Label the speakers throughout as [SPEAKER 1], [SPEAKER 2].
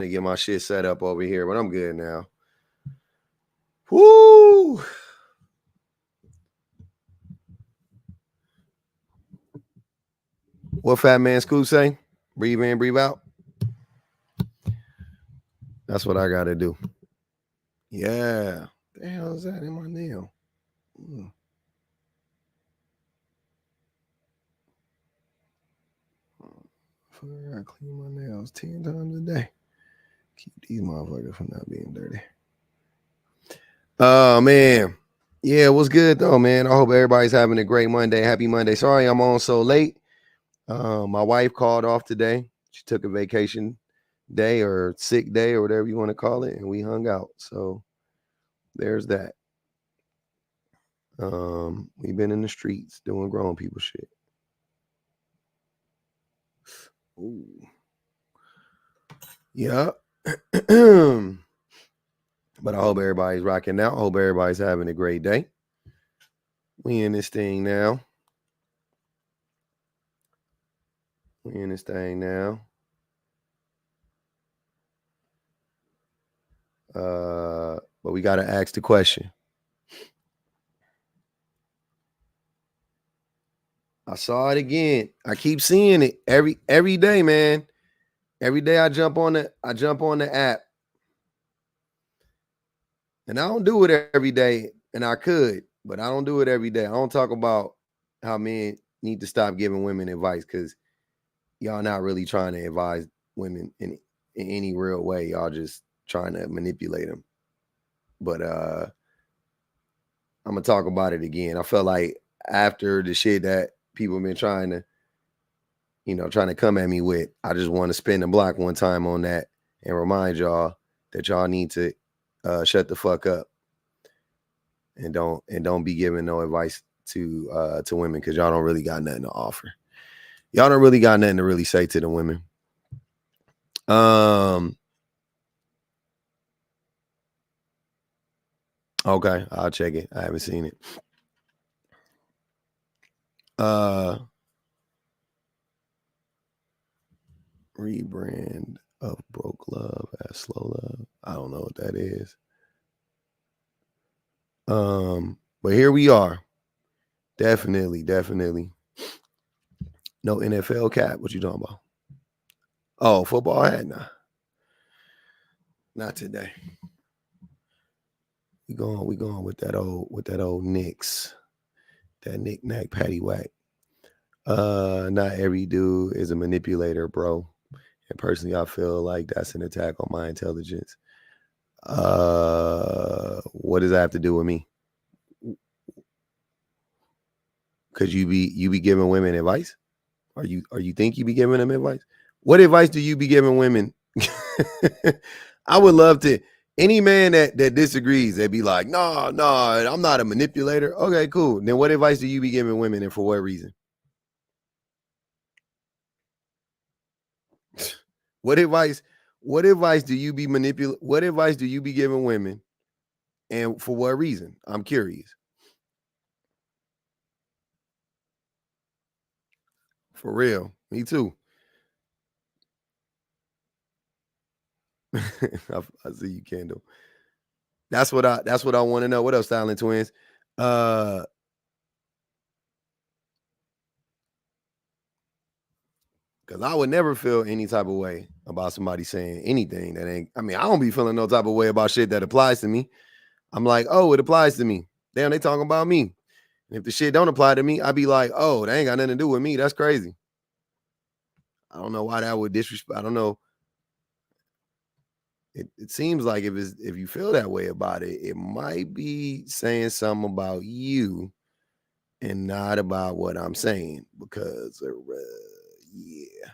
[SPEAKER 1] to get my shit set up over here, but I'm good now. Woo! What Fat Man Scoop say? Breathe in, breathe out. That's what I gotta do. Yeah. The hell is that in my nail? I gotta clean my nails 10 times a day. Keep these motherfuckers from not being dirty. Oh man. Yeah, what's good though, man? I hope everybody's having a great Monday. Happy Monday. Sorry I'm on so late. My wife called off today. She took a vacation day or sick day or whatever you want to call it, and we hung out. So there's that. We've been in the streets doing grown people shit. Ooh. Yeah. But I hope everybody's rocking out. I hope everybody's having a great day. We in this thing now. But we got to ask the question. I saw it again. I keep seeing it every day, man. Every day I jump on the app. And I don't do it every day, and I could, but I don't do it every day. I don't talk about how men need to stop giving women advice because y'all not really trying to advise women in any real way. Y'all just trying to manipulate them. But I'm gonna talk about it again. I felt like after the shit that people have been trying to come at me with, I just want to spin the block one time on that and remind y'all that y'all need to shut the fuck up and don't be giving no advice to women because y'all don't really got nothing to offer. Y'all don't really got nothing to really say to the women. Okay, I'll check it. I haven't seen it. Rebrand of broke love as slow love. I don't know what that is. But here we are. Definitely. No NFL cap. What you talking about? Oh, football hat? Nah. Not today. We going with that old Knicks. That knick-knack paddywhack. Not every dude is a manipulator, bro. And personally, I feel like that's an attack on my intelligence. What does that have to do with me? Cause you be giving women advice? Are you think you be giving them advice? What advice do you be giving women? I would love to. Any man that disagrees, they'd be like, no, I'm not a manipulator. Okay, cool. Then what advice do you be giving women, and for what reason? What advice do you be What advice do you be giving women, and for what reason? I'm curious. For real, me too. I see you, Kendall. That's what I want to know. What up, Styling Twins? Because I would never feel any type of way about somebody saying anything that ain't. I mean, I don't be feeling no type of way about shit that applies to me. I'm like, oh, it applies to me. Damn, they talking about me. And if the shit don't apply to me, I'd be like, oh, they ain't got nothing to do with me. That's crazy. I don't know why that would disrespect. I don't know. It seems like if you feel that way about it, it might be saying something about you and not about what I'm saying because yeah,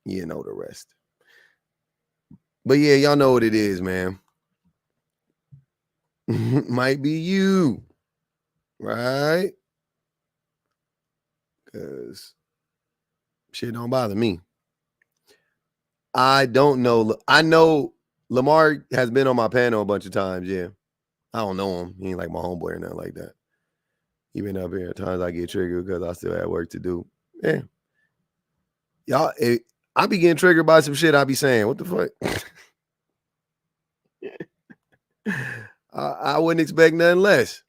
[SPEAKER 1] you know the rest. But yeah, y'all know what it is, man. Might be you, right? Because shit don't bother me. I don't know. I know Lamar has been on my panel a bunch of times. Yeah, I don't know him. He ain't like my homeboy or nothing like that. He been up here at times I get triggered because I still have work to do. Yeah, y'all. I be getting triggered by some shit I be saying. What the fuck? I wouldn't expect nothing less.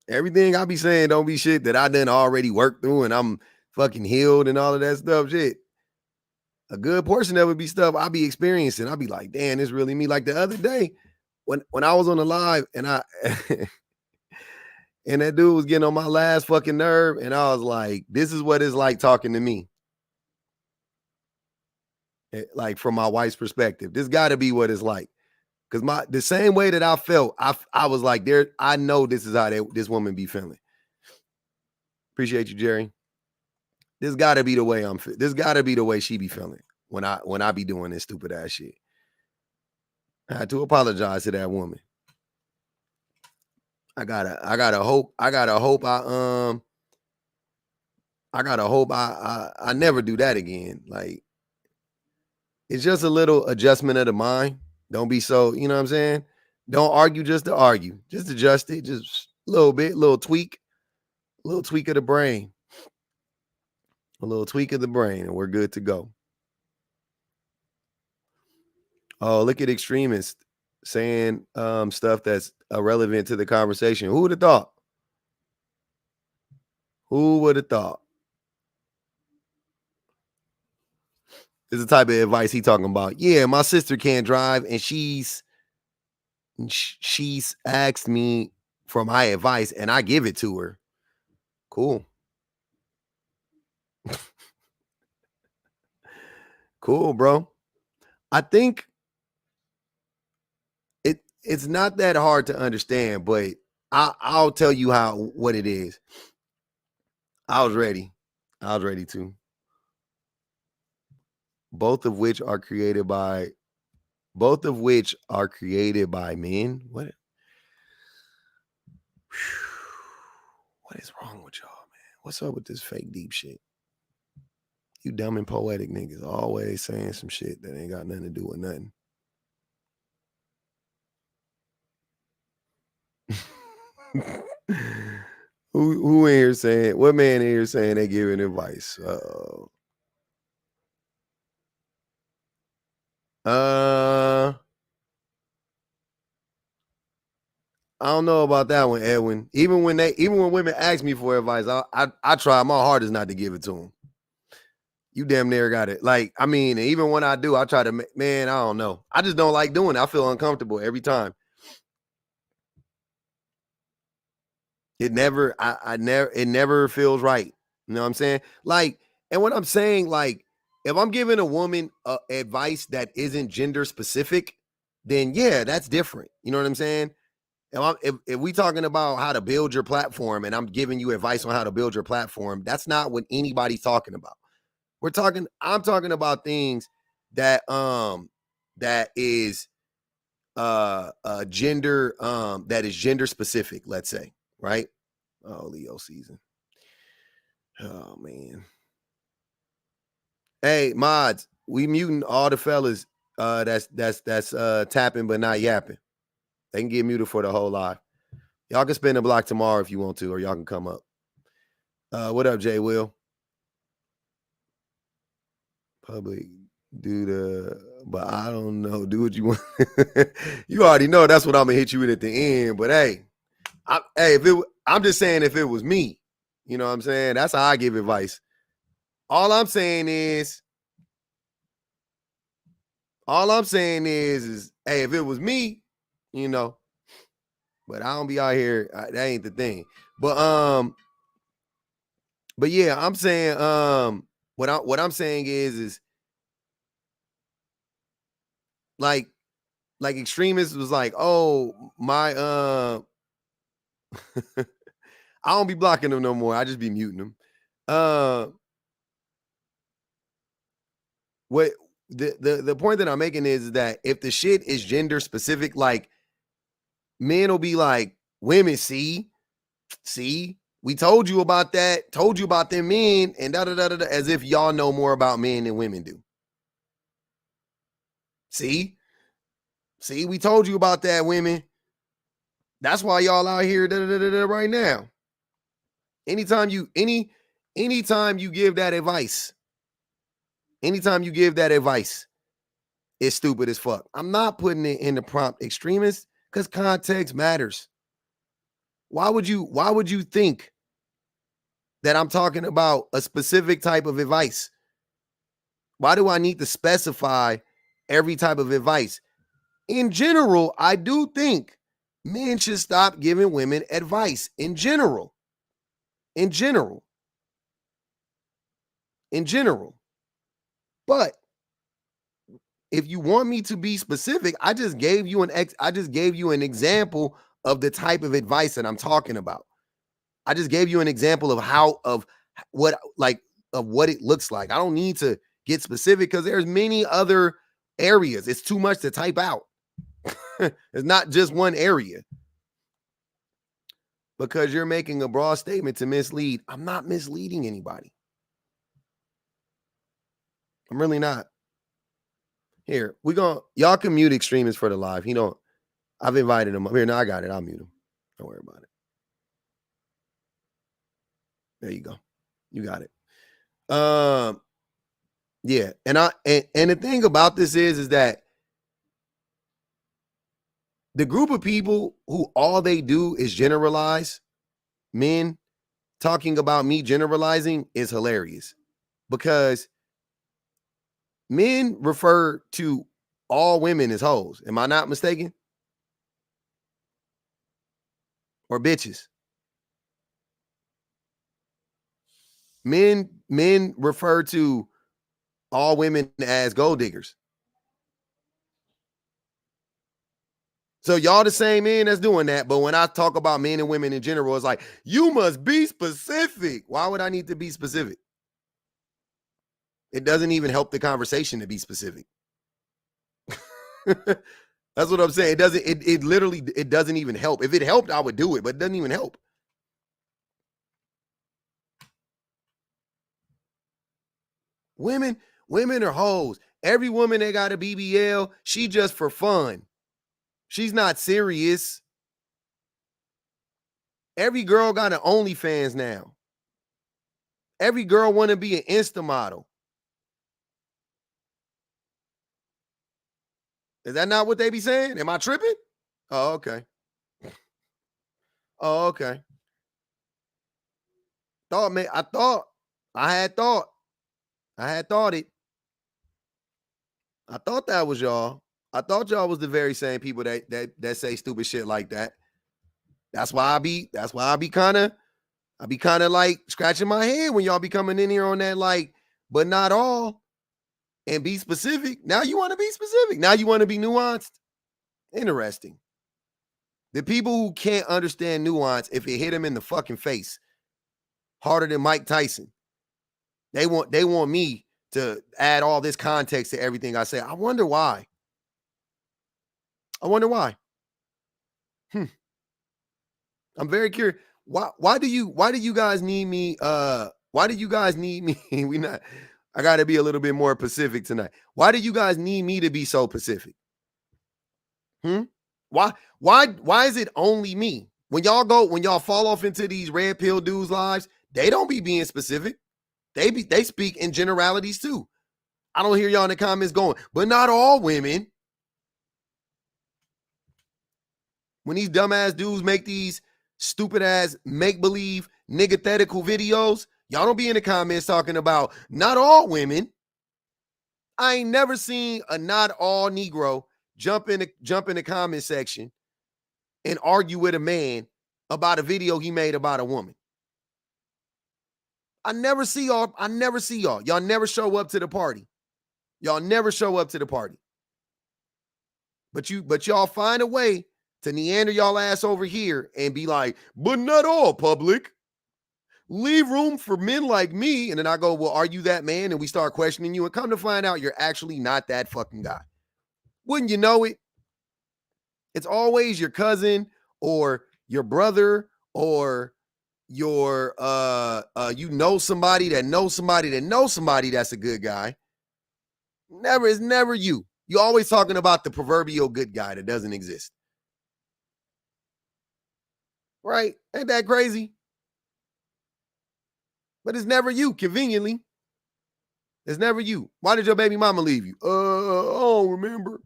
[SPEAKER 1] Everything I be saying don't be shit that I done already worked through and I'm fucking healed and all of that stuff. Shit. A good portion of it be stuff I be experiencing. I be like, damn, it's really me. Like the other day when I was on the live and I and that dude was getting on my last fucking nerve, and I was like, this is what it's like talking to me. Like from my wife's perspective. This gotta be what it's like. Cause the same way that I felt, I was like, I know this is how this woman be feeling. Appreciate you, Jerry. This gotta be the way this gotta be the way she be feeling when I be doing this stupid ass shit. I had to apologize to that woman. I gotta hope I never do that again. Like, it's just a little adjustment of the mind. Don't be so, you know what I'm saying? Don't argue just to argue. Just adjust it, just a little bit, little tweak of the brain. A little tweak of the brain, and we're good to go. Oh, look at extremists saying stuff that's irrelevant to the conversation. Who would have thought? Who would have thought? This is the type of advice he talking about. Yeah, my sister can't drive, and she's asked me for my advice, and I give it to her. Cool. Cool, bro. I think it's not that hard to understand, but I'll tell you what it is. I was ready to. Both of which are created by men. What is wrong with y'all, man? What's up with this fake deep shit? You dumb and poetic niggas always saying some shit that ain't got nothing to do with nothing. Who in here saying, what man in here saying they giving advice? I don't know about that one, Edwin. Even when women ask me for advice, I try my hardest not to give it to them. You damn near got it. Like, I mean, even when I do, I try to, man, I don't know. I just don't like doing it. I feel uncomfortable every time. It never feels right. You know what I'm saying? Like, and what I'm saying, like, if I'm giving a woman advice that isn't gender specific, then yeah, that's different. You know what I'm saying? If we talking about how to build your platform and I'm giving you advice on how to build your platform, that's not what anybody's talking about. I'm talking about things that that is gender that is gender specific, let's say, right? Oh, Leo season. Oh man. Hey, mods, we muting all the fellas that's tapping but not yapping. They can get muted for the whole live. Y'all can spin the block tomorrow if you want to, or y'all can come up. What up, Jay Will? Public, but I don't know. Do what you want. You already know that's what I'm gonna hit you with at the end. But hey, I'm just saying if it was me, you know what I'm saying? That's how I give advice. All I'm saying is, hey, if it was me, you know. But I don't be out here. That ain't the thing. But yeah, I'm saying what I'm saying is like extremists was like, oh my I don't be blocking them no more. I just be muting them. What the point that I'm making is that if the shit is gender specific, like men will be like, women, see, we told you about that, told you about them men, and da da da da, as if y'all know more about men than women do. See, we told you about that, women. That's why y'all out here right now. Anytime anytime you give that advice, it's stupid as fuck. I'm not putting it in the prompt extremist because context matters. Why would you think that I'm talking about a specific type of advice? Why do I need to specify every type of advice? In general, I do think men should stop giving women advice in general. But if you want me to be specific, I just gave you an example of the type of advice that I'm talking about. I just gave you an example of what it looks like. I don't need to get specific because there's many other areas. It's too much to type out. It's not just one area. Because you're making a broad statement to mislead. I'm not misleading anybody. I'm really not. Here, y'all can mute extremists for the live. I've invited him up here. No, I got it. I'll mute him. Don't worry about it. There you go. You got it. Yeah. And the thing about this is that the group of people who all they do is generalize, men talking about me generalizing is hilarious because men refer to all women as hoes. Am I not mistaken? Or bitches. Men refer to all women as gold diggers. So y'all the same men that's doing that, but when I talk about men and women in general, it's like, you must be specific. Why would I need to be specific? It doesn't even help the conversation to be specific. That's what I'm saying. It literally doesn't even help. If it helped, I would do it, but it doesn't even help. Women are hoes. Every woman that got a BBL, she just for fun. She's not serious. Every girl got an OnlyFans now. Every girl want to be an Insta model. Is that not what they be saying? Am I tripping? Oh, okay. Oh, okay. I had thought it. I thought that was y'all. I thought y'all was the very same people that say stupid shit like that. That's why I be kind of like scratching my head when y'all be coming in here on that, like, but not all, and be specific. Now you want to be specific. Now you want to be nuanced. Interesting. The people who can't understand nuance, if it hit them in the fucking face harder than Mike Tyson, they want me to add all this context to everything I say. I wonder why. I'm very curious. Why do you guys need me? Why do you guys need me? I gotta be a little bit more Pacific tonight. Why do you guys need me to be so Pacific? Why is it only me? When y'all fall off into these red pill dudes' lives, they don't be being specific. They speak in generalities too. I don't hear y'all in the comments going, but not all women. When these dumbass dudes make these stupid ass make-believe niggathetical videos, y'all don't be in the comments talking about not all women. I ain't never seen a not all Negro jump in the comment section and argue with a man about a video he made about a woman. I never see y'all. Y'all never show up to the party. But y'all find a way to neander y'all ass over here and be like, but not all, public. Leave room for men like me. And then I go, well, are you that man? And we start questioning you, and come to find out you're actually not that fucking guy. Wouldn't you know it? It's always your cousin or your brother or your somebody that knows somebody that knows somebody that's a good guy. It's never you. You're always talking about the proverbial good guy that doesn't exist. Right? Ain't that crazy? But it's never you, conveniently. It's never you. Why did your baby mama leave you? I don't remember.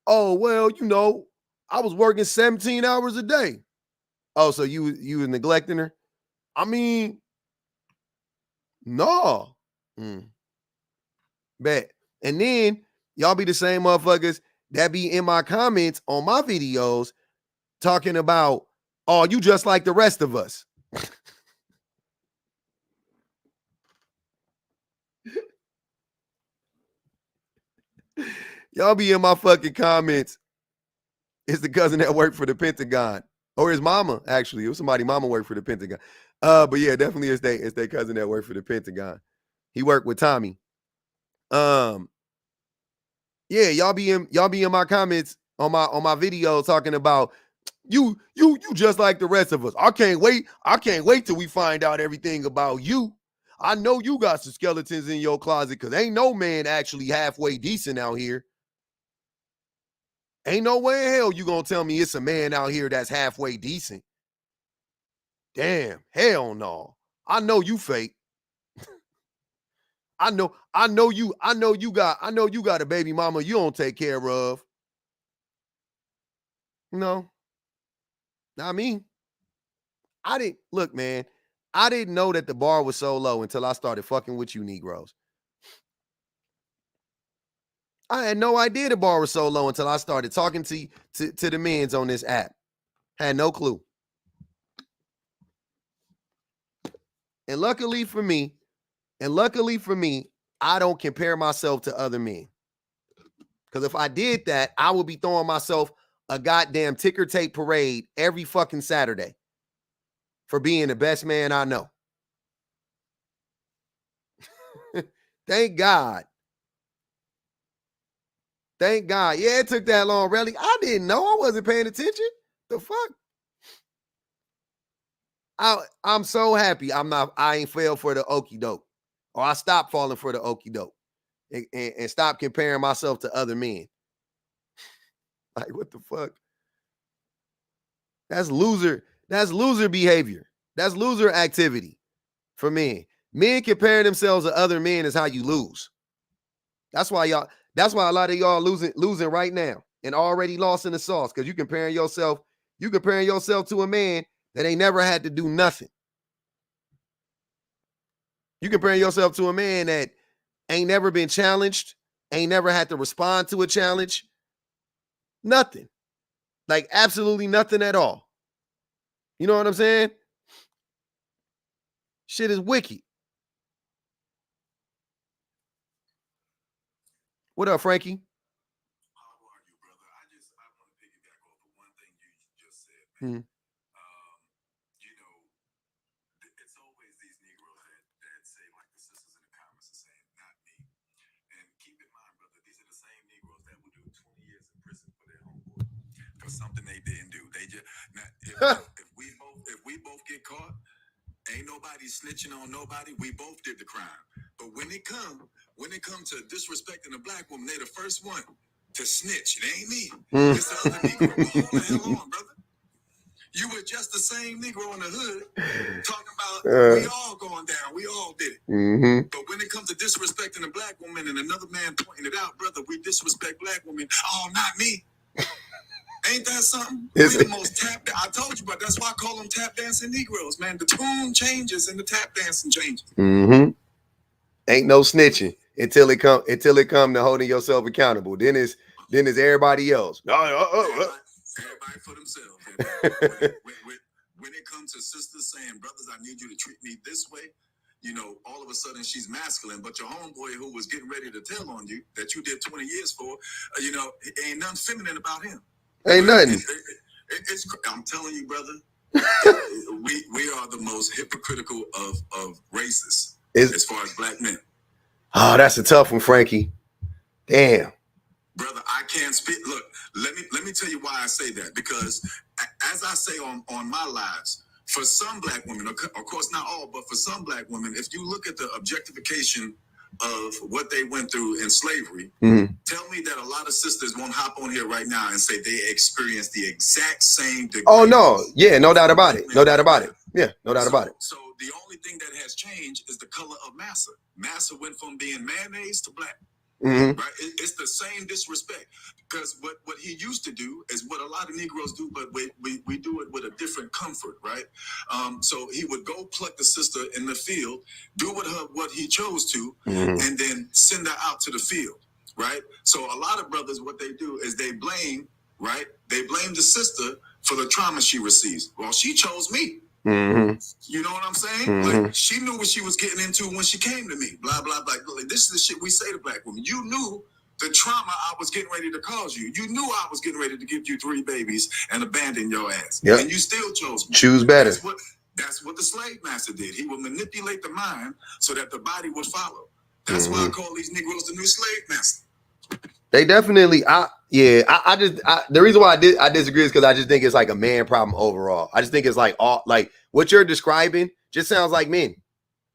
[SPEAKER 1] Oh, well, you know, I was working 17 hours a day. Oh, so you was neglecting her? I mean, no. Bet. And then y'all be the same motherfuckers that be in my comments on my videos talking about, oh, you just like the rest of us. Y'all be in my fucking comments. It's the cousin that worked for the Pentagon. Or his mama, actually. It was somebody mama worked for the Pentagon. But yeah, definitely it's their cousin that worked for the Pentagon. He worked with Tommy. Yeah, y'all be in my comments on my video talking about you just like the rest of us. I can't wait till we find out everything about you. I know you got some skeletons in your closet because ain't no man actually halfway decent out here. Ain't no way in hell you gonna tell me it's a man out here that's halfway decent. Damn, hell no. I know you fake. I know you got a baby mama you don't take care of. No. Not me. I didn't know that the bar was so low until I started fucking with you Negroes. I had no idea the bar was so low until I started talking to the men's on this app. Had no clue. And luckily for me, I don't compare myself to other men. Because if I did that, I would be throwing myself a goddamn ticker tape parade every fucking Saturday for being the best man I know. Thank God. Thank God. Yeah, it took that long, really. I didn't know. I wasn't paying attention. The fuck? I'm so happy I ain't fell for the okie doke. Or I stopped falling for the okie doke. And stop comparing myself to other men. Like, what the fuck? That's loser behavior. That's loser activity for men. Men comparing themselves to other men is how you lose. That's why a lot of y'all losing right now and already lost in the sauce because you comparing yourself to a man that ain't never had to do nothing. You comparing yourself to a man that ain't never been challenged, ain't never had to respond to a challenge. Nothing. Like absolutely nothing at all. You know what I'm saying? Shit is wicked. What up, Frankie?
[SPEAKER 2] How are you, brother? I want to piggyback off of one thing you just said, man. You know, it's always these Negroes that say, like the sisters in the comments are saying, not me. And keep in mind, brother, these are the same Negroes that will do 20 years in prison for their homeboy for something they didn't do. They just now, if we both get caught, ain't nobody snitching on nobody. We both did the crime. But when it come to disrespecting a black woman, they the first one to snitch. It ain't me. It's the other Negro. Well, hold the hell on, brother. You were just the same Negro in the hood talking about we all going down. We all did it. But when it comes to disrespecting a black woman and another man pointing it out, brother, we disrespect black women. Oh, not me. Ain't that something? We the most tap. I told you, but that's why I call them tap dancing Negroes, man. The tune changes and the tap dancing changes.
[SPEAKER 1] Ain't no snitching until it come to holding yourself accountable. Then it's everybody else.
[SPEAKER 2] Everybody for themselves. When it comes to sisters saying, brothers, I need you to treat me this way, you know, all of a sudden she's masculine, but your homeboy who was getting ready to tell on you that you did 20 years for, you know, ain't nothing feminine about him.
[SPEAKER 1] Ain't nothing.
[SPEAKER 2] I'm telling you, brother, we are the most hypocritical of races as far as black men.
[SPEAKER 1] Oh, that's a tough one, Frankie. Damn.
[SPEAKER 2] Brother, I can't speak. Look, let me tell you why I say that. Because as I say on my lives, for some black women, of course not all, but for some black women, if you look at the objectification of what they went through in slavery, tell me that a lot of sisters won't hop on here right now and say they experienced the exact same degree.
[SPEAKER 1] Oh no, yeah, no doubt about it. No doubt about it. Yeah, no doubt about it.
[SPEAKER 2] So the only thing that has changed is the color of massa. Massa went from being mayonnaise to black.
[SPEAKER 1] Mm-hmm.
[SPEAKER 2] Right? It's the same disrespect, because what he used to do is what a lot of Negroes do, but we do it with a different comfort, right? So he would go pluck the sister in the field, do with her what he chose to, and then send her out to the field, right? So a lot of brothers, what they do is they blame, right? They blame the sister for the trauma she receives. Well, she chose me.
[SPEAKER 1] Mm-hmm.
[SPEAKER 2] You know what I'm saying? Like, she knew what she was getting into when she came to me. Blah, blah, blah. Like, this is the shit we say to black women. You knew the trauma I was getting ready to cause you. You knew I was getting ready to give you 3 babies and abandon your ass.
[SPEAKER 1] Yep.
[SPEAKER 2] And you still chose me.
[SPEAKER 1] Choose better.
[SPEAKER 2] That's what the slave master did. He would manipulate the mind so that the body would follow. That's why I call these Negroes the new slave master.
[SPEAKER 1] They definitely, the reason why I disagree is because I just think it's like a man problem overall. I just think it's like what you're describing just sounds like men.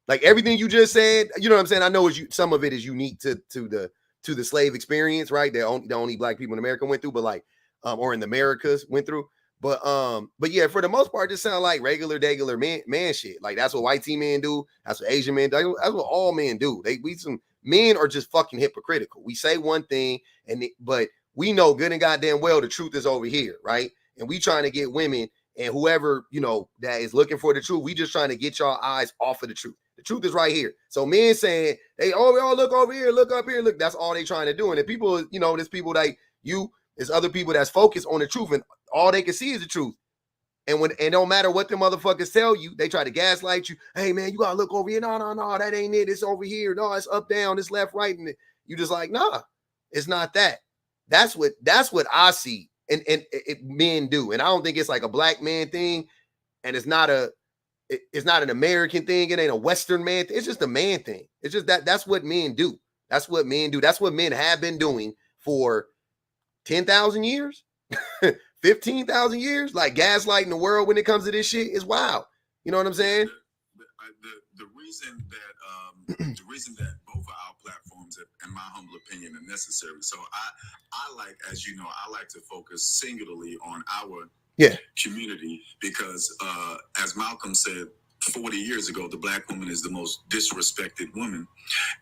[SPEAKER 1] Like everything you just said, you know what I'm saying? I know some of it is unique to the slave experience, right? The only black people in America went through, but like, or in the Americas went through. But yeah, for the most part, it just sounds like regular man shit. Like that's what white men do. That's what Asian men do. That's what all men do. Men are just fucking hypocritical. We say one thing, but we know good and goddamn well the truth is over here, right? And we trying to get women and whoever, that is looking for the truth, we just trying to get y'all eyes off of the truth. The truth is right here. So men saying, we all look over here, look up here, look, that's all they trying to do. And the people, there's people like you, there's other people that's focused on the truth and all they can see is the truth. And don't matter what the motherfuckers tell you, they try to gaslight you. Hey man, you gotta look over here. No, that ain't it. It's over here. No, it's up, down, it's left, right. And you just like, nah, it's not that. That's what I see. And men do. And I don't think it's like a black man thing. And it's not an American thing. It ain't a Western man thing. It's just a man thing. It's just that's what men do. That's what men do. That's what men have been doing for 10,000 years. 15,000 years, like gaslighting the world when it comes to this shit is wild. You know what I'm saying?
[SPEAKER 2] The reason that both of our platforms, in my humble opinion, are necessary. So I like to focus singularly on our community because, as Malcolm said 40 years ago, the black woman is the most disrespected woman,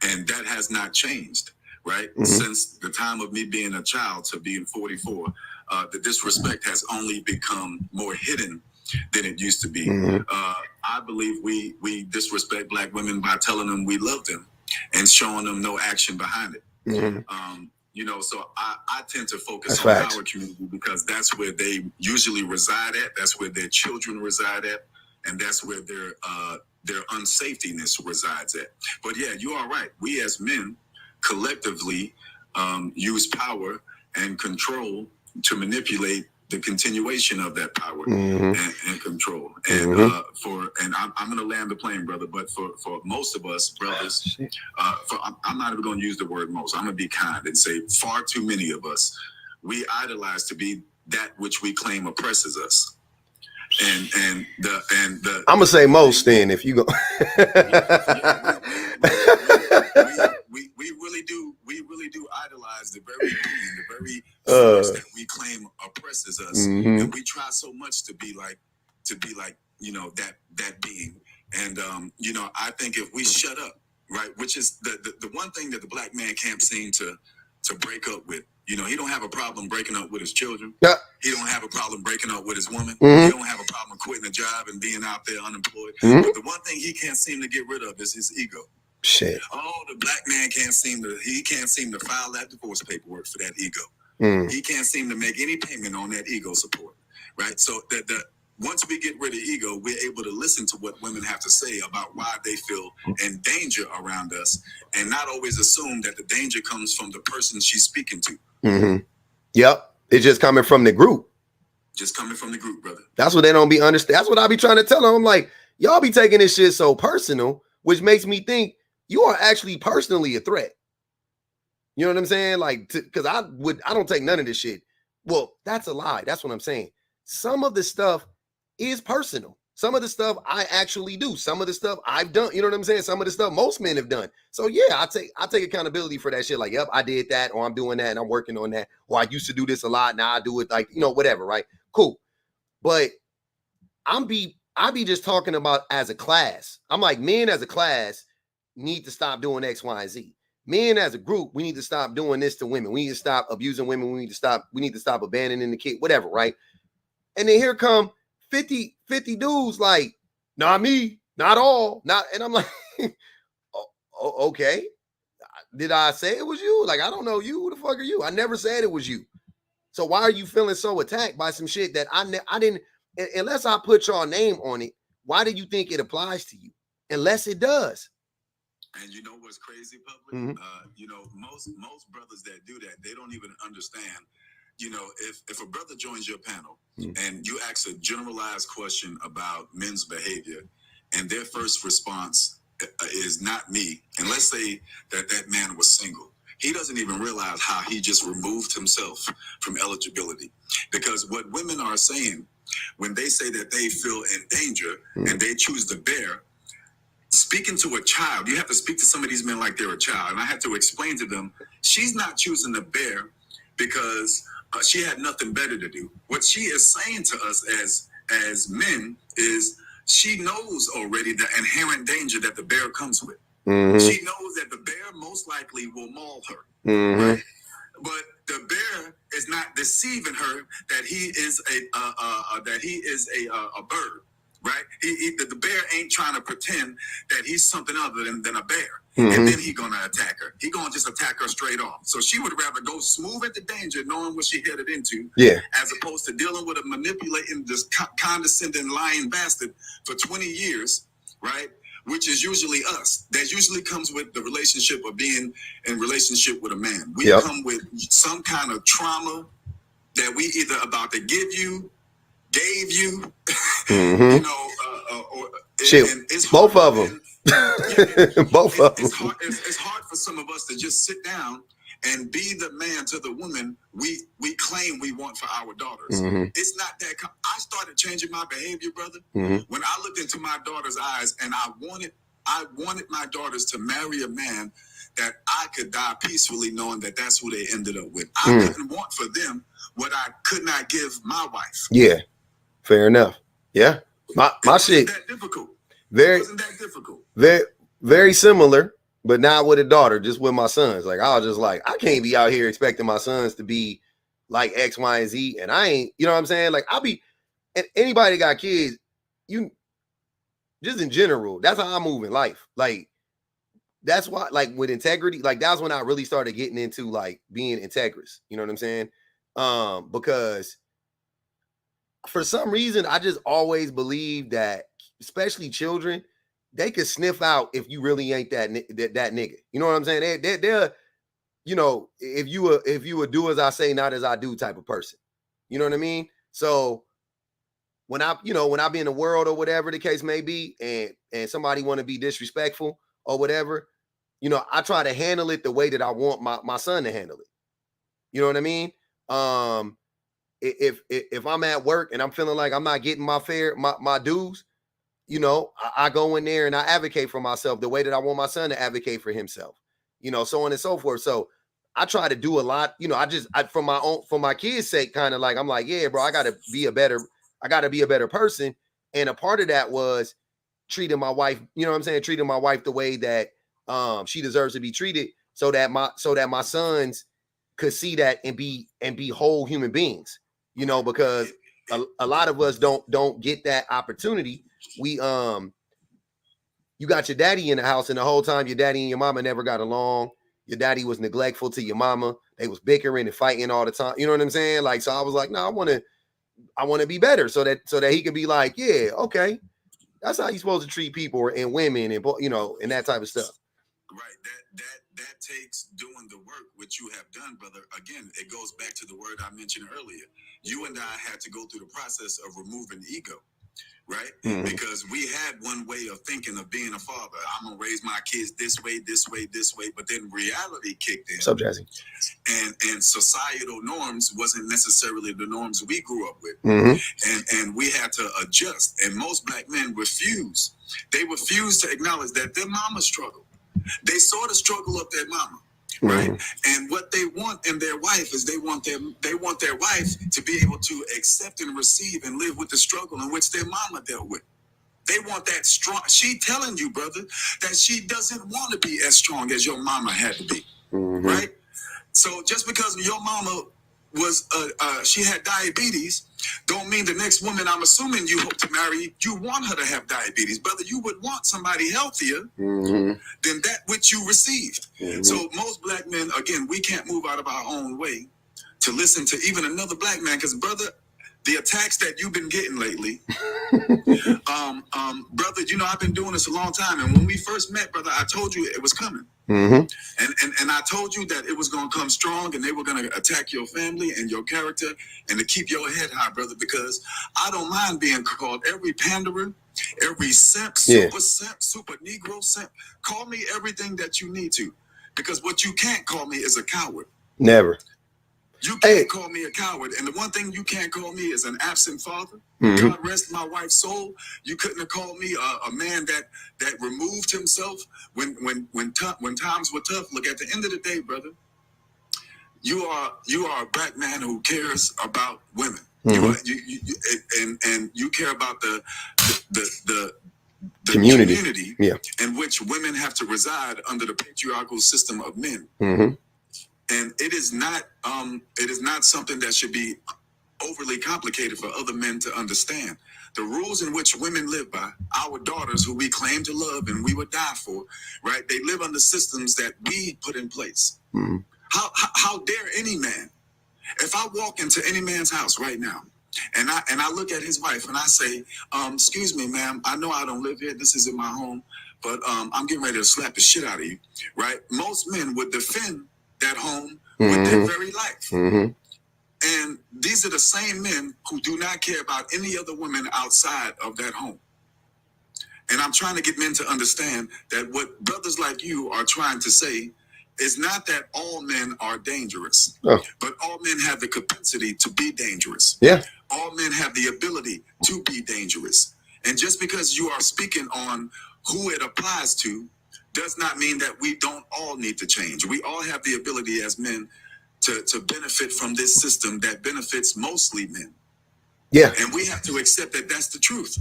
[SPEAKER 2] and that has not changed. Right? Since the time of me being a child to being 44, the disrespect has only become more hidden than it used to be. I believe we disrespect black women by telling them we love them and showing them no action behind it. So I tend to focus on our community because that's where they usually reside at. That's where their children reside at. And that's where their unsafetyness resides at. But yeah, you are right. We as men collectively use power and control to manipulate the continuation of that power and control. And I'm going to land the plane, brother. But for most of us brothers, I'm not even going to use the word most. I'm going to be kind and say far too many of us, we idolize to be that which we claim oppresses us. And I'm
[SPEAKER 1] gonna say most then if you go.
[SPEAKER 2] We really do idolize the very being, the very force that we claim oppresses us, and we try so much to be like that being. And I think if we shut up, right, which is the one thing that the black man can't seem to break up with. He don't have a problem breaking up with his children. Yeah. He don't have a problem breaking up with his woman. He don't have a problem quitting a job and being out there unemployed. But the one thing he can't seem to get rid of is his ego.
[SPEAKER 1] Shit.
[SPEAKER 2] Oh, the black man can't seem to file that divorce paperwork for that ego. He can't seem to make any payment on that ego support. Right? So once we get rid of ego, we're able to listen to what women have to say about why they feel in danger around us and not always assume that the danger comes from the person she's speaking to.
[SPEAKER 1] Yep. It's just coming from the group.
[SPEAKER 2] Just coming from the group, brother.
[SPEAKER 1] That's what they don't be understand. That's what I be trying to tell them. I'm like, y'all be taking this shit so personal, which makes me think you are actually personally a threat. You know what I'm saying? Like, because I don't take none of this shit. Well, that's a lie. That's what I'm saying. Some of the stuff is personal. Some of the stuff I actually do. Some of the stuff I've done. You know what I'm saying? Some of the stuff most men have done. So yeah, I take accountability for that shit. Like, yep, I did that, or I'm doing that, and I'm working on that. Or I used to do this a lot, now I do it. Like, whatever, right? Cool. But I be just talking about as a class. I'm like, men as a class need to stop doing X, Y, and Z. Men as a group, we need to stop doing this to women. We need to stop abusing women. We need to stop abandoning the kid, whatever, right? And then here come 50 dudes like, not me, not all, not, and I'm like, okay. Did I say it was you? Like, I don't know you. Who the fuck are you? I never said it was you. So why are you feeling so attacked by some shit that I didn't, unless I put your name on it, why do you think it applies to you? Unless it does.
[SPEAKER 2] And you know what's crazy, public? You know, most brothers that do that, they don't even understand. You know, if a brother joins your panel and you ask a generalized question about men's behavior, and their first response is not me, and let's say that man was single, he doesn't even realize how he just removed himself from eligibility. Because what women are saying when they say that they feel in danger and they choose the bear, speaking to a child, you have to speak to some of these men like they're a child. And I had to explain to them, she's not choosing the bear because she had nothing better to do. What she is saying to us as men is she knows already the inherent danger that the bear comes with. She knows that the bear most likely will maul her, right? But the bear is not deceiving her that he is a bird, right? The bear ain't trying to pretend that he's something other than a bear. And then he gonna attack her. He gonna just attack her straight off. So she would rather go smooth at the danger, knowing what she headed into, as opposed to dealing with a manipulating, this condescending, lying bastard for 20 years, right? Which is usually us. That usually comes with the relationship of being in relationship with a man. We come with some kind of trauma that we either about to give you, gave you, you know, or
[SPEAKER 1] shit.
[SPEAKER 2] And it's
[SPEAKER 1] both
[SPEAKER 2] hard,
[SPEAKER 1] of them.
[SPEAKER 2] Both of them. It's hard for some of us to just sit down and be the man to the woman we claim we want for our daughters. It's not that. I started changing my behavior, brother, when I looked into my daughter's eyes, and I wanted my daughters to marry a man that I could die peacefully, knowing that that's who they ended up with. I couldn't want for them what I could not give my wife.
[SPEAKER 1] Yeah, fair enough. Yeah, my shit.
[SPEAKER 2] That difficult.
[SPEAKER 1] Very,
[SPEAKER 2] it wasn't that difficult.
[SPEAKER 1] Very similar, but not with a daughter, just with my sons. Like, I was just like, I can't be out here expecting my sons to be like X, Y, and Z, and I ain't. You know what I'm saying? Like, I'll be. And anybody got kids, you just in general. That's how I move in life. Like, that's why, like, with integrity, like, that's when I really started getting into like being integrous. You know what I'm saying? Because for some reason, I just always believe that, especially children, they could sniff out if you really ain't that nigga. You know what I'm saying? They're, you know, if you would do as I say, not as I do type of person. You know what I mean? So when I be in the world or whatever the case may be, and somebody want to be disrespectful or whatever, you know, I try to handle it the way that I want my son to handle it. You know what I mean? If I'm at work and I'm feeling like I'm not getting my dues, you know, I go in there and I advocate for myself the way that I want my son to advocate for himself, you know, so on and so forth. So I try to do a lot, you know, for my kids' sake, kind of like, I'm like, yeah, bro, I gotta be a better person. And a part of that was treating my wife, you know what I'm saying? Treating my wife the way that she deserves to be treated, so that my sons could see that and be whole human beings, you know, because a lot of us don't get that opportunity. We you got your daddy in the house, and the whole time your daddy and your mama never got along. Your daddy was neglectful to your mama. They was bickering and fighting all the time. You know what I'm saying? Like, so I was like, no, I want to be better, so that he can be like, yeah, okay, that's how you're supposed to treat people and women, and, you know, and that type of stuff.
[SPEAKER 2] Right. That takes doing the work, which you have done, brother. Again, it goes back to the word I mentioned earlier. You and I had to go through the process of removing ego, right? Because we had one way of thinking of being a father. I'm gonna raise my kids this way, this way, this way. But then reality kicked in.
[SPEAKER 1] So Jazzy.
[SPEAKER 2] And societal norms wasn't necessarily the norms we grew up with. And we had to adjust. And most black men refuse. They refuse to acknowledge that their mama struggled. They saw the struggle of their mama, right? And what they want in their wife is they want their wife to be able to accept and receive and live with the struggle in which their mama dealt with. They want that strong. She telling you, brother, that she doesn't want to be as strong as your mama had to be, right? So just because your mama was she had diabetes, don't mean the next woman I'm assuming you hope to marry, you want her to have diabetes, brother. You would want somebody healthier than that which you received. So most black men, again, we can't move out of our own way to listen to even another black man, because brother, the attacks that you've been getting lately, brother, you know, I've been doing this a long time, and when we first met, brother, I told you it was coming. And I told you that it was going to come strong, and they were going to attack your family and your character, and to keep your head high, brother, because I don't mind being called every panderer, every simp, super Negro simp. Call me everything that you need to, because what you can't call me is a coward.
[SPEAKER 1] Never.
[SPEAKER 2] You can't call me a coward. And the one thing you can't call me is an absent father. God rest my wife's soul. You couldn't have called me a man that removed himself when times were tough. Look, at the end of the day, brother, you are a black man who cares about women. You care about the community in which women have to reside under the patriarchal system of men. And it is not something that should be overly complicated for other men to understand. The rules in which women live by, our daughters who we claim to love and we would die for, right? They live under systems that we put in place. How dare any man, if I walk into any man's house right now and I look at his wife and I say, excuse me, ma'am, I know I don't live here, this isn't my home, but I'm getting ready to slap the shit out of you, right? Most men would defend that home with their very life. And these are the same men who do not care about any other women outside of that home. And I'm trying to get men to understand that what brothers like you are trying to say is not that all men are dangerous, but all men have the capacity to be dangerous. All men have the ability to be dangerous. And just because you are speaking on who it applies to does not mean that we don't all need to change. We all have the ability as men to benefit from this system that benefits mostly men. And we have to accept that that's the truth.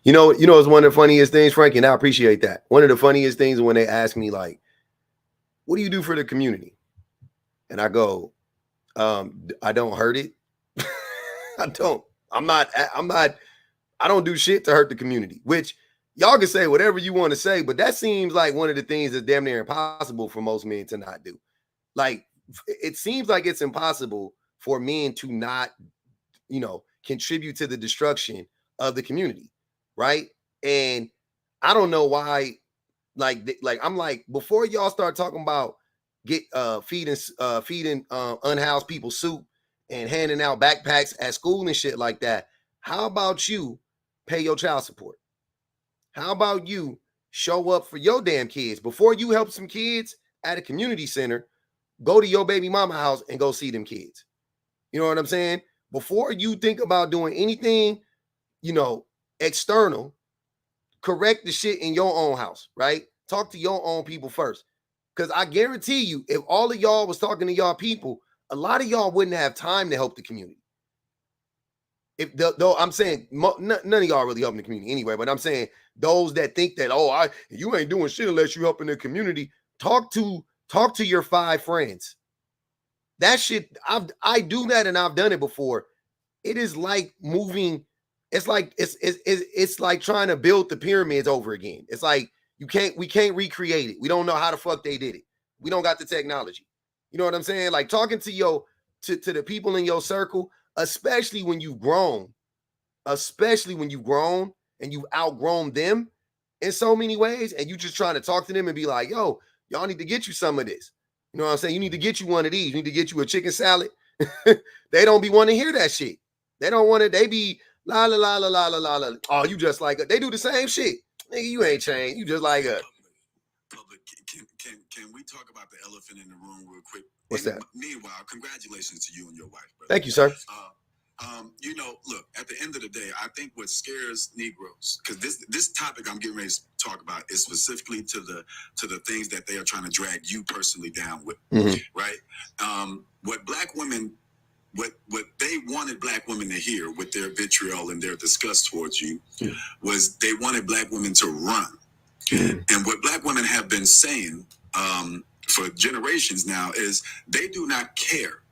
[SPEAKER 1] You know, it's one of the funniest things, Frank, and I appreciate that. One of the funniest things when they ask me, like, what do you do for the community? And I go, I don't hurt it. I don't do shit to hurt the community, which y'all can say whatever you want to say, but that seems like one of the things that's damn near impossible for most men to not do. Like, it seems like it's impossible for men to not, contribute to the destruction of the community, right? And I don't know why, like I'm like, before y'all start talking about feeding unhoused people soup and handing out backpacks at school and shit like that, how about you pay your child support? How about you show up for your damn kids before you help some kids at a community center? Go to your baby mama house and go see them kids. You know what I'm saying? Before you think about doing anything, external, correct the shit in your own house, right? Talk to your own people first. Because I guarantee you, if all of y'all was talking to y'all people, a lot of y'all wouldn't have time to help the community. Though I'm saying none of y'all really helping the community anyway, but I'm saying those that think that, you ain't doing shit unless you helping the community, talk to your 5 friends. That shit, I do that and I've done it before. It is like moving. It's like it's like trying to build the pyramids over again. It's like we can't recreate it. We don't know how the fuck they did it. We don't got the technology. You know what I'm saying? Like talking to the people in your circle, especially when you've grown and you've outgrown them in so many ways, and you just trying to talk to them and be like, yo, y'all need to get you some of this. You know what I'm saying? You need to get you one of these. You need to get you a chicken salad. They don't be wanting to hear that shit. They don't want it. They be la la la la la la la la. Oh, you just like they do the same shit. Nigga, you ain't changed. You just like
[SPEAKER 2] Public, can we talk about the elephant in the room real quick?
[SPEAKER 1] What's that?
[SPEAKER 2] Meanwhile, congratulations to you and your wife, brother.
[SPEAKER 1] Thank you, sir.
[SPEAKER 2] Look, at the end of the day, I think what scares Negroes, because this topic I'm getting ready to talk about is specifically to the things that they are trying to drag you personally down with, right? What black women what they wanted black women to hear with their vitriol and their disgust towards you was they wanted black women to run. And what black women have been saying for generations now is they do not care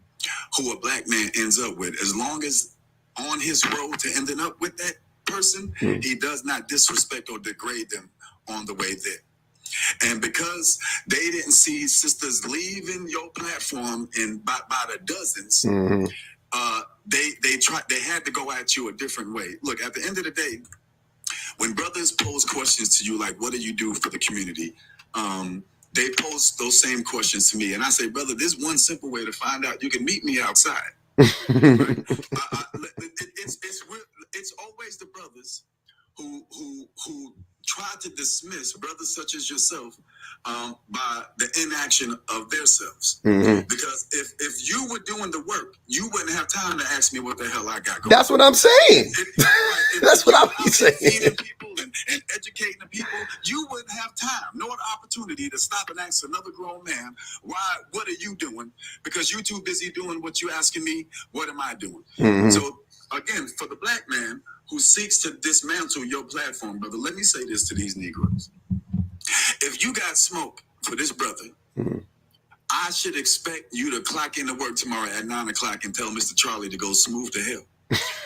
[SPEAKER 2] who a black man ends up with, as long as on his road to ending up with that person, he does not disrespect or degrade them on the way there. And because they didn't see sisters leaving your platform by the dozens, they had to go at you a different way. Look, at the end of the day, when brothers pose questions to you like, what do you do for the community? They pose those same questions to me. And I say, brother, there's one simple way to find out. You can meet me outside. Right? It's always the brothers who try to dismiss brothers such as yourself by the inaction of themselves. Because if you were doing the work, you wouldn't have time to ask me what the hell I got going.
[SPEAKER 1] That's what I'm saying. That's what I'm saying.
[SPEAKER 2] Feeding people and educating the people, you wouldn't have time nor the opportunity to stop and ask another grown man, what are you doing? Because you're too busy doing what you're asking me, what am I doing? So again, for the black man who seeks to dismantle your platform, brother, let me say this to these Negroes. If you got smoke for this brother, I should expect you to clock into work tomorrow at 9 o'clock and tell Mr. Charlie to go smooth to hell.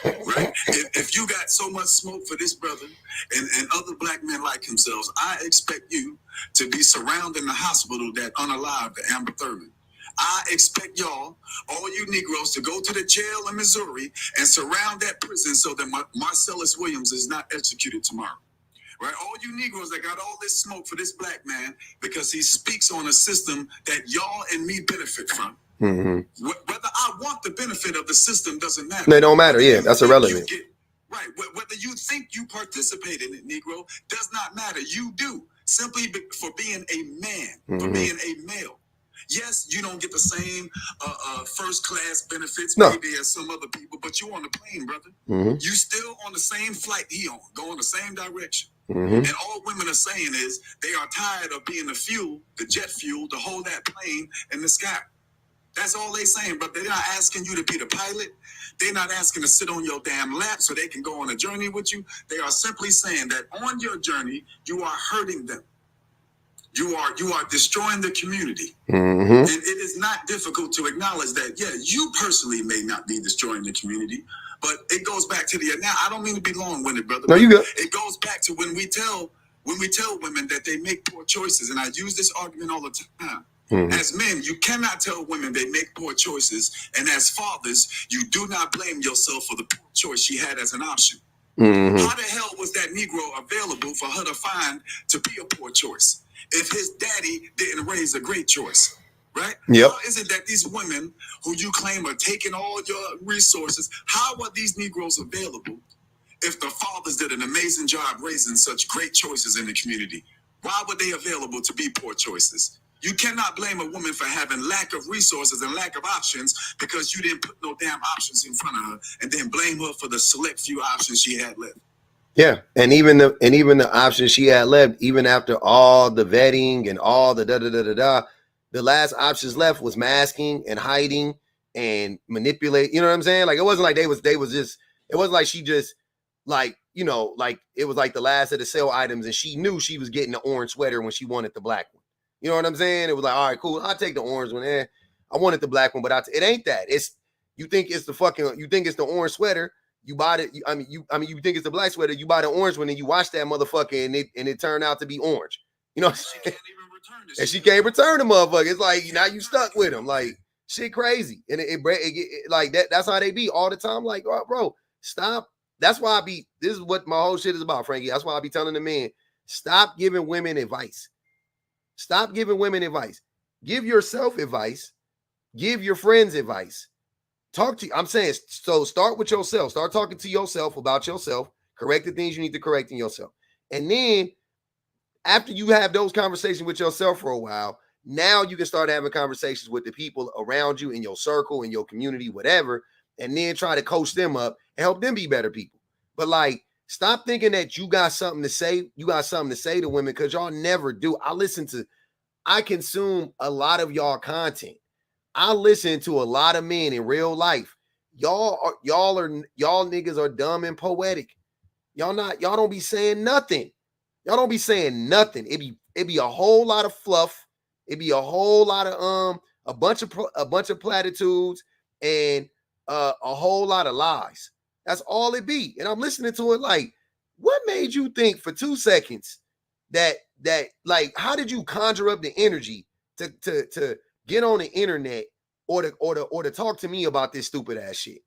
[SPEAKER 2] Right? If you got so much smoke for this brother and other black men like themselves, I expect you to be surrounding the hospital that unalived the Amber Thurman. I expect y'all, all you Negroes, to go to the jail in Missouri and surround that prison so that Marcellus Williams is not executed tomorrow. Right? All you Negroes that got all this smoke for this black man because he speaks on a system that y'all and me benefit from. Whether I want the benefit of the system doesn't matter.
[SPEAKER 1] They don't matter. Yeah, that's irrelevant.
[SPEAKER 2] Right. Whether you think you participate in it, Negro, does not matter. You do. Simply for being a man, for being a male. Yes, you don't get the same first class benefits maybe as some other people, but you on the plane, brother. You still on the same flight he on, going the same direction. And all women are saying is they are tired of being the fuel, the jet fuel, to hold that plane in the sky. That's all they saying, but they're not asking you to be the pilot. They're not asking to sit on your damn lap so they can go on a journey with you. They are simply saying that on your journey, you are hurting them. You are destroying the community. And it is not difficult to acknowledge that, yeah, you personally may not be destroying the community, but it goes back to now, I don't mean to be long-winded, brother.
[SPEAKER 1] No, you good.
[SPEAKER 2] It goes back to when we tell women that they make poor choices, and I use this argument all the time. As men, you cannot tell women they make poor choices, and as fathers, you do not blame yourself for the poor choice she had as an option. How the hell was that Negro available for her to find to be a poor choice if his daddy didn't raise a great choice? Right?
[SPEAKER 1] Yep.
[SPEAKER 2] How is it that these women who you claim are taking all your resources, how are these Negroes available if the fathers did an amazing job raising such great choices in the community? Why were they available to be poor choices? You cannot blame a woman for having lack of resources and lack of options because you didn't put no damn options in front of her, and then blame her for the select few options she had left.
[SPEAKER 1] Yeah, and even the options she had left, even after all the vetting and all the the last options left was masking and hiding and manipulate. You know what I'm saying? Like it wasn't like they was just. It wasn't like she just like like it was like the last of the sale items, and she knew she was getting the orange sweater when she wanted the black one. You know what I'm saying? It was like, all right, cool. I'll take the orange one. I wanted the black one, but it ain't that. You think it's the orange sweater. You bought it. You think it's the black sweater. You buy the orange one and you watch that motherfucker and it turned out to be orange. You know,
[SPEAKER 2] she can't even return this.
[SPEAKER 1] And she can't return the motherfucker. It's like now you stuck with him. Like shit, crazy. And it like that. That's how they be all the time. Like, oh, bro, stop. That's why this is what my whole shit is about, Frankie. That's why I be telling the men, stop giving women advice. Stop giving women advice. Give yourself advice. Give your friends advice. I'm saying, so start with yourself. Start talking to yourself about yourself. Correct the things you need to correct in yourself. And then after you have those conversations with yourself for a while, now you can start having conversations with the people around you in your circle, in your community, whatever, and then try to coach them up and help them be better people. But like, stop thinking that you got something to say. You got something to say to women because y'all never do. I consume a lot of y'all content. I listen to a lot of men in real life y'all niggas are dumb and poetic. Y'all don't be saying nothing. Y'all don't be saying nothing. It be a whole lot of fluff. It be a whole lot of a bunch of platitudes and a whole lot of lies. That's all it be. And I'm listening to it like, what made you think for 2 seconds that like, how did you conjure up the energy to get on the internet or to talk to me about this stupid ass shit?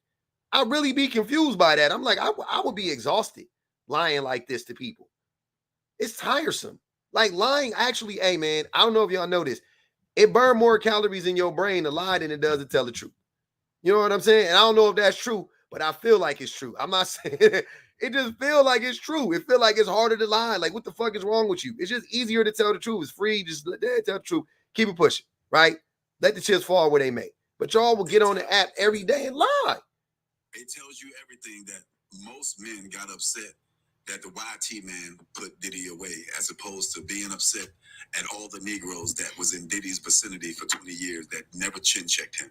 [SPEAKER 1] I really be confused by that. I'm like, I would be exhausted lying like this to people. It's tiresome. Like lying actually, hey man, I don't know if y'all know this. It burns more calories in your brain to lie than it does to tell the truth. You know what I'm saying? And I don't know if that's true, but I feel like it's true. I'm not saying it just feel like it's true. It feel like it's harder to lie. Like, what the fuck is wrong with you? It's just easier to tell the truth. It's free. Just tell the truth. Keep it pushing, right? Let the chips fall where they may. But y'all will get on the app every day and lie.
[SPEAKER 2] It tells you everything that most men got upset that the YT man put Diddy away, as opposed to being upset at all the Negroes that was in Diddy's vicinity for 20 years that never chin checked him.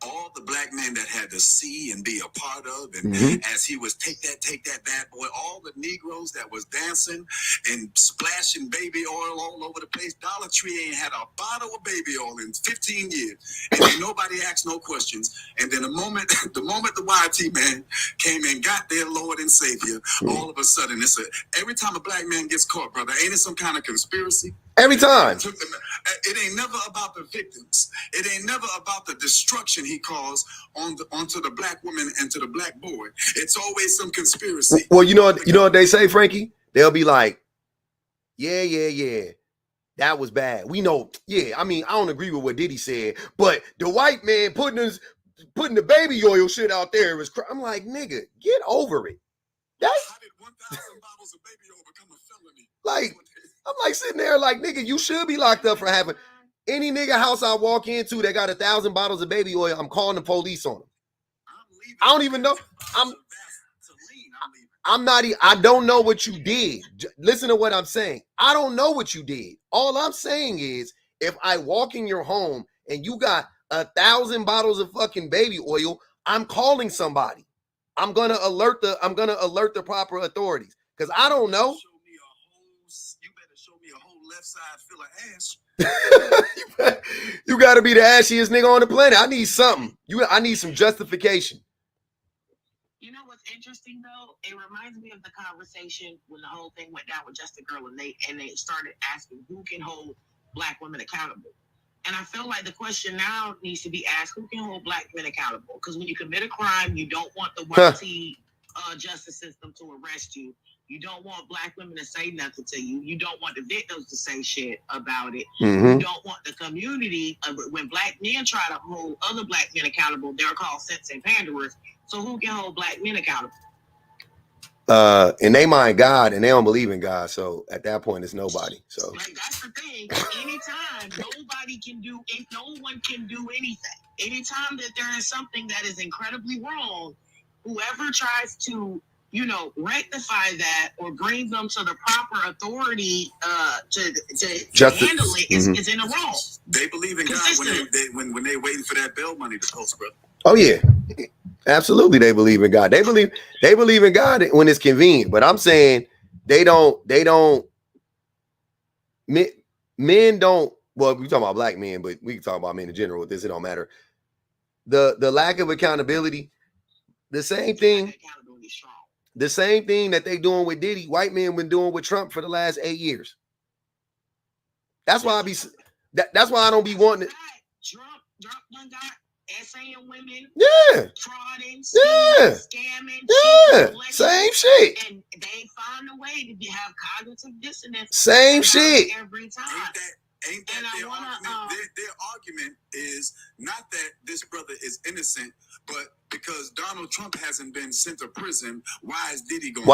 [SPEAKER 2] All the black men that had to see and be a part of, and as he was take that bad boy, all the Negroes that was dancing and splashing baby oil all over the place. Dollar Tree ain't had a bottle of baby oil in 15 years, and ain't nobody asked no questions. And then the moment the YT man came and got their Lord and Savior, all of a sudden every time a black man gets caught, brother, ain't it some kind of conspiracy?
[SPEAKER 1] Every time.
[SPEAKER 2] It ain't never about the victims. It ain't never about the destruction he caused onto the black woman and to the black boy. It's always some conspiracy.
[SPEAKER 1] Well, you know what they say, Frankie? They'll be like, yeah. That was bad. We know, yeah. I mean, I don't agree with what Diddy said, but the white man putting the baby oil shit out there was I'm like, nigga, get over it.
[SPEAKER 2] How did 1,000 bottles of baby oil become a felony?
[SPEAKER 1] Like, I'm like sitting there like, nigga, you should be locked up for having any nigga house I walk into that got 1,000 bottles of baby oil. I'm calling the police on them. I don't even know. I don't know what you did. Listen to what I'm saying. I don't know what you did. All I'm saying is, if I walk in your home and you got 1,000 bottles of fucking baby oil, I'm calling somebody. I'm gonna alert the proper authorities. Because I don't know.
[SPEAKER 2] You better show me a whole left side full of ash.
[SPEAKER 1] You gotta be the ashiest nigga on the planet. I need something. I need some justification.
[SPEAKER 3] You know what's interesting though? It reminds me of the conversation when the whole thing went down with Just a Girl, and they started asking who can hold black women accountable. And I feel like the question now needs to be asked: who can hold black men accountable? Because when you commit a crime, you don't want the white justice system to arrest you. You don't want black women to say nothing to you. You don't want the victims to say shit about it. You don't want the community. When black men try to hold other black men accountable, they're called sense and panderers. So who can hold black men accountable?
[SPEAKER 1] And they mind God, and they don't believe in God. So at that point, it's nobody. So
[SPEAKER 3] like, that's the thing. Anytime, nobody can do. No one can do anything. Anytime that there is something that is incredibly wrong, whoever tries to, rectify that or bring them to the proper authority to handle it is in the wrong.
[SPEAKER 2] They believe in God when they waiting for that bail money to post, bro.
[SPEAKER 1] Oh yeah. Absolutely, they believe in God. They believe in God when it's convenient. But I'm saying they don't. Men don't. Well, we talking about black men, but we can talk about men in general with this. It don't matter. The lack of accountability. The same thing. The same thing that they doing with Diddy, white men been doing with Trump for the last 8 years. That's why that's why I don't be wanting it.
[SPEAKER 3] Trump done got essaying women, frauding, scamming,
[SPEAKER 1] same shit.
[SPEAKER 3] And they find a way to have cognitive dissonance.
[SPEAKER 1] Same shit
[SPEAKER 3] every time.
[SPEAKER 2] Ain't that their argument? Their argument is not that this brother is innocent, but because Donald Trump hasn't been sent to prison, why is Diddy going?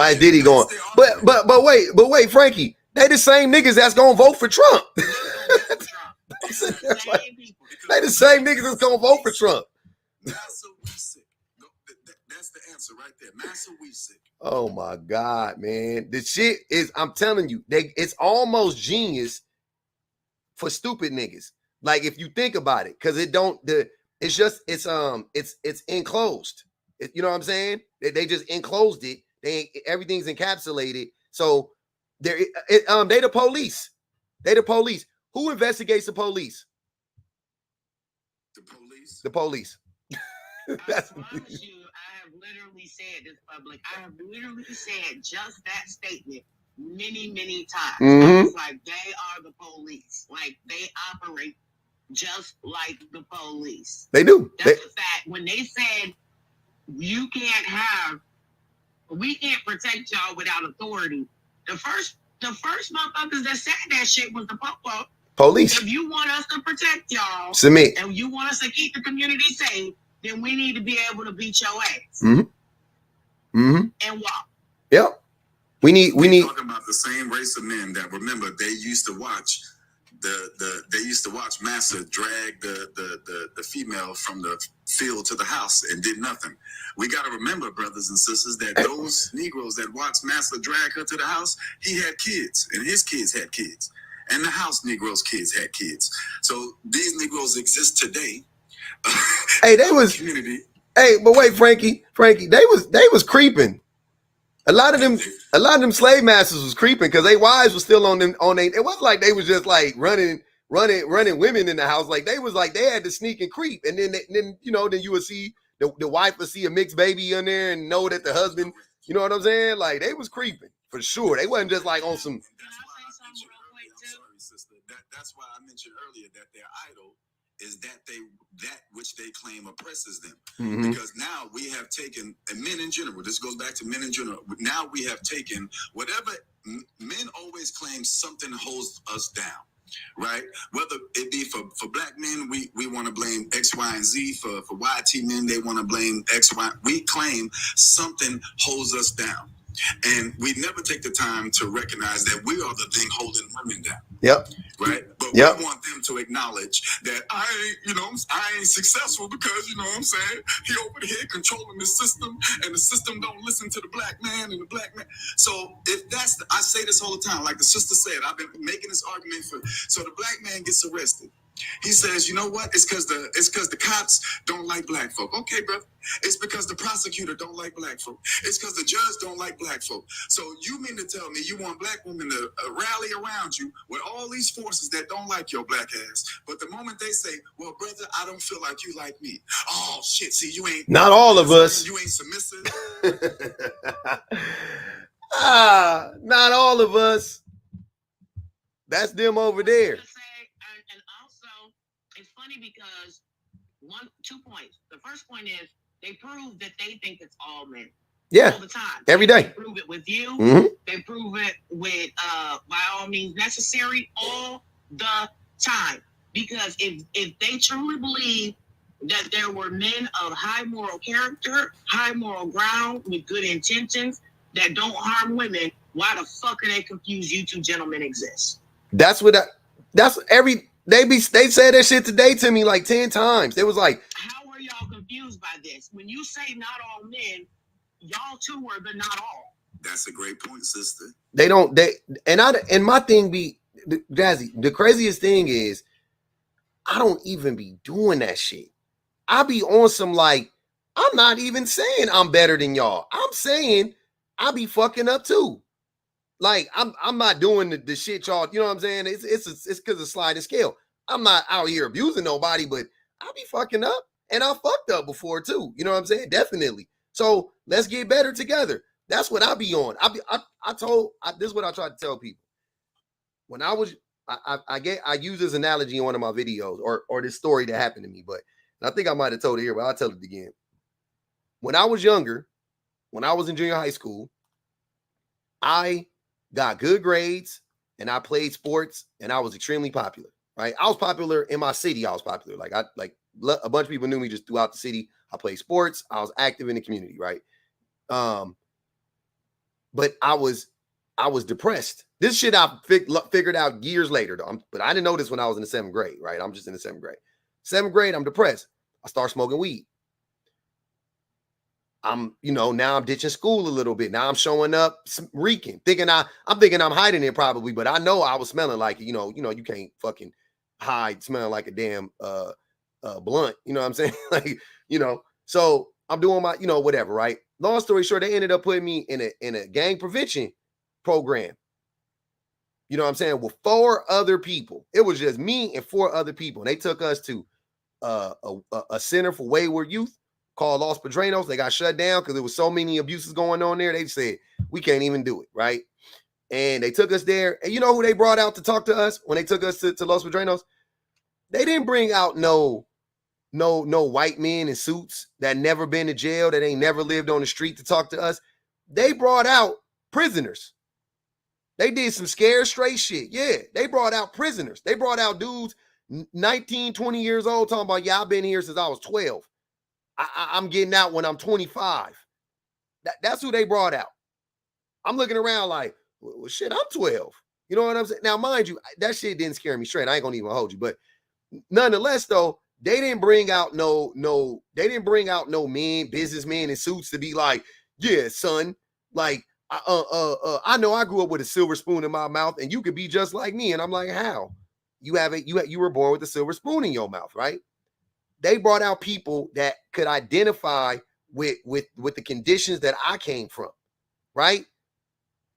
[SPEAKER 1] But wait, Frankie, they the same niggas that's gonna vote for Trump. They the same niggas that's gonna vote for Trump.
[SPEAKER 2] That's the answer right there. Massa we sick.
[SPEAKER 1] Oh my God, man. The shit is, I'm telling you, it's almost genius for stupid niggas. Like, if you think about it, because It's just it's enclosed. You know what I'm saying? They just enclosed it. Everything's encapsulated. So they the police. They the police. Who investigates the police?
[SPEAKER 2] The police.
[SPEAKER 1] The police.
[SPEAKER 3] I promise you, I have literally said this public. I have literally said just that statement many, many times. I was like, they are the police. Like, they operate just like the police.
[SPEAKER 1] They do.
[SPEAKER 3] That's a fact. When they said we can't protect y'all without authority, the first motherfuckers that said that shit was the
[SPEAKER 1] police.
[SPEAKER 3] If you want us to protect y'all,
[SPEAKER 1] submit,
[SPEAKER 3] and you want us to keep the community safe, then we need to be able to beat your ass. And walk.
[SPEAKER 1] Yep. We need
[SPEAKER 2] talking about the same race of men that, remember, they used to watch Massa drag the female from the field to the house and did nothing. We got to remember, brothers and sisters, that those Negroes that watched Massa drag her to the house, he had kids, and his kids had kids, and the house Negroes' kids had kids. So these Negroes exist today.
[SPEAKER 1] Hey, they was
[SPEAKER 2] community.
[SPEAKER 1] Hey, but wait, Frankie, they was creeping. A lot of them slave masters was creeping because their wives were still on them. It wasn't like they was just like running women in the house. Like they had to sneak and creep, and then you would see the wife would see a mixed baby in there and know that the husband, you know what I'm saying? Like they was creeping for sure. They wasn't just like on some.
[SPEAKER 2] That's why I mentioned earlier that their idol is that which they claim oppresses them. Because now we have taken, and men in general, this goes back to men in general, now we have taken whatever men always claim something holds us down, right? Whether it be for black men, we want to blame X, Y, and Z. For YT men, they want to blame X, Y. We claim something holds us down. And we never take the time to recognize that we are the thing holding women down.
[SPEAKER 1] Yep.
[SPEAKER 2] Right? But we want them to acknowledge that I ain't successful because, you know what I'm saying, he over here controlling the system, and the system don't listen to the black man and the black man. So if I say this all the time, like the sister said, I've been making this argument so the black man gets arrested. He says, you know what? It's because the cops don't like black folk. Okay, brother. It's because the prosecutor don't like black folk. It's because the judge don't like black folk. So you mean to tell me you want black women to rally around you with all these forces that don't like your black ass? But the moment they say, well, brother, I don't feel like you like me. Oh, shit. See, you ain't.
[SPEAKER 1] Not all of us.
[SPEAKER 2] You ain't submissive.
[SPEAKER 1] Not all of us. That's them over there.
[SPEAKER 3] It's funny because 2 points. The first point is they prove that they think it's all men.
[SPEAKER 1] Yeah.
[SPEAKER 3] All the time.
[SPEAKER 1] Every day.
[SPEAKER 3] They prove it with you. They prove it with by all means necessary all the time. Because if they truly believe that there were men of high moral character, high moral ground, with good intentions that don't harm women, why the fuck are they confused you two gentlemen exist?
[SPEAKER 1] They said that shit today to me like 10 times. It was like,
[SPEAKER 3] how are y'all confused by this? When you say not all men, y'all two are the not all.
[SPEAKER 2] That's a great point, sister.
[SPEAKER 1] And my thing be, Jazzy, the craziest thing is I don't even be doing that shit. I be on some like, I'm not even saying I'm better than y'all. I'm saying I be fucking up too. Like I'm not doing the shit y'all, you know what I'm saying? It's because of sliding scale. I'm not out here abusing nobody, but I be fucking up, and I fucked up before too. You know what I'm saying? Definitely. So let's get better together. That's what I be on. This is what I try to tell people. When I was, I use this analogy in one of my videos or this story that happened to me, but I think I might have told it here, but I'll tell it again. When I was younger, when I was in junior high school, I got good grades and I played sports and I was extremely popular, right? I was popular in my city. I was popular. Like a bunch of people knew me just throughout the city. I played sports. I was active in the community, right? But I was depressed. This shit I figured out years later, though. But I didn't know this when I was in the 7th grade, right? I'm just in the 7th grade. 7th grade, I'm depressed. I start smoking weed. Now I'm ditching school a little bit. Now I'm showing up reeking, I'm thinking I'm hiding it probably, but I know I was smelling like, you can't fucking hide smelling like a damn blunt. You know what I'm saying? Like, so I'm doing my, whatever, right? Long story short, they ended up putting me in a gang prevention program. You know what I'm saying? With 4 other people. It was just me and 4 other people. And they took us to a center for wayward youth called Los Padrinos. They got shut down because there was so many abuses going on there. They said, we can't even do it, right? And they took us there. And you know who they brought out to talk to us when they took us to Los Padrinos? They didn't bring out no white men in suits that never been to jail, that ain't never lived on the street to talk to us. They brought out prisoners. They did some scared straight shit. Yeah, they brought out prisoners. They brought out dudes 19, 20 years old talking about, yeah, I've been here since I was 12. I'm getting out when I'm 25. That's who they brought out. I'm looking around like, well, shit, I'm 12. You know what I'm saying? Now, mind you, that shit didn't scare me straight. I ain't gonna even hold you. But nonetheless, though, they didn't bring out no men, businessmen in suits to be like, yeah, son, like, I know I grew up with a silver spoon in my mouth, and you could be just like me. And I'm like, how? You were born with a silver spoon in your mouth, right? They brought out people that could identify with the conditions that I came from, right?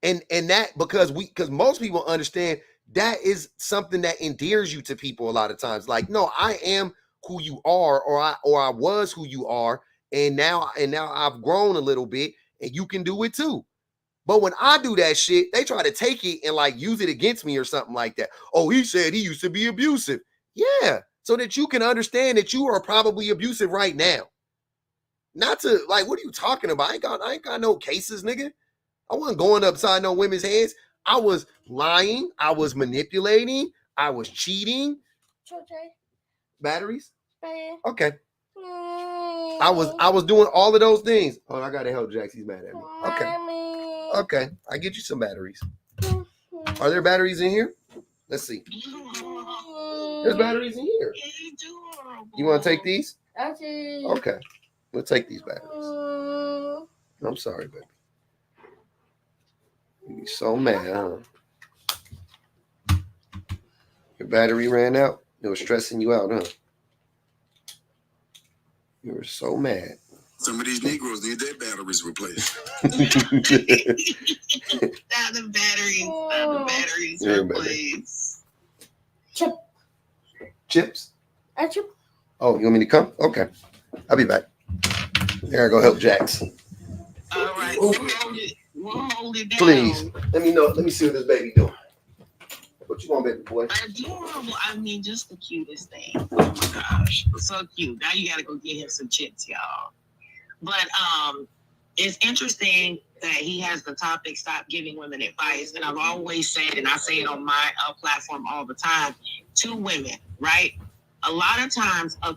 [SPEAKER 1] And that because most people understand that is something that endears you to people a lot of times. Like, no, I am who you are, or I was who you are, and now I've grown a little bit, and you can do it too. But when I do that shit, they try to take it and like use it against me or something like that. Oh, he said he used to be abusive. Yeah, so that you can understand that you are probably abusive right now. Not to like, what are you talking about? I ain't got no cases, nigga. I wasn't going upside no women's heads. I was lying. I was manipulating. I was cheating. Batteries? Okay. I was doing all of those things. Oh, I gotta help Jax. He's mad at me. Okay. I get you some batteries. Are there batteries in here? Let's see. There's batteries in here. You want to take these? Okay. We'll take these batteries. I'm sorry, baby. You're so mad, huh? Your battery ran out? It was stressing you out, huh? You were so mad.
[SPEAKER 2] Some of these Negroes need their batteries replaced.
[SPEAKER 3] Not the batteries replaced.
[SPEAKER 1] Chips? Oh, you want me to come? Okay. I'll be back. There I go help Jax.
[SPEAKER 3] All right. We'll hold it down.
[SPEAKER 1] Please. Let me know. Let me see what this baby doing. What you want, baby boy?
[SPEAKER 3] Adorable. I mean, just the cutest thing. Oh my gosh. So cute. Now you gotta go get him some chips, y'all. But it's interesting that he has the topic, stop giving women advice. And I've always said, and I say it on my platform all the time, to women, right? A lot of times, I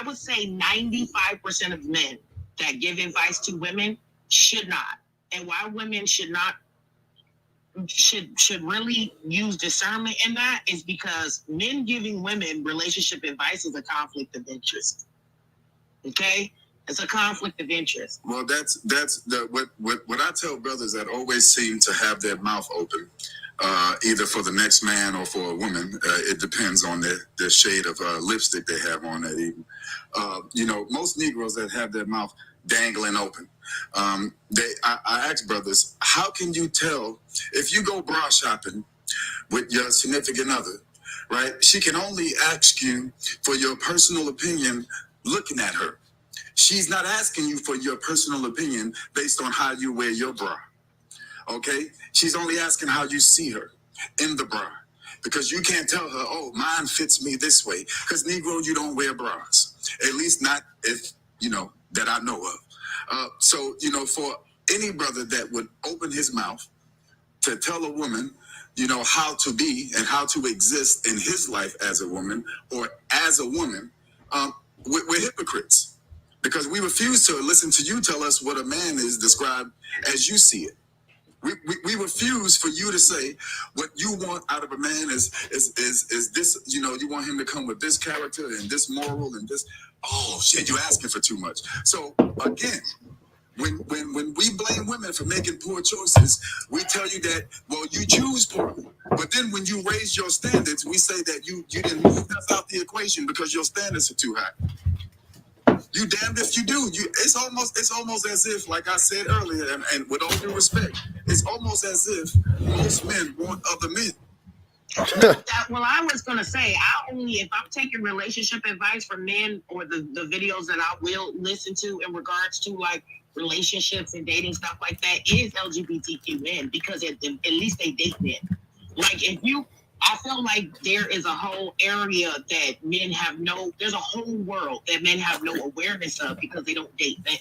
[SPEAKER 3] would say 95% of men that give advice to women should not. And why women should really use discernment in that is because men giving women relationship advice is a conflict of interest. Okay? It's a conflict of interest.
[SPEAKER 2] Well, that's what I tell brothers that always seem to have their mouth open, either for the next man or for a woman. It depends on the shade of lipstick they have on that evening. Most Negroes that have their mouth dangling open. I ask brothers, how can you tell if you go bra shopping with your significant other, right? She can only ask you for your personal opinion looking at her. She's not asking you for your personal opinion based on how you wear your bra, okay? She's only asking how you see her in the bra, because you can't tell her, oh, mine fits me this way, because Negro, you don't wear bras, at least not if, that I know of. So, for any brother that would open his mouth to tell a woman, how to be and how to exist in his life as a woman or as a woman, we're hypocrites. Because we refuse to listen to you tell us what a man is described as you see it. We refuse for you to say what you want out of a man is this, you want him to come with this character and this moral and this. Oh, shit, you're asking for too much. So, again, When we blame women for making poor choices, we tell you that, well, you choose poorly. But then when you raise your standards, we say that you didn't move us out the equation because your standards are too high. You damned if you do. It's almost as if, like I said earlier, and with all due respect, it's almost as if most men want other men.
[SPEAKER 3] Well, I was gonna say, if I'm taking relationship advice from men, or the videos that I will listen to in regards to like relationships and dating stuff like that, is LGBTQ men, because at least they date men. Like I feel like there is a whole area that men have there's a whole world that men have no awareness of because they don't date men.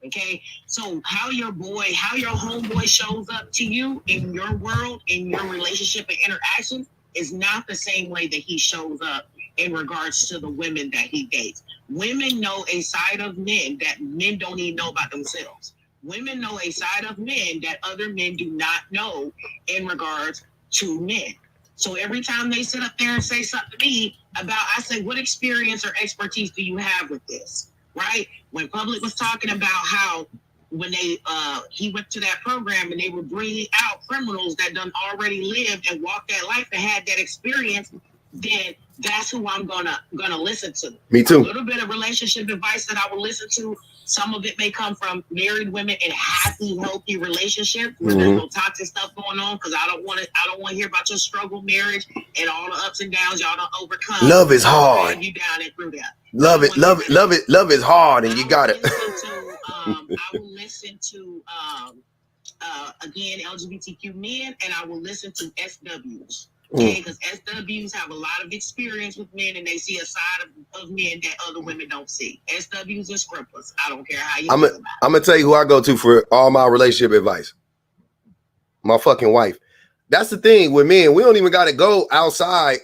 [SPEAKER 3] Okay, so how your homeboy shows up to you in your world, in your relationship and interaction, is not the same way that he shows up in regards to the women that he dates. Women know a side of men that men don't even know about themselves. Women know a side of men that other men do not know in regards to men. So every time they sit up there and say something to me about, I say, what experience or expertise do you have with this? Right? When Public was talking about how when he went to that program and they were bringing out criminals that done already lived and walked that life and had that experience, then that's who I'm gonna listen to.
[SPEAKER 1] Me too.
[SPEAKER 3] A little bit of relationship advice that I will listen to. Some of it may come from married women in happy, healthy relationships where there's no toxic stuff going on. Because I don't want to hear about your struggle marriage and all the ups and downs y'all don't overcome.
[SPEAKER 1] Love is hard.
[SPEAKER 3] You down and through that.
[SPEAKER 1] Love is hard, and you got it.
[SPEAKER 3] I will listen to again, LGBTQ men, and I will listen to SWs. Okay, because SWs have a lot of experience with men, and they see a side of men that other women don't see. SWs are scriptless. I don't care how you feel about it.
[SPEAKER 1] I'm gonna tell you who I go to for all my relationship advice. My fucking wife. That's the thing with men. We don't even got to go outside.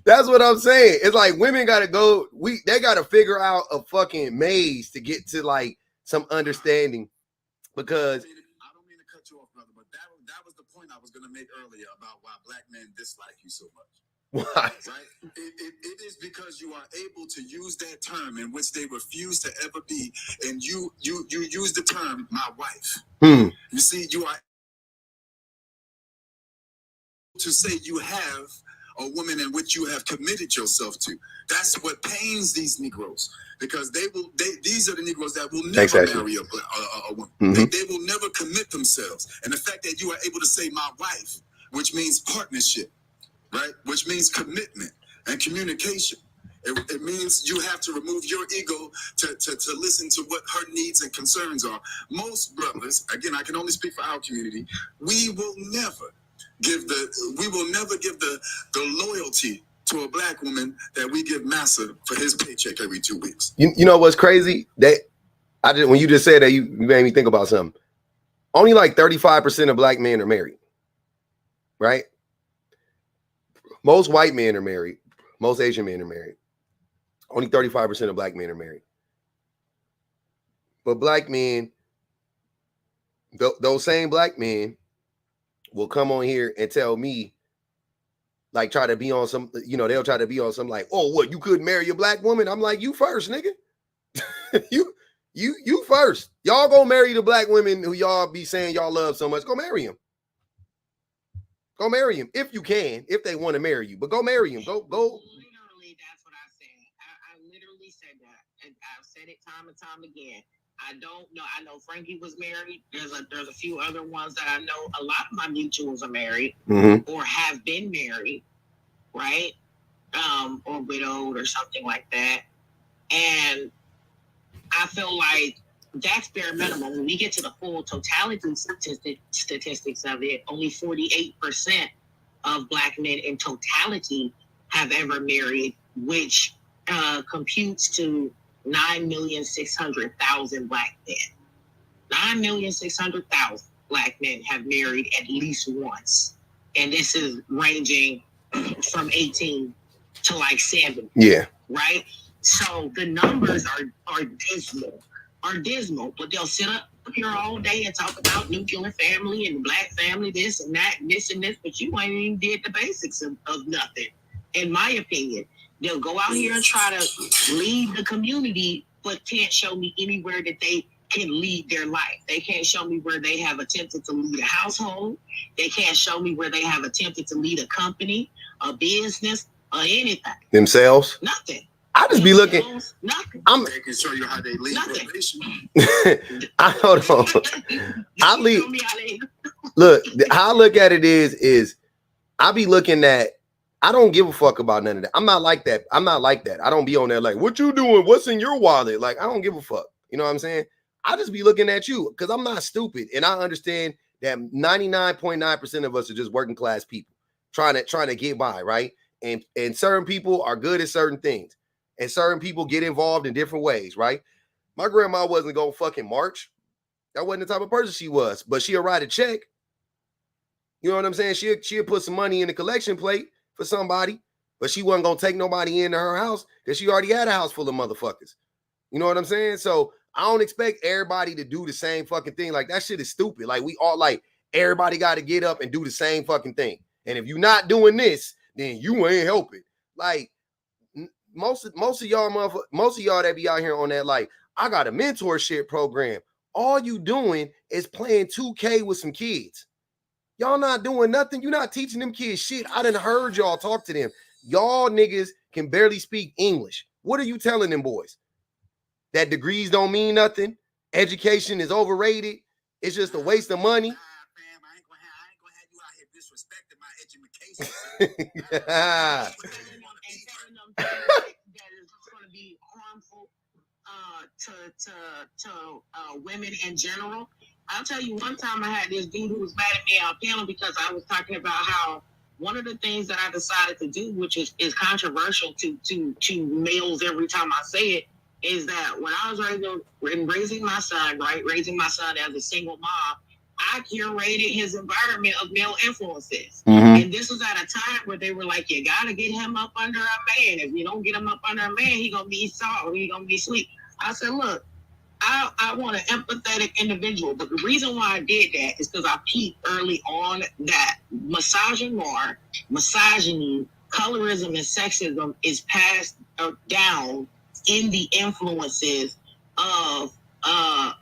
[SPEAKER 1] That's what I'm saying. It's like women got to go. They got to figure out a fucking maze to get to like some understanding. Because
[SPEAKER 2] I don't mean to cut you off, brother, but that was the point I was going to make earlier about why black men dislike you so much.
[SPEAKER 1] Why?
[SPEAKER 2] Right? It is because you are able to use that term in which they refuse to ever be, and you use the term "my wife." You see, you are to say you have a woman in which you have committed yourself to. That's what pains these Negroes, because these are the Negroes that will never marry a woman. They will never commit themselves. And the fact that you are able to say "my wife," which means partnership, right? Which means commitment and communication. It means you have to remove your ego to listen to what her needs and concerns are. Most brothers, again, I can only speak for our community, we will never give the loyalty to a black woman that we give Massa for his paycheck every 2 weeks.
[SPEAKER 1] You know what's crazy? When you just said that, you made me think about something. Only like 35% of black men are married, right? Most white men are married. Most Asian men are married. Only 35% of black men are married. But black men, those same black men will come on here and tell me, like, try to be on some, they'll try to be on some like, oh, what, you couldn't marry a black woman? I'm like, you first, nigga. you first. Y'all go marry the black women who y'all be saying y'all love so much. Go marry them. Go marry him if you can, if they want to marry you. But go marry him. Go.
[SPEAKER 3] Literally, that's what I said. I literally said that. And I've said it time and time again. I don't know. I know Frankie was married. There's a few other ones that I know. A lot of my mutuals are married or have been married, right? Or widowed or something like that. And I feel like that's bare minimum. When we get to the full totality statistics of it, only 48% of black men in totality have ever married, which computes to 9,600,000 black men. 9,600,000 black men have married at least once. And this is ranging from 18 to like 70.
[SPEAKER 1] Yeah.
[SPEAKER 3] Right? So the numbers are dismal, but they'll sit up here all day and talk about nuclear family and black family, this and that, and this, but you ain't even did the basics of nothing, in my opinion. They'll go out here and try to lead the community but can't show me anywhere that they can lead their life. They can't show me where they have attempted to lead a household. They can't show me where they have attempted to lead a company, a business, or anything.
[SPEAKER 1] Themselves?
[SPEAKER 3] Nothing.
[SPEAKER 1] I just be looking.
[SPEAKER 3] Nothing.
[SPEAKER 2] They can show you how they lead relation.
[SPEAKER 1] Hold on. I lead. Look, how I look at it is I be looking at. I don't give a fuck about none of that. I'm not like that. I don't be on there like, what you doing? What's in your wallet? Like, I don't give a fuck. You know what I'm saying? I just be looking at you because I'm not stupid, and I understand that 99.9% of us are just working class people trying to get by, right? And certain people are good at certain things, and certain people get involved in different ways, right? My grandma wasn't gonna fucking march. That wasn't the type of person she was, but she'll write a check. You know what I'm saying? She'll put some money in the collection plate for somebody, but she wasn't gonna take nobody into her house because she already had a house full of motherfuckers. You know what I'm saying? So I don't expect everybody to do the same fucking thing. Like, that shit is stupid. Like, we all like, everybody got to get up and do the same fucking thing. And if you're not doing this, then you ain't helping. Like, most of y'all that be out here on that, like, I got a mentorship program. All you doing is playing 2K with some kids. Y'all not doing nothing. You're not teaching them kids shit. I done heard y'all talk to them. Y'all niggas can barely speak English. What are you telling them boys? That degrees don't mean nothing. Education is overrated. It's just a waste of money.
[SPEAKER 2] I ain't gonna have you out here disrespecting my education.
[SPEAKER 3] That is going to be harmful to women in general. I'll tell you, one time I had this dude who was mad at me on panel because I was talking about how one of the things that I decided to do, which is controversial to males every time I say it, is that when I was raising my son as a single mom, I curated his environment of male influences. Mm-hmm. And this was at a time where they were like, you got to get him up under a man. If you don't get him up under a man, he's going to be soft, he's going to be sweet. I said, look, I want an empathetic individual. But the reason why I did that is because I peeped early on that misogyny, colorism, and sexism is passed down in the influences of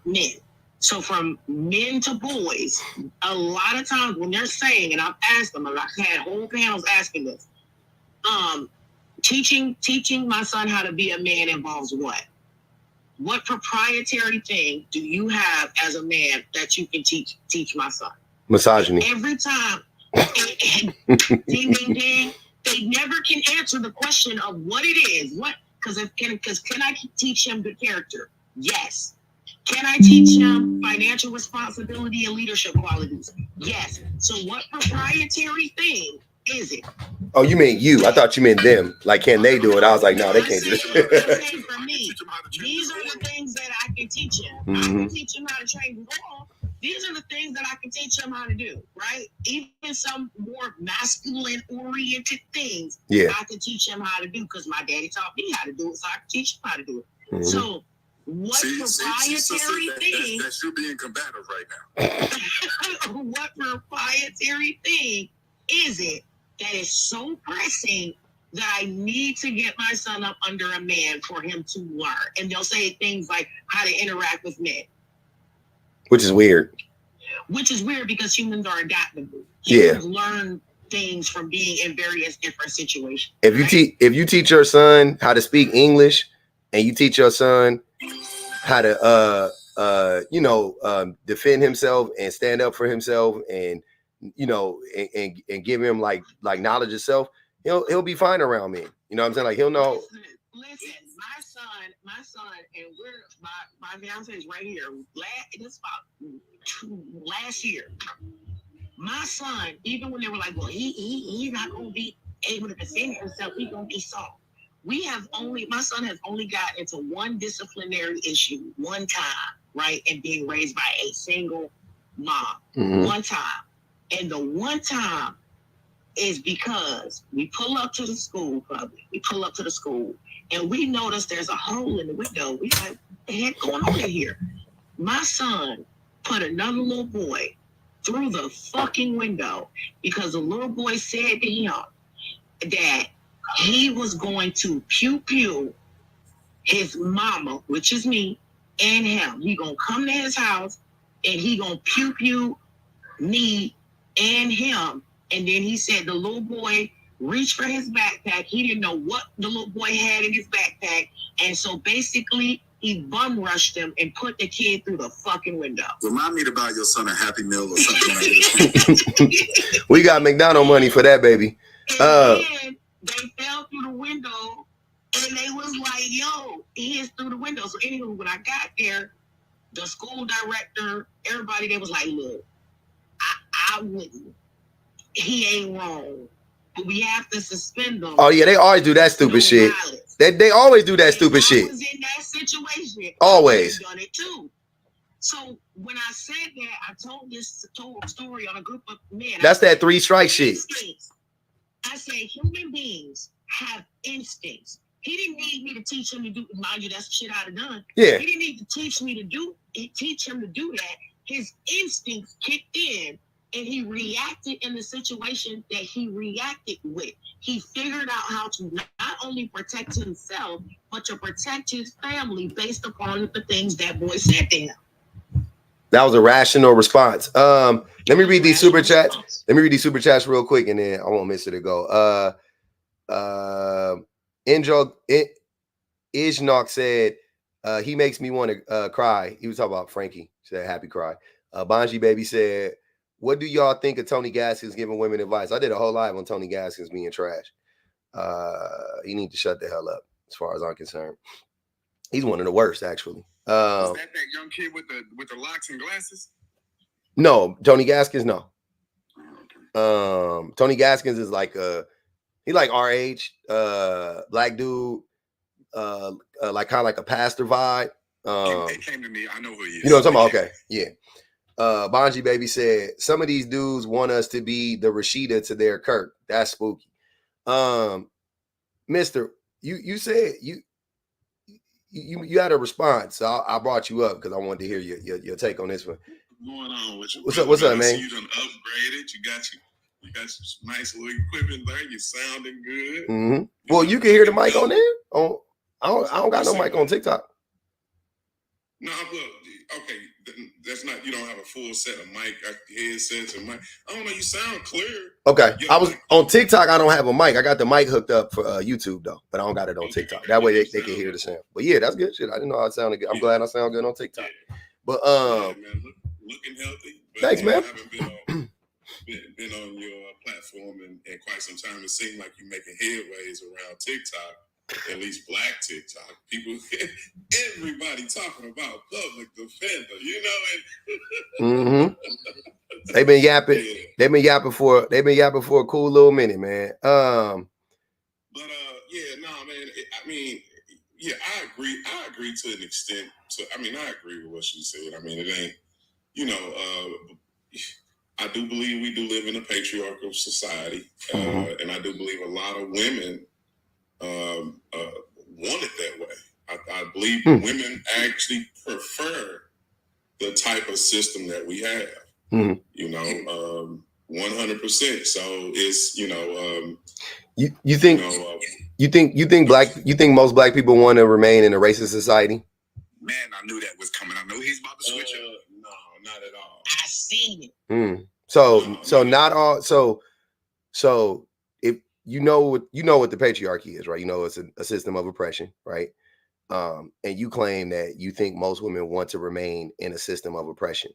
[SPEAKER 3] men. So from men to boys, a lot of times when they're saying, and I've asked them, and I've had whole panels asking this, teaching my son how to be a man involves what? What proprietary thing do you have as a man that you can teach my son? Misogyny. Every time, ding, ding, ding, they never can answer the question of what it is. Because can I teach him good character? Yes. Can I teach him financial responsibility and leadership qualities? Yes. So what proprietary thing is it? Oh, you mean you? I thought you meant them. Like, can they do it? I was like, no, they can't do it. For me, these are the things that I can teach him. Mm-hmm. I can teach him how to train ball. These are the things that I can teach him how to do, right? Even some more masculine-oriented things, I can teach him how to do because my daddy taught me how to do it, so I can teach him how to do it. Mm-hmm. So what proprietary thing...
[SPEAKER 2] That's you being combative right
[SPEAKER 3] now. What proprietary thing is it that is so pressing that I need to get my son up under a man for him to learn? And they'll say things like how to interact with men. Which is weird. Which is weird because humans are adaptable. Humans learn things from being in various different situations. If you teach your son how to speak English, and you teach your son how to defend himself and stand up for himself, and and give him like knowledge of self, he'll be fine around me. You know what I'm saying? Like, he'll know. Listen, my son, and my fiance is right here. This about last year. My son, even when they were like, well, he's not gonna be able to defend himself, he's gonna be soft. My son has only gotten into one disciplinary issue one time, right? And being raised by a single mom. Mm-hmm. One time. And the one time is because we pull up to the school, and we notice there's a hole in the window. We like, what the heck going on in here? My son put another little boy through the fucking window because the little boy said to him that he was going to pew pew his mama, which is me, and him. He gonna come to his house and he gonna pew me and him. And then he said the little boy reached for his backpack. He didn't know what the little boy had in his backpack. And so basically he bum rushed him and put the kid through the fucking window.
[SPEAKER 2] Remind me to buy your son a Happy Meal or something like that.
[SPEAKER 1] We got McDonald's money for that, baby.
[SPEAKER 3] And then they fell through the window and they was like, yo, he is through the window. So anyway, when I got there, the school director, everybody, they was like, look, I wouldn't. He ain't wrong. But we have to suspend them.
[SPEAKER 1] Oh, yeah, they always do that stupid shit. They always do that stupid shit.
[SPEAKER 3] I was in that situation.
[SPEAKER 1] Always.
[SPEAKER 3] I done it too. So when I said that, I told this story on a group of men.
[SPEAKER 1] That's that 3 strike shit.
[SPEAKER 3] I said human beings have instincts. He didn't need me to teach him to do. Mind you, that's the shit I'd have done.
[SPEAKER 1] Yeah.
[SPEAKER 3] He didn't need to teach him to do that. His instincts kicked in. And he reacted in the situation that he reacted with. He figured out how to not only protect himself, but to protect his family based upon the things that boy said to him.
[SPEAKER 1] That was a rational response. Let me read these super chats. Let me read these super chats real quick, and then I won't miss it to go. Ishnok said, he makes me want to cry. He was talking about Frankie. She said, happy cry. Bonji Baby said, what do y'all think of Tony Gaskins giving women advice? I did a whole live on Tony Gaskins being trash. He need to shut the hell up, as far as I'm concerned. He's one of the worst, actually.
[SPEAKER 2] Is that young kid with the locks and glasses?
[SPEAKER 1] No, Tony Gaskins, no. Tony Gaskins is like he like our age, black dude, like kind of like a pastor vibe.
[SPEAKER 2] It came to me. I know who he is.
[SPEAKER 1] You know what I'm talking about? Okay, yeah. Bonji Baby said, some of these dudes want us to be the Rashida to their Kirk. That's spooky. Mister, you said you had a response. So I brought you up because I wanted to hear your take on this one.
[SPEAKER 2] What's going on with you?
[SPEAKER 1] What's up, man?
[SPEAKER 2] You done upgraded. You got some nice little equipment there. You're sounding good.
[SPEAKER 1] Mm-hmm. Well, you can hear the mic on there. I don't got no mic on TikTok.
[SPEAKER 2] No, look, okay. That's not, you don't have a full set of mic headsets and mic. I don't know, you sound clear. Okay. I was on TikTok, I don't have a mic. I got the mic hooked up for YouTube though, but I don't got it on TikTok. That way they can hear the sound. But yeah, that's good shit. I didn't know how it sounded good. I'm glad I sound good on TikTok. But man, looking healthy. But
[SPEAKER 1] thanks, man.
[SPEAKER 2] I haven't been on your platform in quite some time. It seemed like you're making headways around TikTok. At least black TikTok people, everybody talking about public defender, you know.
[SPEAKER 1] Mm-hmm. They've been yapping. Yeah. They've been yapping for a cool little minute, man.
[SPEAKER 2] Yeah, no, man. I mean, yeah, I agree to an extent. I agree with what she said. I mean, it ain't, you know. I do believe we do live in a patriarchal society, and I do believe a lot of women want it that way. I believe women actually prefer the type of system that we have. You know, 100%. So it's, you know,
[SPEAKER 1] you think most black people want to remain in a racist society?
[SPEAKER 2] Man, I knew that was coming. I know he's about to switch up. No, not at all.
[SPEAKER 3] I seen
[SPEAKER 1] it. So not all. So if you know what the patriarchy is, right? You know, it's a system of oppression, right? And you claim that you think most women want to remain in a system of oppression.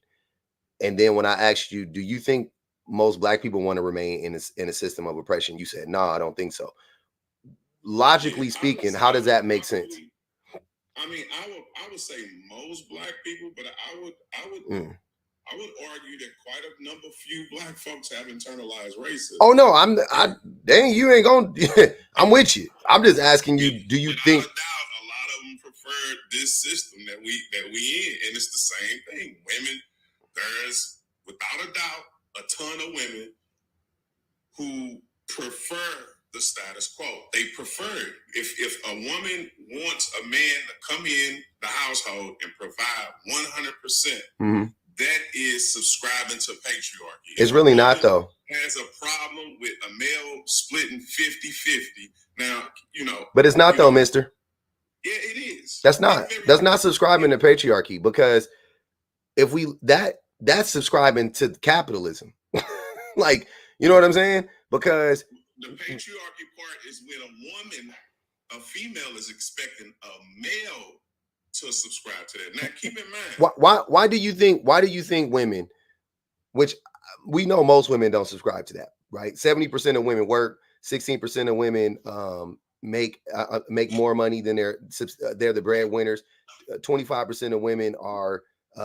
[SPEAKER 1] And then when I asked you, do you think most black people want to remain in a system of oppression? You said, no, I don't think so. Logically speaking, how does that make sense?
[SPEAKER 2] I mean, I would say most black people, but I would argue that quite a few black folks have internalized racism.
[SPEAKER 1] Oh no, dang, you ain't gonna. I'm with you. I'm just asking you. Do you think?
[SPEAKER 2] Without a doubt, a lot of them prefer this system that we in, and it's the same thing. Women, there's without a doubt a ton of women who prefer the status quo. They prefer it. If a woman wants a man to come in the household and provide 100%. That is subscribing to patriarchy.
[SPEAKER 1] It's really not, though.
[SPEAKER 2] Has a problem with a male splitting 50-50. Now, you know.
[SPEAKER 1] But it's not, though, mister.
[SPEAKER 2] Yeah, it is.
[SPEAKER 1] That's not subscribing to patriarchy, because if we that's subscribing to capitalism. Like, you know what I'm saying? Because
[SPEAKER 2] the patriarchy part is when a female is expecting a male to subscribe to that. Now, keep in mind,
[SPEAKER 1] why do you think women, which we know most women don't subscribe to that, right? 70% of women work, 16% of women make more money than they're the breadwinners. 25% of women are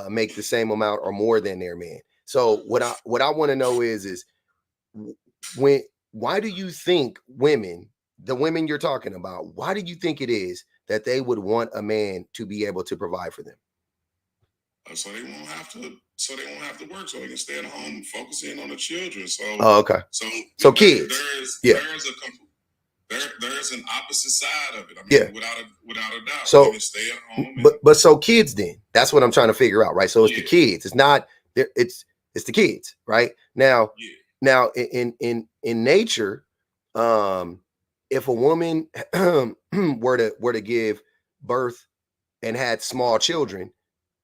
[SPEAKER 1] make the same amount or more than their man. So what I want to know is why do you think women, the women you're talking about, why do you think it is that they would want a man to be able to provide for them?
[SPEAKER 2] So they won't have to work, so they can stay at home and focus in on the children. So
[SPEAKER 1] okay.
[SPEAKER 2] So
[SPEAKER 1] kids.
[SPEAKER 2] There's an opposite side of it. I mean, without a doubt.
[SPEAKER 1] So
[SPEAKER 2] women stay at home.
[SPEAKER 1] But so kids then. That's what I'm trying to figure out, right? So it's the kids. It's not it's the kids, right? Now in nature, if a woman were to give birth and had small children,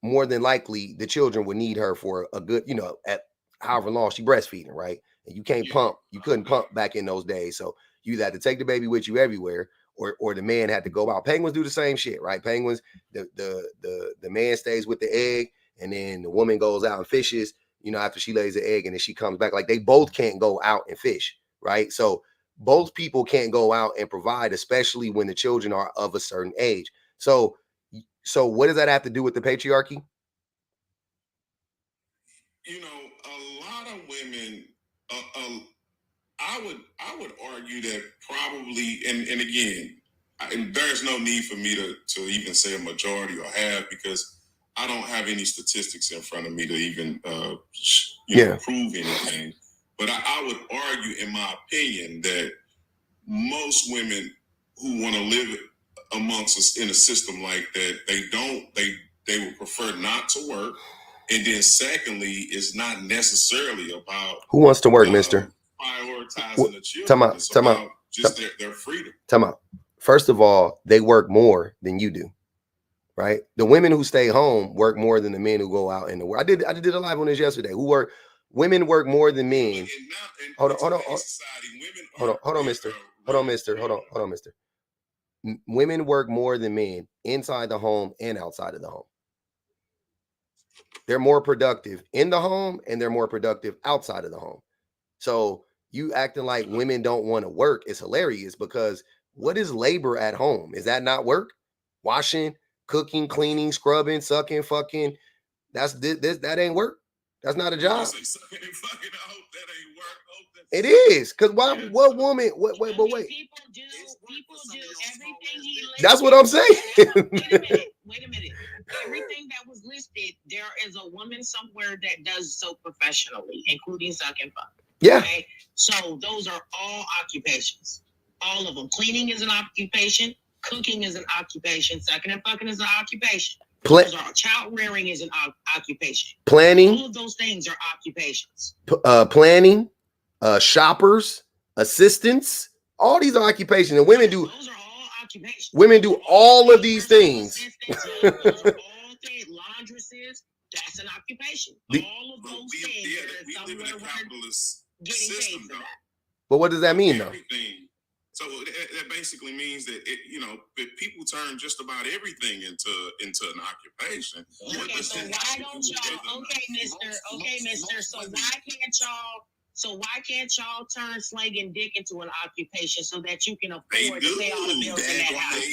[SPEAKER 1] more than likely the children would need her for a good, at however long she breastfeeding, right? And you can't pump, you couldn't pump back in those days. So you had to take the baby with you everywhere, or the man had to go out. Penguins do the same shit, right? Penguins, the man stays with the egg, and then the woman goes out and fishes, after she lays the egg, and then she comes back. Like, they both can't go out and fish, right? So both people can't go out and provide, especially when the children are of a certain age. So what does that have to do with the patriarchy?
[SPEAKER 2] A lot of women, I would argue that probably, and again, there's no need for me to even say a majority or half, because I don't have any statistics in front of me to even prove anything. But I would argue, in my opinion, that most women who want to live amongst us in a system like that, they would prefer not to work. And then secondly, it's not necessarily about
[SPEAKER 1] who wants to work, mister.
[SPEAKER 2] Prioritizing the children. It's about just their freedom.
[SPEAKER 1] Time out. First of all, they work more than you do, right? The women who stay home work more than the men who go out in the world. I did a live on this yesterday. Women work more than men. Hold on, mister. Women work more than men inside the home and outside of the home. They're more productive in the home, and they're more productive outside of the home. So you acting like women don't want to work is hilarious, because what is labor at home? Is that not work? Washing, cooking, cleaning, scrubbing, sucking, fucking. That ain't work. That's not a job. It is, because what woman? Wait.
[SPEAKER 3] People do everything he listed.
[SPEAKER 1] That's what I'm saying.
[SPEAKER 3] Wait a minute. Everything that was listed, there is a woman somewhere that does so professionally, including suck and fuck.
[SPEAKER 1] Yeah.
[SPEAKER 3] Okay? So those are all occupations. All of them. Cleaning is an occupation. Cooking is an occupation. Sucking and fucking is an occupation. Child rearing is an occupation.
[SPEAKER 1] Planning.
[SPEAKER 3] All of those things are occupations.
[SPEAKER 1] Planning, shoppers, assistants. All these are occupations, and women do.
[SPEAKER 3] Those are all occupations.
[SPEAKER 1] Women do all of these things.
[SPEAKER 3] Those are all things. Laundresses. That's an occupation. All of those things.
[SPEAKER 2] We live in a capitalist system, though.
[SPEAKER 1] But what does that mean, though?
[SPEAKER 2] So that basically means that if people turn just about everything into an occupation.
[SPEAKER 3] Okay, so why don't y'all? Okay, mister. So why can't y'all turn slanging dick into an occupation so that you can afford to pay all the bills in that house?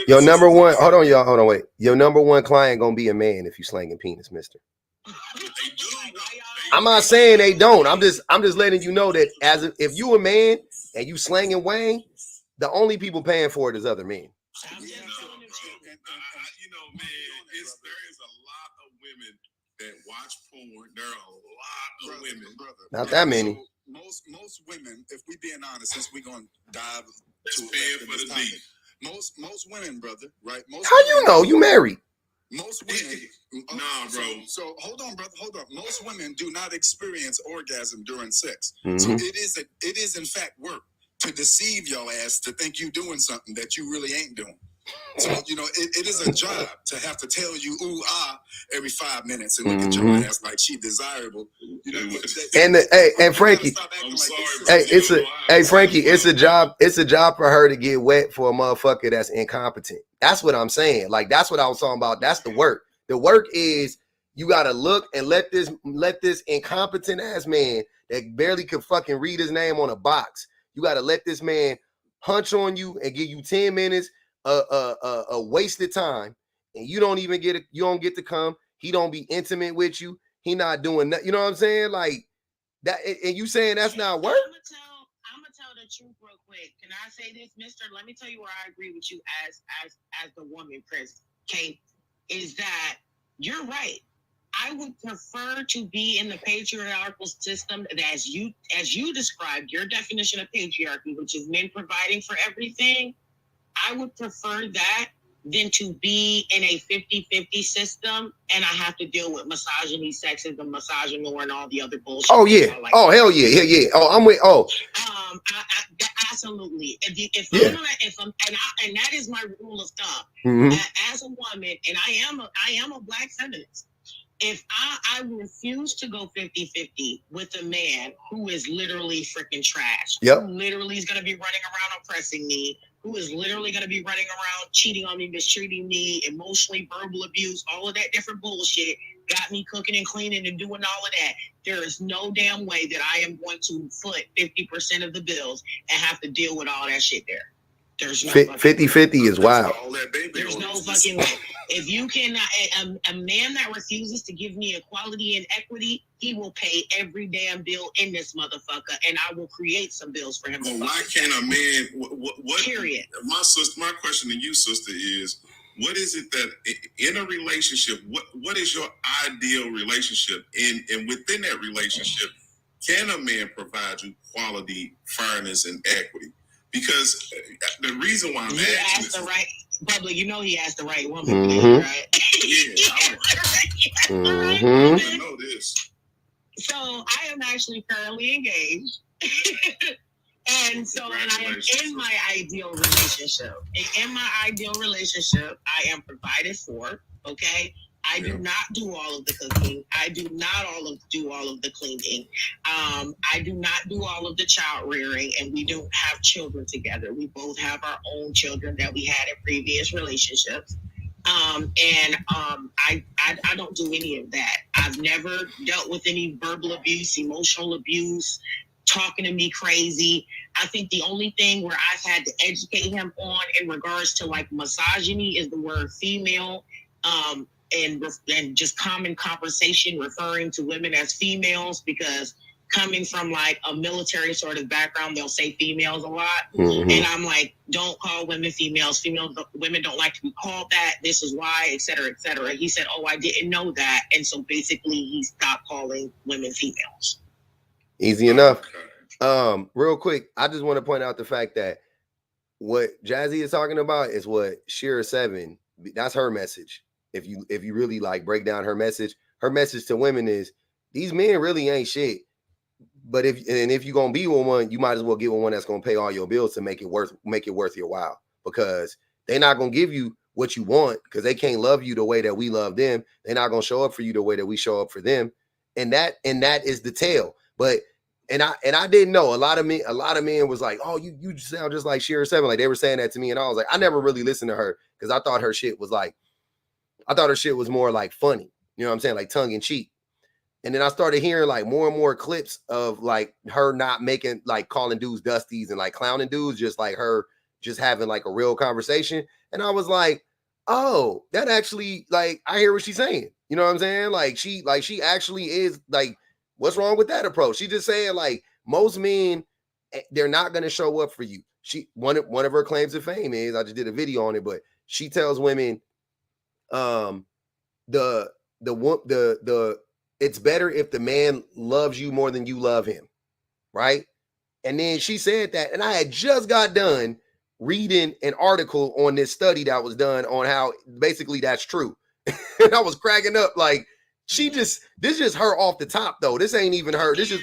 [SPEAKER 1] Your number one. Hold on, y'all. Hold on, wait. Your number one client gonna be a man if you slanging penis, mister. I'm not saying they don't. I'm just letting you know that if you a man and you slanging Wayne, the only people paying for it is other men.
[SPEAKER 2] Man, there is a lot of women that watch porn. There are a lot of women,
[SPEAKER 1] not that many.
[SPEAKER 4] So most women, if we being honest, since we're gonna dive
[SPEAKER 2] to this topic,
[SPEAKER 4] most women, brother, right?
[SPEAKER 1] How you know you married?
[SPEAKER 4] Most women,
[SPEAKER 2] nah, bro.
[SPEAKER 4] So hold on, brother. Hold on. Most women do not experience orgasm during sex.
[SPEAKER 1] Mm-hmm.
[SPEAKER 4] So it is in fact work to deceive your ass to think you doing something that you really ain't doing. So, you know, it is a job to have to tell you ooh ah every 5 minutes and look at your ass like she desirable. You know,
[SPEAKER 1] and Frankie, Frankie, it's a job. It's a job for her to get wet for a motherfucker that's incompetent. That's what I'm saying. Like, that's what I was talking about. That's the work. The work is you gotta look and let this incompetent ass man that barely could fucking read his name on a box. You gotta let this man hunch on you and give you 10 minutes a wasted time, and you don't even get it. You don't get to come. He don't be intimate with you. He not doing that. You know what I'm saying? Like that. And you saying that's not work?
[SPEAKER 3] I'm gonna tell the truth real quick. Can I say this, Mister? Let me tell you where I agree with you as the woman, Chris. Kate, is that you're right. I would prefer to be in the patriarchal system as you described your definition of patriarchy, which is men providing for everything. I would prefer that than to be in a 50-50 system and I have to deal with misogyny, sexism, misogyny, and all the other bullshit.
[SPEAKER 1] Oh yeah. Like oh hell yeah, yeah. Oh, I'm with. Oh.
[SPEAKER 3] Absolutely. And that is my rule of thumb. Mm-hmm. As a woman, and I am a black feminist. If I refuse to go 50-50 with a man who is literally freaking trash, who literally is going to be running around oppressing me, who is literally going to be running around cheating on me, mistreating me, emotionally, verbal abuse, all of that different bullshit, got me cooking and cleaning and doing all of that, there is no damn way that I am going to foot 50% of the bills and have to deal with all that shit there. There's no
[SPEAKER 1] 50-50 is wild.
[SPEAKER 3] There's no fucking way. If you can, a man that refuses to give me equality and equity, he will pay every damn bill in this motherfucker, and I will create some bills for him.
[SPEAKER 4] Well, why can't a man? What?
[SPEAKER 3] Period.
[SPEAKER 4] My question to you, sister, is what is it that in a relationship? What is your ideal relationship? And within that relationship, can a man provide you quality, fairness, and equity? Because the reason why I'm asking is
[SPEAKER 3] Public, you know he asked the right woman, right?
[SPEAKER 4] Yeah, I know this.
[SPEAKER 3] So I am actually currently engaged, and I am in my ideal relationship. In my ideal relationship, I am provided for. Okay. I do not do all of the cooking. I do not do all of the cleaning. I do not do all of the child rearing, and we don't have children together. We both have our own children that we had in previous relationships. I don't do any of that. I've never dealt with any verbal abuse, emotional abuse, talking to me crazy. I think the only thing where I've had to educate him on in regards to like misogyny is the word female. And just common conversation referring to women as females, because coming from like a military sort of background, they'll say females a lot. Mm-hmm. And I'm like, don't call women females. Women don't like to be called that. This is why, et cetera, et cetera. He said, oh, I didn't know that. And so basically he stopped calling women females.
[SPEAKER 1] Easy enough. Real quick, I just want to point out the fact that what Jazzy is talking about is what Shira 7, that's her message. If you really like break down her message to women is these men really ain't shit. But if you're gonna be with one, you might as well get with one that's gonna pay all your bills to make it worth your while, because they're not gonna give you what you want because they can't love you the way that we love them. They're not gonna show up for you the way that we show up for them. And that is the tale. But and I didn't know, a lot of men was like, oh, you sound just like Shira 7. Like they were saying that to me, and I was like, I never really listened to her because I thought her shit was more like funny, you know what I'm saying, like tongue in cheek. And then I started hearing like more and more clips of like her not making, like calling dudes dusties and like clowning dudes, just like her just having like a real conversation. And I was like, oh, that actually, like, I hear what she's saying. You know what I'm saying? Like she actually is like, what's wrong with that approach? She just saying like most men, they're not going to show up for you. One of her claims to fame is, I just did a video on it, but she tells women, it's better if the man loves you more than you love him, right? And then she said that, and I had just got done reading an article on this study that was done on how basically that's true. And I was cracking up, like this is just her off the top though. This ain't even her. This is.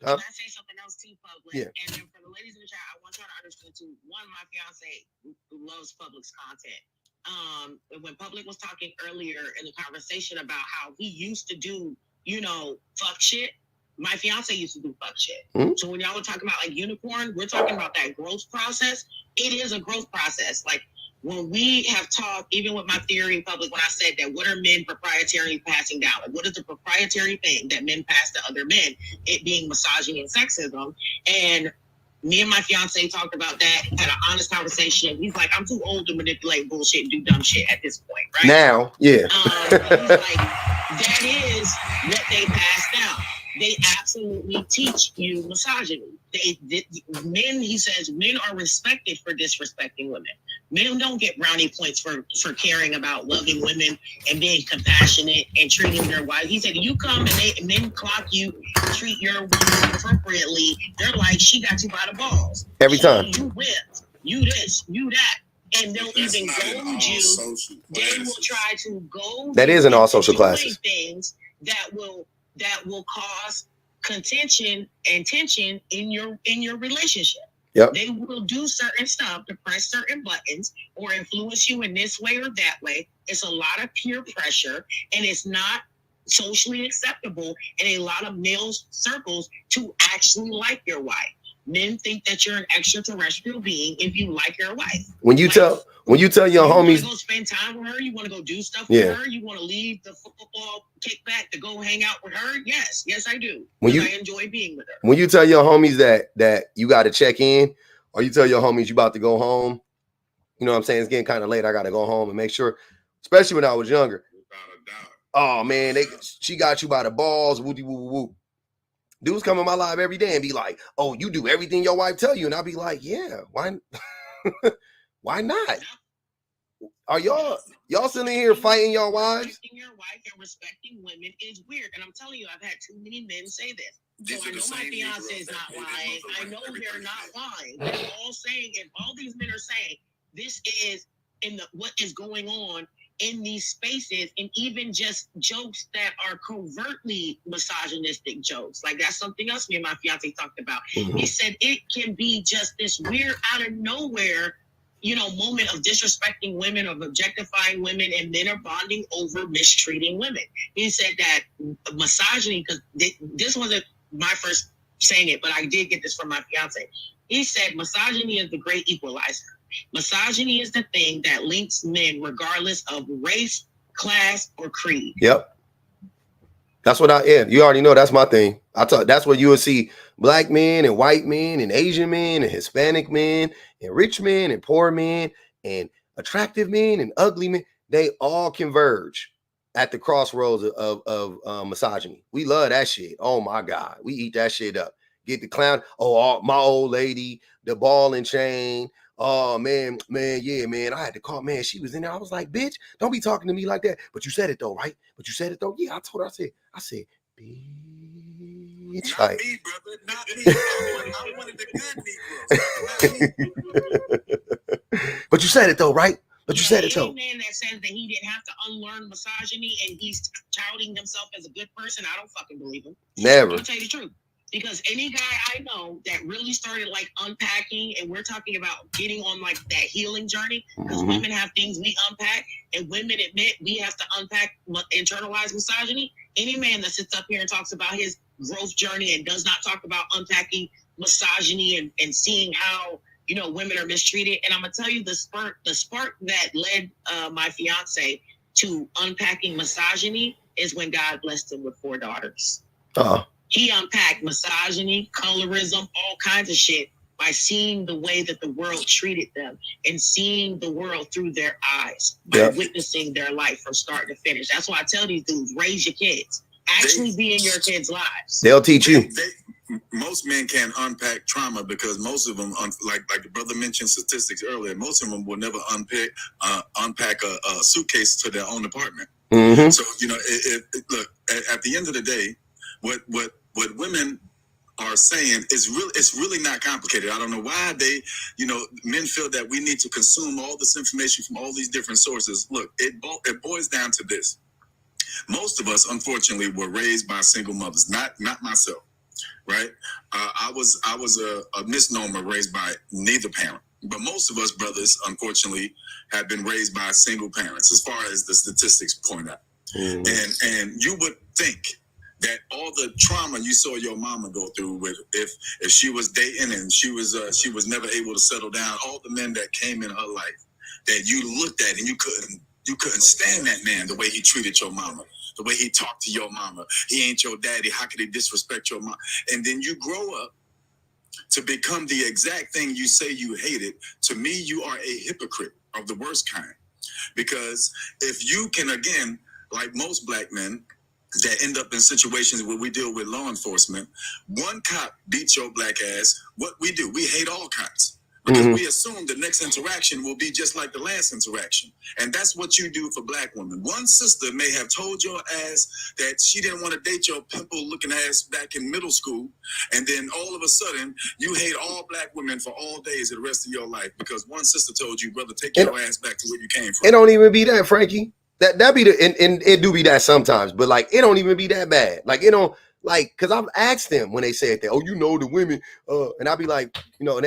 [SPEAKER 3] Can I say something else too, Public?
[SPEAKER 1] Yeah.
[SPEAKER 3] And then for the ladies in the chat, I want y'all to person to one. My fiance loves Public's content. When Public was talking earlier in the conversation about how he used to do, fuck shit. My fiance used to do fuck shit. Mm-hmm. So when y'all were talking about like unicorn, we're talking about that growth process. It is a growth process. Like when we have talked, even with my theory in Public, when I said that what are men proprietarily passing down? Like what is the proprietary thing that men pass to other men? It being misogyny and sexism. And me and my fiance talked about that, had an honest conversation. He's like, I'm too old to manipulate bullshit and do dumb shit at this point, right?
[SPEAKER 1] Now, yeah.
[SPEAKER 3] He's like, that is what they pass down. They absolutely teach you misogyny. Men, he says, men are respected for disrespecting women. Men don't get brownie points for caring about loving women and being compassionate and treating their wife. He said, you come and men clock you, treat your woman appropriately. They're like, she got you by the balls.
[SPEAKER 1] Every time.
[SPEAKER 3] You whipped, you this, you that. And they'll even goad you. They will try to goad.
[SPEAKER 1] That is in all social classes.
[SPEAKER 3] Things that will cause contention and tension in your relationship.
[SPEAKER 1] Yep.
[SPEAKER 3] They will do certain stuff to press certain buttons or influence you in this way or that way. It's a lot of peer pressure, and it's not socially acceptable in a lot of male circles to actually like your wife. Men think that you're an extraterrestrial being if you like your wife.
[SPEAKER 1] When you tell your homies,
[SPEAKER 3] you want to go spend time with her, you want to go do stuff with her, you want to leave the football kickback to go hang out with her. Yes, I do. I enjoy being with her.
[SPEAKER 1] When you tell your homies that you got to check in, or you tell your homies you about to go home, you know what I'm saying? It's getting kind of late. I got to go home and make sure, especially when I was younger. Oh man, she got you by the balls. Woo woo woo. Dudes come in my live every day and be like, "Oh, you do everything your wife tell you," and I'll be like, "Yeah, why? Why not? Are y'all sitting here fighting your wives?"
[SPEAKER 3] Respecting your wife and respecting women is weird, and I'm telling you, I've had too many men say this. So I know my fiance is not lying. I know they're not lying. They're all saying, and all these men are saying, this is what is going on in these spaces, and even just jokes that are covertly misogynistic jokes. Like that's something else me and my fiance talked about. Mm-hmm. He said it can be just this weird out of nowhere, moment of disrespecting women, of objectifying women, and men are bonding over mistreating women. He said that misogyny, because this wasn't my first saying it, but I did get this from my fiance. He said misogyny is the great equalizer. Misogyny is the thing that links men regardless of race, class, or creed.
[SPEAKER 1] Yep. That's what you already know that's my thing. That's where you will see black men and white men and Asian men and Hispanic men and rich men and poor men and attractive men and ugly men. They all converge at the crossroads of misogyny. We love that shit. Oh my God. We eat that shit up. Get the clown. Oh, my old lady, the ball and chain. Oh man, yeah, man. I had to call, man. She was in there. I was like, bitch, don't be talking to me like that. But you said it though, right? But you said it though. Yeah, I told her. I said, bitch.
[SPEAKER 2] Not me, brother. Not me. I wanted the good Negroes.
[SPEAKER 1] But you said it though, right? But you said it though.
[SPEAKER 3] Any man that says that he didn't have to unlearn misogyny and he's touting himself as a good person, I don't fucking believe him.
[SPEAKER 1] Never.
[SPEAKER 3] I'll tell you the truth. Because any guy I know that really started like unpacking, and we're talking about getting on like that healing journey, because women have things we unpack, and women admit we have to unpack internalized misogyny. Any man that sits up here and talks about his growth journey and does not talk about unpacking misogyny and seeing how women are mistreated. And I'm gonna tell you the spark that led my fiance to unpacking misogyny is when God blessed him with 4 daughters. He unpacked misogyny, colorism, all kinds of shit by seeing the way that the world treated them and seeing the world through their eyes, by witnessing their life from start to finish. That's why I tell these dudes, raise your kids. Actually be in your kids' lives.
[SPEAKER 1] They'll teach you.
[SPEAKER 2] Most men can't unpack trauma because most of them, like the brother mentioned statistics earlier, most of them will never unpack a suitcase to their own apartment. Mm-hmm. So, look, at the end of the day, what women are saying is it's really not complicated. I don't know why men feel that we need to consume all this information from all these different sources. Look, it boils down to this. Most of us, unfortunately, were raised by single mothers, not myself. right? I was a misnomer raised by neither parent. But most of us brothers, unfortunately, have been raised by single parents, as far as the statistics point out. And you would think that all the trauma you saw your mama go through with, if she was dating and she was never able to settle down, all the men that came in her life that you looked at and you couldn't stand that man, the way he treated your mama, the way he talked to your mama. He ain't your daddy. How could he disrespect your mom? And then you grow up to become the exact thing you say you hated. To me, you are a hypocrite of the worst kind. Because if you can, again, like most black men that end up in situations where we deal with law enforcement, one cop beats your black ass, what we do, we hate all cops. Because we assume the next interaction will be just like the last interaction. And that's what you do for black women. One sister may have told your ass that she didn't want to date your pimple-looking ass back in middle school. And then all of a sudden, you hate all black women for all days of the rest of your life because one sister told you, brother, take your ass back to where you came from.
[SPEAKER 1] It don't even be that, Frankie. That be the, and it do be that sometimes, but like, it don't even be that bad. Like, it don't, like, because I've asked them when they said that, oh, you know, the women, and I'll be like, you know,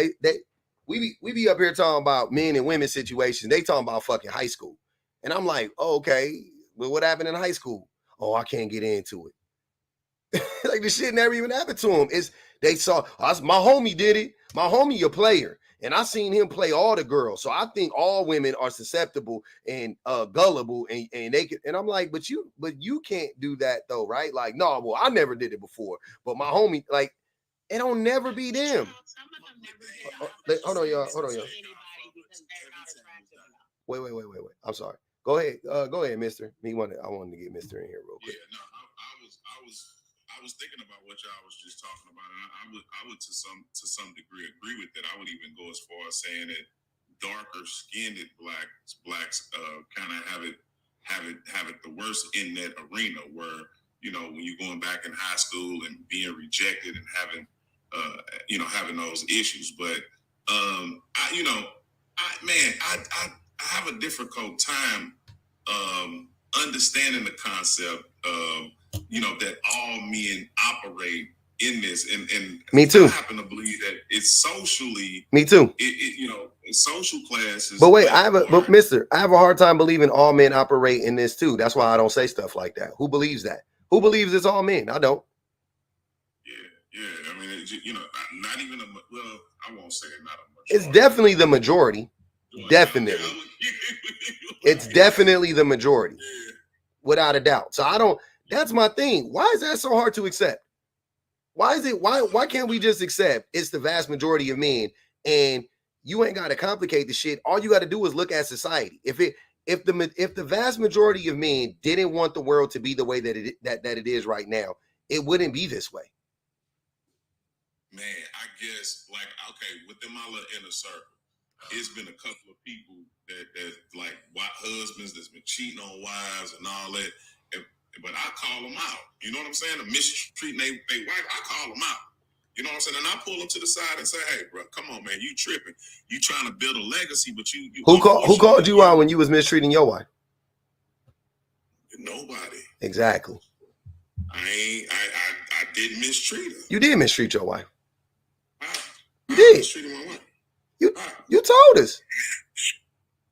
[SPEAKER 1] we be up here talking about men and women situations. They talking about fucking high school. And I'm like, oh, okay, well, what happened in high school? Oh, I can't get into it. Like, the shit never even happened to them. They saw, my homie did it. My homie a player. And I seen him play all the girls. So I think all women are susceptible and gullible. And they can, and I'm like, but you can't do that though, right? Like, no, well, I never did it before. But my homie, like, it don't never be them. Hold on, y'all. Wait. I'm sorry. Go ahead, Mister. I wanted to get Mister in here real quick.
[SPEAKER 4] Yeah, no, I was thinking about what y'all was just talking about, and I would to some degree agree with that. I would even go as far as saying that darker skinned blacks kind of have it the worst in that arena, where, you know, when you're going back in high school and being rejected and having having those issues. But I have a difficult time understanding the concept of, that all men operate in this, and
[SPEAKER 1] me too.
[SPEAKER 4] I happen to believe that it's socially.
[SPEAKER 1] Me too.
[SPEAKER 4] Social classes.
[SPEAKER 1] But wait, I have a hard time believing all men operate in this too. That's why I don't say stuff like that. Who believes that? Who believes it's all men? I don't.
[SPEAKER 4] Yeah. I mean, not even I won't say it, not a majority.
[SPEAKER 1] It's definitely the majority. Definitely. It's definitely the majority. Without a doubt. So that's my thing. Why is that so hard to accept? Why can't we just accept it's the vast majority of men, and you ain't got to complicate the shit? All you got to do is look at society. If the vast majority of men didn't want the world to be the way that it is right now, it wouldn't be this way.
[SPEAKER 4] Man, I guess, like, okay, within my little inner circle, it's been a couple of people that like husbands that's been cheating on wives and all that. But I call them out. You know what I'm saying? The mistreating their wife, I call them out. You know what I'm saying? And I pull them to the side and say, hey, bro, come on, man. You tripping. You trying to build a legacy, but you
[SPEAKER 1] Who called you out when you was mistreating your wife?
[SPEAKER 4] Nobody.
[SPEAKER 1] Exactly.
[SPEAKER 4] I didn't mistreat her.
[SPEAKER 1] You did mistreat your wife. You
[SPEAKER 4] I
[SPEAKER 1] did.
[SPEAKER 4] mistreated my wife.
[SPEAKER 1] You told us.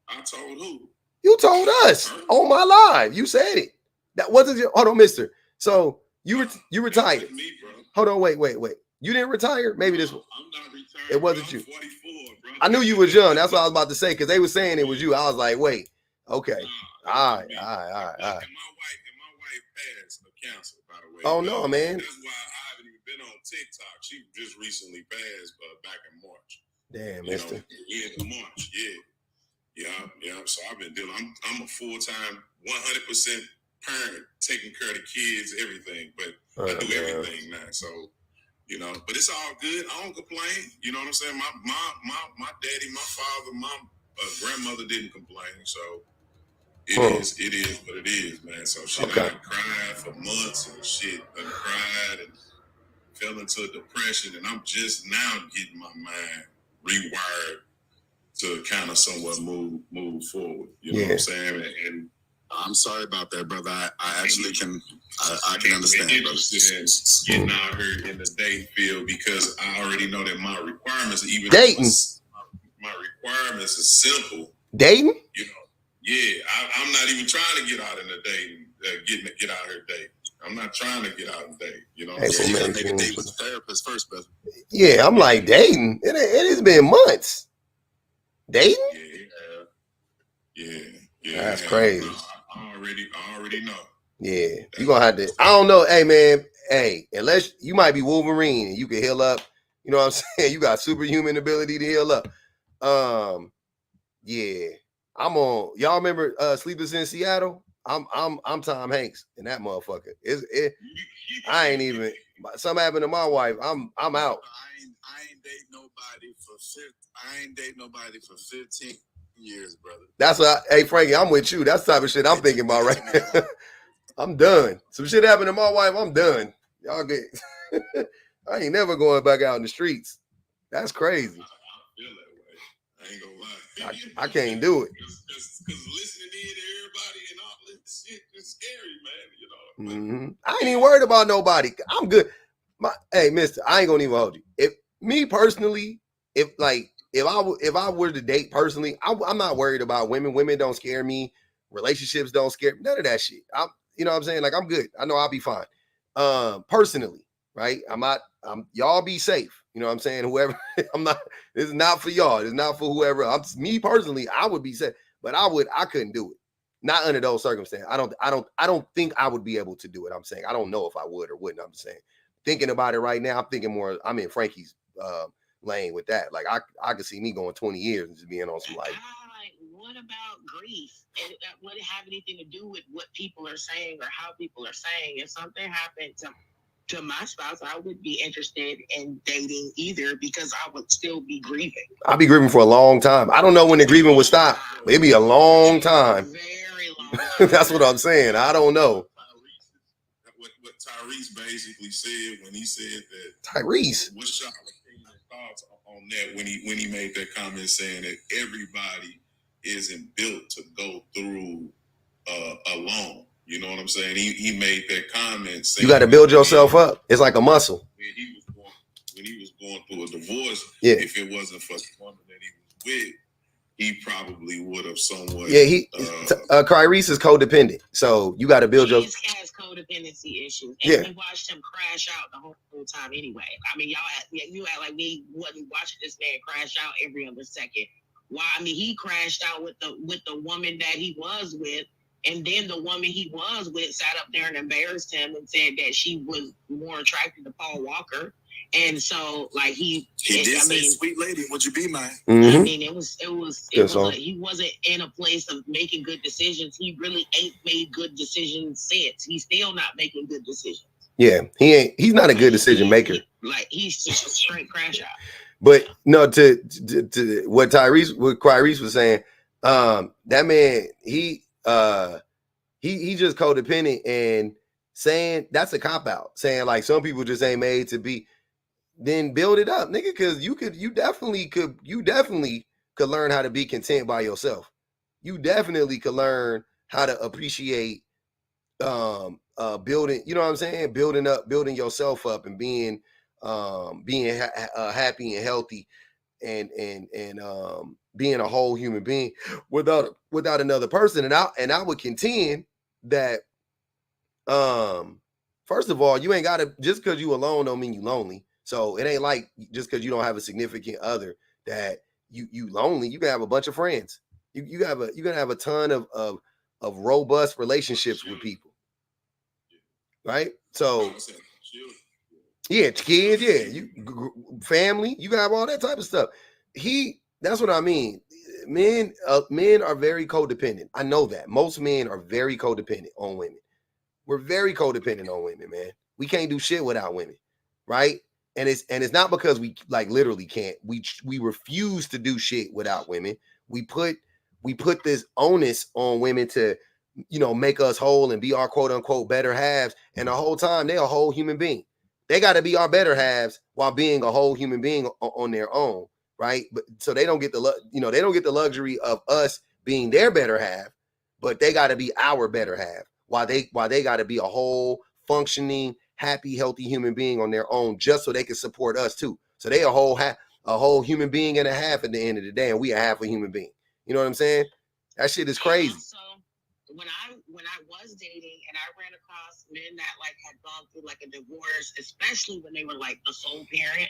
[SPEAKER 4] I told who?
[SPEAKER 1] You told us on my live. You said it. That wasn't your. Hold on, Mister. So you retired.
[SPEAKER 4] Me, bro.
[SPEAKER 1] Hold on, wait. You didn't retire? Maybe this.
[SPEAKER 4] I'm not retired.
[SPEAKER 1] It wasn't you.
[SPEAKER 4] 44, bro.
[SPEAKER 1] I knew you was young. That's what I was about to say, because they were saying it was you. I was like, wait, okay, all right.
[SPEAKER 4] And my wife passed of cancer, by the way.
[SPEAKER 1] Oh no, man.
[SPEAKER 4] That's why I haven't even been on TikTok. She just recently passed back in March.
[SPEAKER 1] Damn, Mister.
[SPEAKER 4] In March, yeah. So I've been dealing. I'm a full-time, 100% parent, taking care of the kids, everything. But I do everything now. So, but it's all good. I don't complain. You know what I'm saying? My daddy, my father, my grandmother didn't complain. So it is what it is, man. So shit, I cried for months and shit. I cried and fell into a depression, and I'm just now getting my mind rewired to kind of somewhat move forward. You know what I'm saying? And
[SPEAKER 2] I'm sorry about that, brother. I actually can understand.
[SPEAKER 4] Interested in getting out here in the dating field because I already know that my requirements, even
[SPEAKER 1] dating,
[SPEAKER 4] my requirements is simple.
[SPEAKER 1] Dating?
[SPEAKER 4] You know, yeah. I'm not even trying to get out in the dating, get out here dating. I'm not trying to get out and date. You know,
[SPEAKER 1] Hey,
[SPEAKER 2] you gotta make a date with a therapist first, brother.
[SPEAKER 1] Yeah, I'm like dating. It has been months. Dating?
[SPEAKER 4] Yeah.
[SPEAKER 1] That's crazy.
[SPEAKER 4] I already know.
[SPEAKER 1] Yeah, you gonna have to. I don't know. Hey, man. Hey, unless you might be Wolverine and you can heal up. You know what I'm saying? You got superhuman ability to heal up. Yeah. I'm on. Y'all remember Sleepless in Seattle? I'm Tom Hanks in that motherfucker. I ain't even. Something happened to my wife. I'm out.
[SPEAKER 2] I ain't date nobody for 15 years, brother.
[SPEAKER 1] That's what. Hey, Frankie, I'm with you. That's the type of shit I'm thinking about right now. I'm done. Some shit happened to my wife. I'm done. Y'all get. I ain't never going back out in the streets. That's crazy.
[SPEAKER 4] I feel that way. I ain't gonna lie.
[SPEAKER 1] I can't do it.
[SPEAKER 4] Because listening in to everybody and all this shit is scary, man. You know.
[SPEAKER 1] Mm-hmm. I ain't even worried about nobody. I'm good. Hey, mister, I ain't gonna even hold you. If me personally, if I were to date personally, I'm not worried about women. Women don't scare me. Relationships don't scare me. None of that shit. You know what I'm saying? Like, I'm good. I know I'll be fine. Personally, right? Y'all be safe. You know what I'm saying? Whoever, this is not for y'all. It's not for whoever. Me personally, I would be safe, but I couldn't do it. Not under those circumstances. I don't think I would be able to do it. I'm saying I don't know if I would or wouldn't. I'm saying, thinking about it right now, I'm thinking more. I'm in Frankie's lane with that. Like, I could see me going 20 years and just being on some like.
[SPEAKER 3] What about grief? And would it have anything to do with what people are saying or how people are saying? If something happened to my spouse, I would be interested in dating either because I would still be grieving.
[SPEAKER 1] I'll be grieving for a long time. I don't know when the grieving would stop. It'd be a long time.
[SPEAKER 3] Very long time.
[SPEAKER 1] That's what I'm saying. I don't know.
[SPEAKER 4] What Tyrese basically said when he said that.
[SPEAKER 1] Tyrese.
[SPEAKER 4] What's your thoughts on that when he made that comment saying that everybody isn't built to go through alone? You know what I'm saying? He made that comment saying
[SPEAKER 1] you got to build yourself up. It's like a muscle.
[SPEAKER 4] When he was going through a divorce,
[SPEAKER 1] yeah.
[SPEAKER 4] If it wasn't for the woman that he was with, he probably would have somewhat.
[SPEAKER 1] Yeah, Kyrese is codependent, so you got to build your.
[SPEAKER 3] He has codependency issues, and
[SPEAKER 1] yeah.
[SPEAKER 3] we watched him crash out the whole time anyway. I mean, you act like me wasn't watching this man crash out every other second. Why? I mean, he crashed out with the woman that he was with, and then the woman he was with sat up there and embarrassed him and said that she was more attracted to Paul Walker. And so, like, he
[SPEAKER 2] did say, "Sweet lady, would you be mine?"
[SPEAKER 1] Mm-hmm.
[SPEAKER 3] I mean, it was he wasn't in a place of making good decisions. He really ain't made good decisions since. He's still not making good decisions.
[SPEAKER 1] Yeah, he's not a good decision maker.
[SPEAKER 3] He's just a straight crash out.
[SPEAKER 1] But no, to what Kyrese was saying, that man, he just codependent and saying that's a cop out. Saying like some people just ain't made to be. Then build it up, nigga, because you definitely could learn how to be content by yourself. You definitely could learn how to appreciate building, you know what I'm saying? Building yourself up and being happy and healthy and being a whole human being without another person. And I would contend that first of all, you ain't gotta, just because you alone don't mean you lonely. So it ain't like just because you don't have a significant other that you lonely. You can have a bunch of friends. You can have a ton of robust relationships with people, right? So yeah, kids, yeah, family. You can have all that type of stuff. That's what I mean. Men are very codependent. I know that most men are very codependent on women. We're very codependent on women, man. We can't do shit without women, right? And it's not because we like literally can't. We refuse to do shit without women. We put this onus on women to, you know, make us whole and be our quote unquote better halves. And the whole time they're a whole human being. They got to be our better halves while being a whole human being on their own, right? But so they don't get the luxury of us being their better half. but they got to be our better half. Why they got to be a whole functioning, happy, healthy human being on their own, just so they can support us too. So they a whole human being and a half at the end of the day, and we a half a human being. You know what I'm saying? That shit is crazy.
[SPEAKER 3] So when I was dating and I ran across men that like had gone through like a divorce, especially when they were like the sole parent,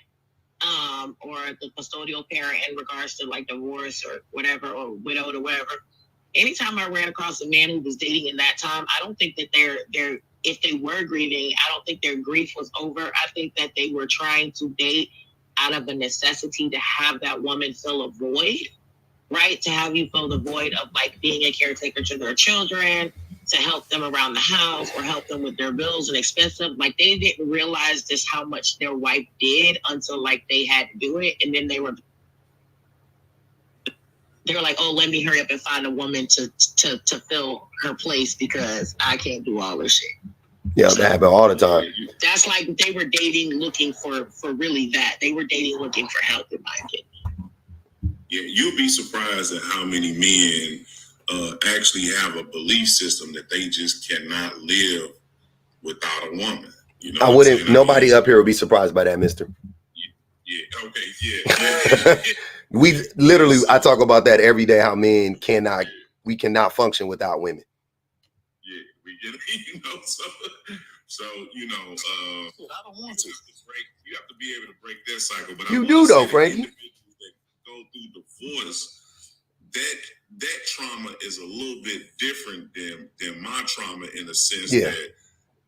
[SPEAKER 3] or the custodial parent in regards to like divorce or whatever, or widowed or whatever. Anytime I ran across a man who was dating in that time, I don't think that they're if they were grieving, I don't think their grief was over. I think that they were trying to date out of a necessity to have that woman fill a void, right? To have you fill the void of like being a caretaker to their children, to help them around the house or help them with their bills and expenses. Like they didn't realize just how much their wife did until like they had to do it. And then they were like, oh, let me hurry up and find a woman to fill her place because I can't do all this shit.
[SPEAKER 1] Yeah, that happen all the time.
[SPEAKER 3] That's like they were dating looking for really that. They were dating looking for help, in my opinion.
[SPEAKER 4] Yeah, you'll be surprised at how many men actually have a belief system that they just cannot live without a woman. You know,
[SPEAKER 1] I wouldn't. Nobody up here would be surprised by that, Mister.
[SPEAKER 4] Yeah. Okay. Yeah.
[SPEAKER 1] We literally, I talk about that every day. How men we cannot function without women.
[SPEAKER 4] Yeah, we get it. You know, so you know, I don't want to break. You have to be able to break that cycle. But
[SPEAKER 1] you do though, Frankie.
[SPEAKER 4] Go through divorce, that trauma is a little bit different than my trauma in the sense that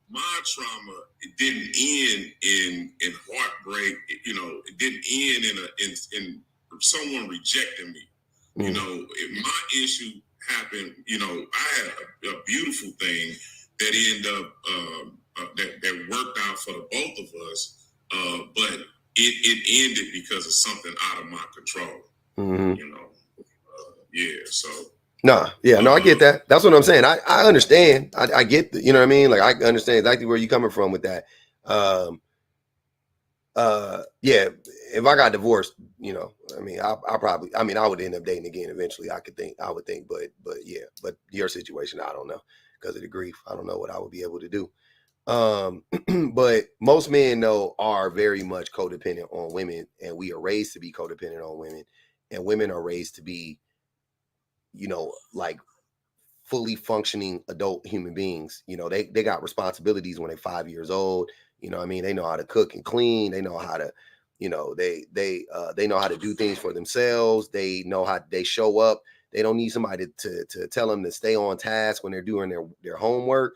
[SPEAKER 4] my trauma, it didn't end in heartbreak. You know, it didn't end in someone rejecting me. You know, my issue happened. You know, I had a beautiful thing that ended up that worked out for the both of us, but it ended because of something out of my control. You know, so.
[SPEAKER 1] No, I get that. That's what I'm saying. I understand. I get, you know what I mean? Like, I understand exactly where you're coming from with that. If I got divorced, you know, I mean, I would end up dating again eventually. I would think, but your situation, I don't know, because of the grief. I don't know what I would be able to do. But most men though are very much codependent on women, and we are raised to be codependent on women, and women are raised to be, you know, like fully functioning adult human beings. You know, they got responsibilities when they're 5 years old. You know what I mean? They know how to cook and clean. They know how to, you know, they know how to do things for themselves. They know how they show up. They don't need somebody to tell them to stay on task when they're doing their homework.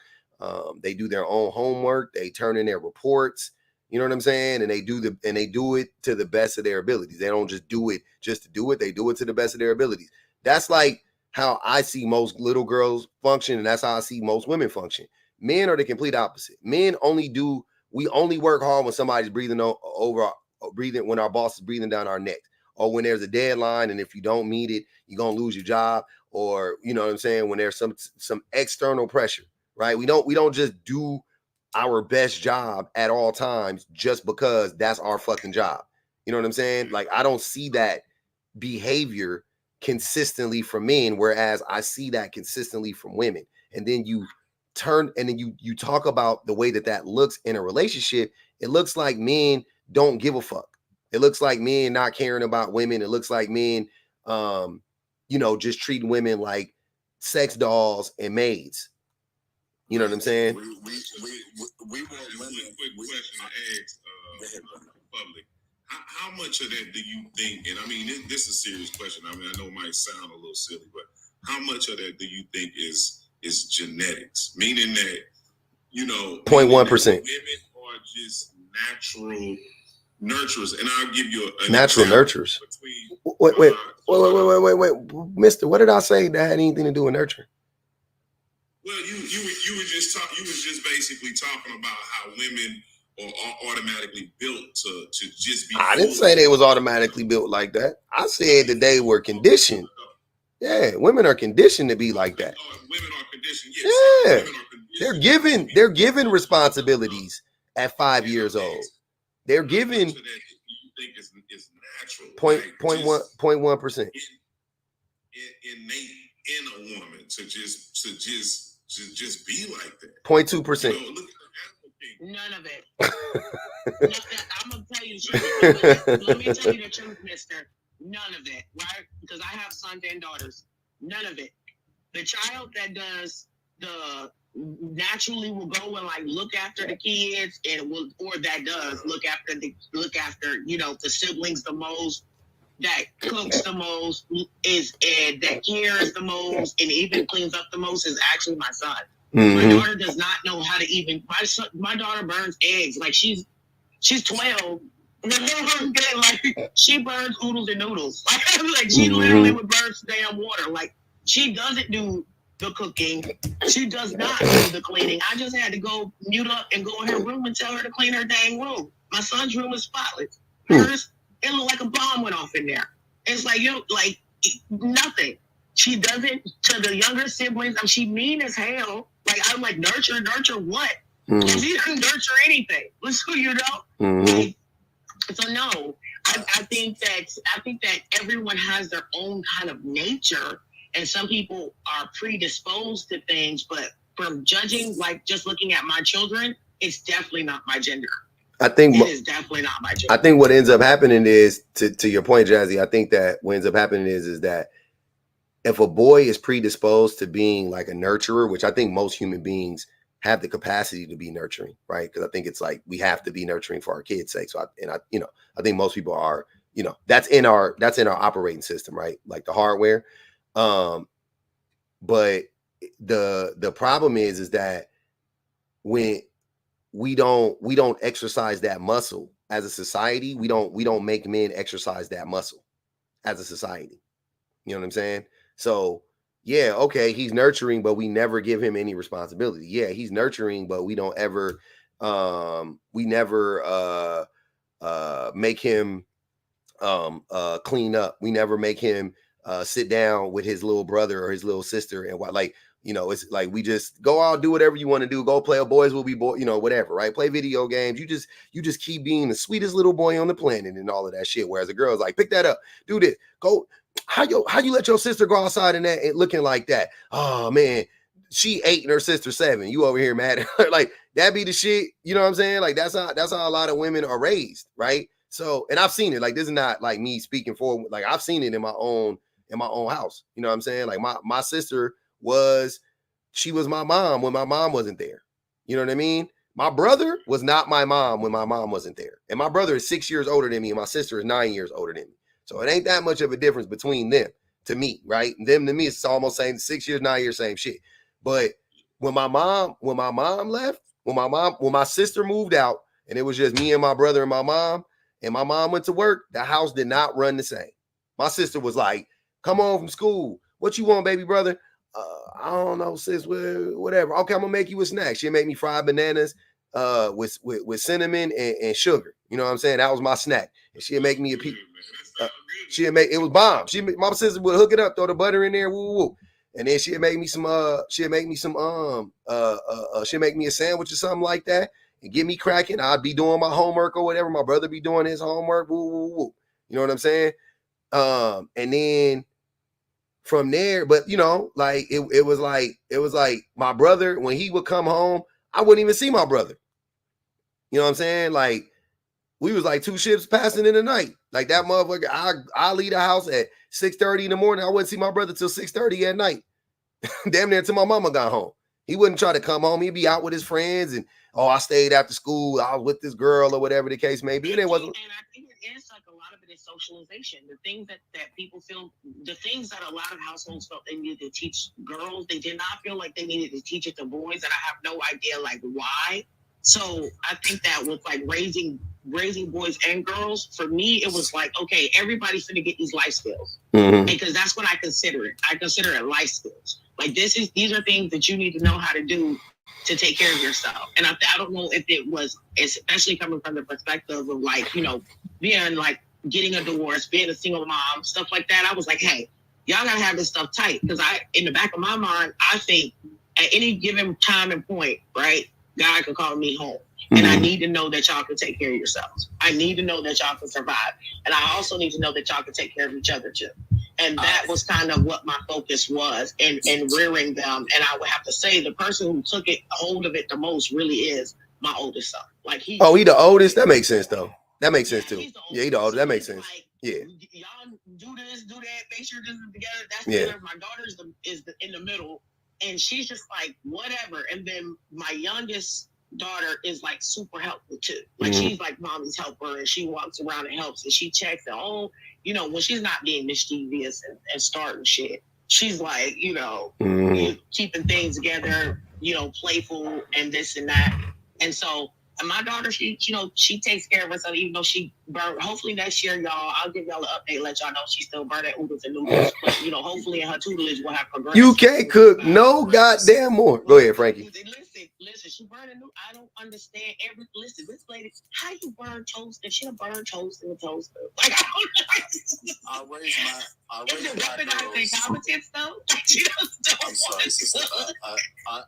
[SPEAKER 1] They do their own homework. They turn in their reports. You know what I'm saying? And they do it to the best of their abilities. They don't just do it just to do it. They do it to the best of their abilities. That's like how I see most little girls function, and that's how I see most women function. Men are the complete opposite. We only work hard when somebody's breathing when our boss is breathing down our neck, or when there's a deadline, and if you don't meet it, you're gonna lose your job, or you know what I'm saying, when there's some external pressure, right? We don't just do our best job at all times just because that's our fucking job. You know what I'm saying? Like, I don't see that behavior consistently from men, whereas I see that consistently from women. And then you talk about the way that looks in a relationship. It looks like men don't give a fuck. It looks like men not caring about women. It looks like men, you know, just treating women like sex dolls and maids. You know what I'm saying?
[SPEAKER 4] We want women. Quick question to ask public. How much of that do you think, and I mean, this is a serious question. I mean, I know it might sound a little silly, but how much of that do you think is genetics? Meaning that, you know,
[SPEAKER 1] 0.1%.
[SPEAKER 4] Women are just natural nurturers. And I'll give you a
[SPEAKER 1] natural nurturers. Wait, Mister, what did I say that had anything to do with nurturing?
[SPEAKER 4] Well, you was just basically talking about how women are automatically built to just be.
[SPEAKER 1] I didn't say they was automatically built like that. I said that they were conditioned. Yeah, women are conditioned to be like that.
[SPEAKER 4] Women are conditioned. Yes.
[SPEAKER 1] Yeah, they're given responsibilities at 5 years old. They're given.
[SPEAKER 4] You think is natural?
[SPEAKER 1] 0.1%.
[SPEAKER 4] Innate in a woman to just be like that?
[SPEAKER 1] 0.2%.
[SPEAKER 4] You know, look at the
[SPEAKER 3] None of it. I'm gonna tell you the truth. Let me tell you the truth, mister. None of it, right? Because I have sons and daughters. None of it. The child that does the naturally will go and like look after the kids and will, or that does look after the siblings the most, that cooks the most, and that cares the most, and even cleans up the most is actually my son. Mm-hmm. My daughter does not know how to even. My daughter burns eggs. Like she's 12. Like she burns oodles and noodles. Like she literally would burn damn water. Like she doesn't do the cooking. She does not do the cleaning. I just had to go mute up and go in her room and tell her to clean her dang room. My son's room is spotless. Hers, it looked like a bomb went off in there. It's like like nothing. She doesn't to the younger siblings. She mean as hell. Like I'm like nurture what? Mm-hmm. She doesn't nurture anything. Like, so no. I think that everyone has their own kind of nature, and some people are predisposed to things. But from judging, like just looking at my children, it's definitely not my gender.
[SPEAKER 1] I think
[SPEAKER 3] it is definitely not my gender.
[SPEAKER 1] I think what ends up happening is, to your point, Jazzy, I think that what ends up happening is that if a boy is predisposed to being like a nurturer, which I think most human beings have the capacity to be nurturing, right? Because I think it's like we have to be nurturing for our kids' sake. So I think most people are, that's in our operating system, right? Like the hardware. But the problem is that when we don't exercise that muscle as a society, we don't make men exercise that muscle as a society. You know what I'm saying? So yeah, okay, he's nurturing, but we never give him any responsibility. Yeah, he's nurturing, but we don't ever make him clean up. We never make him sit down with his little brother or his little sister and it's like we just go out, do whatever you want to do, go play. A boys will be boy, whatever, right? Play video games. You just keep being the sweetest little boy on the planet and all of that shit. Whereas a girl's like, pick that up, do this, go. How you let your sister go outside and that and looking like that? Oh man, she 8 and her sister 7. You over here mad? Like that be the shit. You know what I'm saying? Like that's how a lot of women are raised, right? So, and I've seen it. Like this is not like me speaking for. Like I've seen it in my own house. You know what I'm saying? Like my sister was my mom when my mom wasn't there. You know what I mean? My brother was not my mom when my mom wasn't there, and my brother is 6 years older than me, and my sister is 9 years older than me. So it ain't that much of a difference between them to me, right? And them to me, it's almost same 6 years, 9 years, same shit. But when my mom left, when my sister moved out, and it was just me and my brother and my mom went to work, the house did not run the same. My sister was like, come home from school. What you want, baby brother? I don't know, sis, whatever. Okay, I'm gonna make you a snack. She'll make me fried bananas with cinnamon and sugar. You know what I'm saying? That was my snack. And she'll make me a piece. It was bomb. My sister would hook it up, throw the butter in there, woo woo. And then she'll make me she'll make me a sandwich or something like that and get me cracking. I'd be doing my homework or whatever. My brother be doing his homework, woo woo woo. You know what I'm saying? And then from there, but like it was like my brother, when he would come home, I wouldn't even see my brother. You know what I'm saying? Like we was like two ships passing in the night. Like that motherfucker, I leave the house at 6:30 in the morning. I wouldn't see my brother till 6:30 at night. Damn near till my mama got home. He wouldn't try to come home. He'd be out with his friends and I stayed after school. I was with this girl or whatever the case may be. And it wasn't.
[SPEAKER 3] And I think it is like a lot of it is socialization. The things that people feel, the things that a lot of households felt they needed to teach girls, they did not feel like they needed to teach it to boys. And I have no idea like why. So I think that with like raising boys and girls, for me, it was like, okay, everybody's going to get these life skills. Mm-hmm. Because that's what I consider it. I consider it life skills. Like these are things that you need to know how to do to take care of yourself. And I don't know if it was, especially coming from the perspective of like, being like getting a divorce, being a single mom, stuff like that. I was like, hey, y'all gotta have this stuff tight. Because in the back of my mind, I think at any given time and point, right, God could call me home. Mm-hmm. And I need to know that y'all can take care of yourselves. I need to know that y'all can survive. And I also need to know that y'all can take care of each other too. And that was kind of what my focus was in rearing them. And I would have to say the person who took hold of it the most really is my oldest son. Like he
[SPEAKER 1] the oldest? That makes sense though. That makes sense too. Yeah, he the oldest. That makes sense.
[SPEAKER 3] Like,
[SPEAKER 1] yeah.
[SPEAKER 3] Y'all do this, do that, make sure this is together. That's
[SPEAKER 1] yeah.
[SPEAKER 3] My daughter's in the middle, and she's just like whatever. And then my youngest daughter is like super helpful too. Like she's like mommy's helper, and she walks around and helps, and she checks and when she's not being mischievous and starting shit, she's like, keeping things together, playful and this and that. And so my daughter, she takes care of herself, even though she burned. Hopefully next year, y'all, I'll give y'all an update, let y'all know she still burned at oodles and noodles. But, hopefully in her tutelage will have progressed.
[SPEAKER 1] You can't cook no goddamn more. Go ahead, Frankie.
[SPEAKER 3] Listen, she burning new. I don't understand listen, this lady, how you burn toast and she'll burn toast in the toaster? Like, I raised my incompetence though?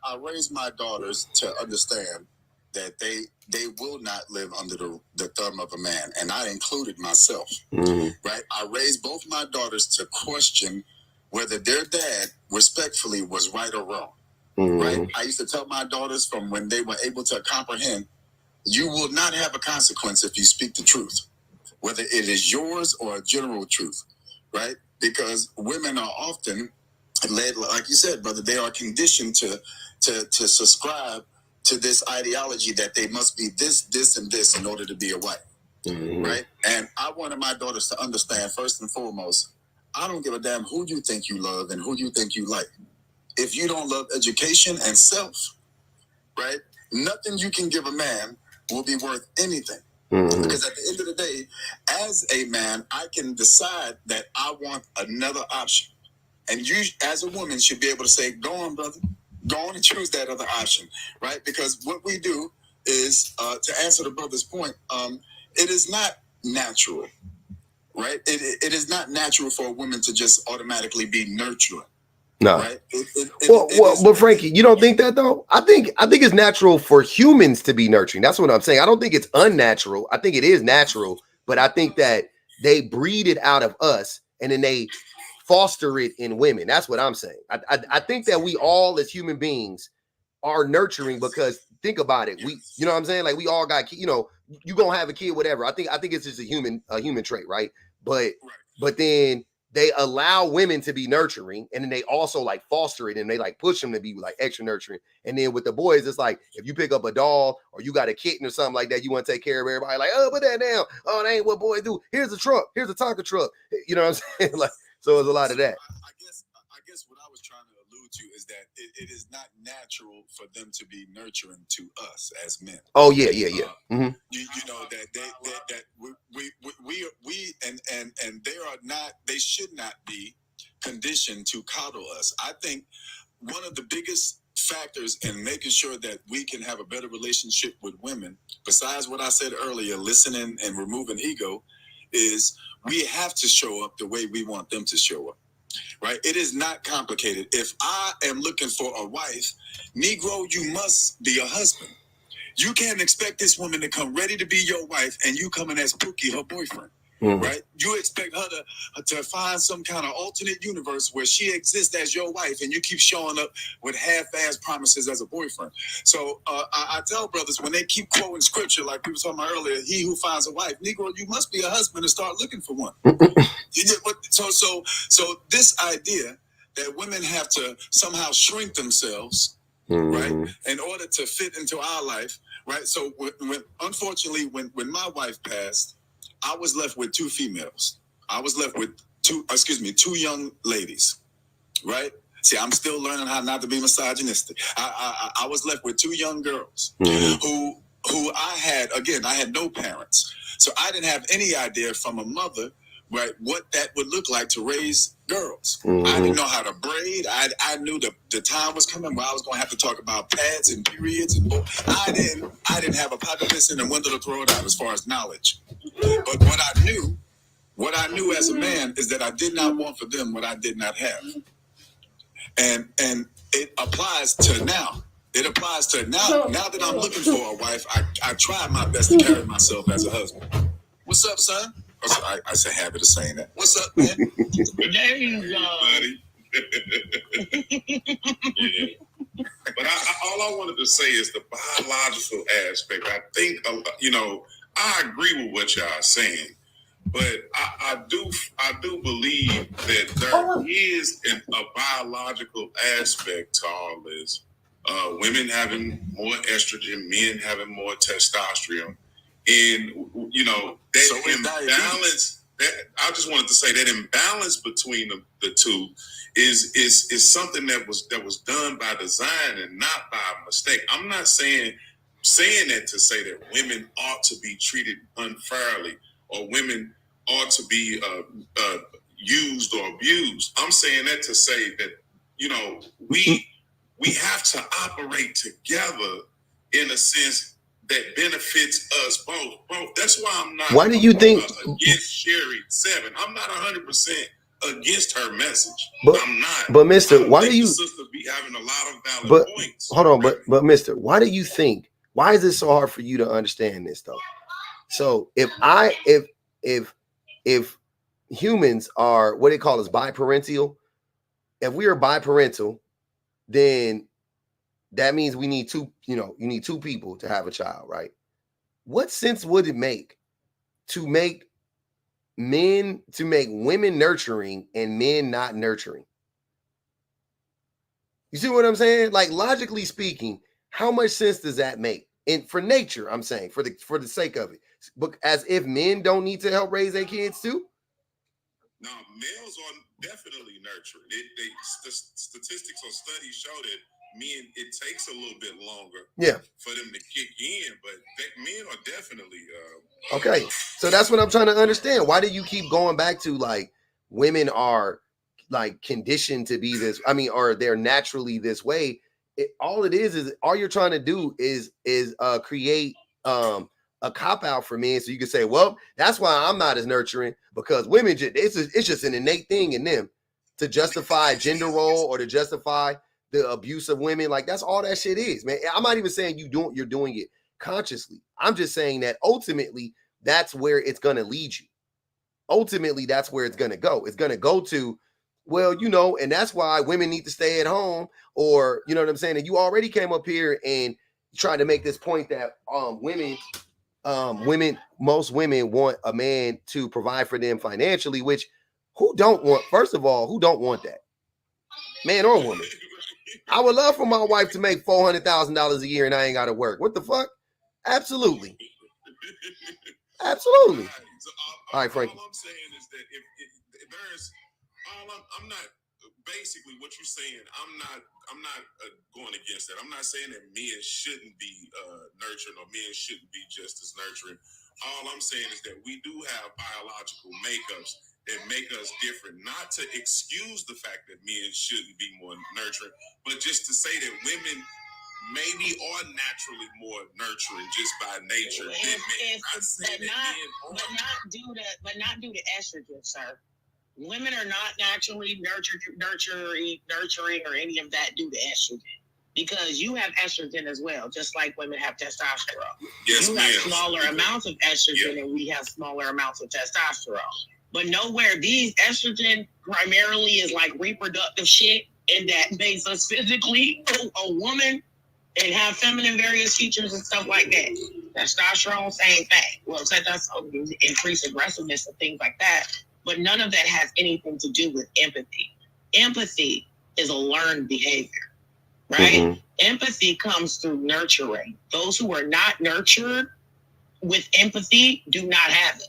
[SPEAKER 2] I raised my daughters to understand that they will not live under the thumb of a man, and I included myself. Right? I raised both my daughters to question whether their dad respectfully was right or wrong. Right? I used to tell my daughters from when they were able to comprehend, you will not have a consequence if you speak the truth, whether it is yours or a general truth, right? Because women are often led, like you said, brother, they are conditioned to subscribe to this ideology that they must be this, and this in order to be a wife, right? And I wanted my daughters to understand, first and foremost, I don't give a damn who you think you love and who you think you like. If you don't love education and self, right, nothing you can give a man will be worth anything. Because at the end of the day, as a man, I can decide that I want another option. And you, as a woman, should be able to say, go on, brother. Go on and choose that other option, right? Because what we do is, to answer the brother's point, it is not natural, right? It is not natural for a woman to just automatically be nurturing.
[SPEAKER 1] No.
[SPEAKER 2] Right?
[SPEAKER 1] But Frankie, you don't think that though? I think it's natural for humans to be nurturing. That's what I'm saying. I don't think it's unnatural. I think it is natural, but I think that they breed it out of us and then they foster it in women. That's what I'm saying. I think that we all as human beings are nurturing because think about it. We, you know what I'm saying? Like we all got, you gonna have a kid, whatever. I think it's just a human trait, right? But then they allow women to be nurturing and then they also like foster it and they like push them to be like extra nurturing. And then with the boys, it's like, if you pick up a doll or you got a kitten or something like that, you want to take care of everybody. Like, oh, put that down. Oh, that ain't what boys do. Here's a truck. Here's a Tonka truck. You know what I'm saying? Like, so it's a lot of that.
[SPEAKER 2] I guess what I was trying to allude to is that it is not natural for them to be nurturing to us as men.
[SPEAKER 1] Oh yeah.
[SPEAKER 2] You know that we and they should not be conditioned to coddle us. I think one of the biggest factors in making sure that we can have a better relationship with women, besides what I said earlier, listening and removing ego, is we have to show up the way we want them to show up. Right? It is not complicated. If I am looking for a wife, Negro, you must be a husband. You can't expect this woman to come ready to be your wife and you coming as Pookie, her boyfriend. Right? You expect her to find some kind of alternate universe where she exists as your wife and you keep showing up with half-ass promises as a boyfriend. So I tell brothers, when they keep quoting scripture like we were talking about earlier, he who finds a wife, Negro, you must be a husband and start looking for one. So this idea that women have to somehow shrink themselves, right, in order to fit into our life, right? So unfortunately, when my wife passed, I was left with two females. I was left with two young ladies, right? See, I'm still learning how not to be misogynistic. I was left with two young girls who I had no parents. So I didn't have any idea from a mother, right, what that would look like to raise girls. I didn't know how to braid. I knew the time was coming where I was going to have to talk about pads and periods. And I didn't have a pocket piston and window to throw it out as far as knowledge. But what I knew as a man is that I did not want for them what I did not have. And it applies to now. It applies to now. Now that I'm looking for a wife, I try my best to carry myself as a husband. What's up, son? I say habit of saying that. What's up, man?
[SPEAKER 3] There you go.
[SPEAKER 4] Buddy. Yeah. But all I wanted to say is the biological aspect. I think, I agree with what y'all are saying, but I do believe that there is a biological aspect to all this. Women having more estrogen, men having more testosterone, and that imbalance. That I just wanted to say that imbalance between the two is something that was done by design and not by mistake. I'm not saying that to say that women ought to be treated unfairly or women ought to be used or abused. I'm saying that to say that we have to operate together in a sense that benefits us both. That's why I'm not.
[SPEAKER 1] Why do you think
[SPEAKER 4] against Sherry 7? I'm not 100% against her message. I'm not.
[SPEAKER 1] But Mister, why do you?
[SPEAKER 4] Sister be having a lot of valid points.
[SPEAKER 1] Hold on, but Mister, why do you think? Why is it so hard for you to understand this though? So if humans are what they call us biparental, if we are biparental, then that means we need two, you need two people to have a child, right? What sense would it make to make women nurturing and men not nurturing? You see what I'm saying? Like, logically speaking, how much sense does that make? And for nature, I'm saying, for the sake of it, but as if men don't need to help raise their kids too.
[SPEAKER 4] No, males are definitely nurturing. The statistics or studies show that men, it takes a little bit longer for them to kick in, but men are definitely
[SPEAKER 1] okay. So that's what I'm trying to understand. Why do you keep going back to like women are like conditioned to be this? I mean, or they're naturally this way. All you're trying to do is create a cop out for men, so you can say, well, that's why I'm not as nurturing, because women it's just an innate thing in them to justify a gender role or to justify the abuse of women. Like, that's all that shit is, man. I'm not even saying you're doing it consciously. I'm just saying that ultimately that's where it's gonna lead you. Ultimately, that's where it's gonna go. It's gonna go to, well, and that's why women need to stay at home, or you know what I'm saying. And you already came up here and tried to make this point that most women want a man to provide for them financially, which who don't want that, man or woman? I would love for my wife to make $400,000 a year and I ain't got to work. What the fuck? Absolutely. Absolutely. All right, Frankie.
[SPEAKER 4] All I'm saying is that if there's, I'm not, basically what you're saying, I'm not going against that. I'm not saying that men shouldn't be nurturing or men shouldn't be just as nurturing. All I'm saying is that we do have biological makeups that make us different, not to excuse the fact that men shouldn't be more nurturing, but just to say that women maybe are naturally more nurturing just by nature than men.
[SPEAKER 3] But not due to estrogen, sir. Women are not naturally nurturing or any of that due to estrogen, because you have estrogen as well, just like women have testosterone.
[SPEAKER 4] Yes,
[SPEAKER 3] you have smaller amounts of estrogen and we have smaller amounts of testosterone. But nowhere, these estrogen primarily is like reproductive shit, and that makes us physically a woman and have feminine various features and stuff like that. Testosterone, same thing. Well, testosterone increase aggressiveness and things like that. But none of that has anything to do with empathy. Empathy is a learned behavior, right? Mm-hmm. Empathy comes through nurturing. Those who are not nurtured with empathy do not have it